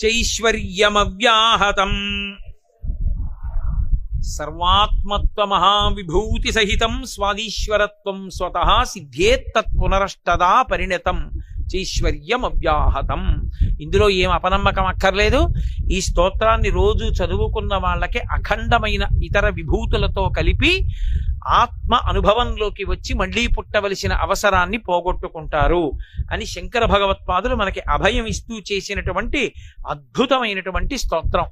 చైశ్వర్యమవ్యాహతం. సర్వాత్మత్వ మహావిభూతి సహితం స్వాదీశ్వరత్వం స్వతః సిద్ధ్యేత్ తత్ పునరష్టదా పరిణతం చైశ్వర్యం అవ్యాహతం. ఇందులో ఏం అపనమ్మకం అక్కర్లేదు. ఈ స్తోత్రాన్ని రోజు చదువుకున్న వాళ్ళకి అఖండమైన ఇతర విభూతులతో కలిపి ఆత్మ అనుభవంలోకి వచ్చి మళ్లీ పుట్టవలసిన అవసరాన్ని పోగొట్టుకుంటారు అని శంకర భగవత్పాదులు మనకి అభయం ఇస్తూ చేసినటువంటి అద్భుతమైనటువంటి స్తోత్రం.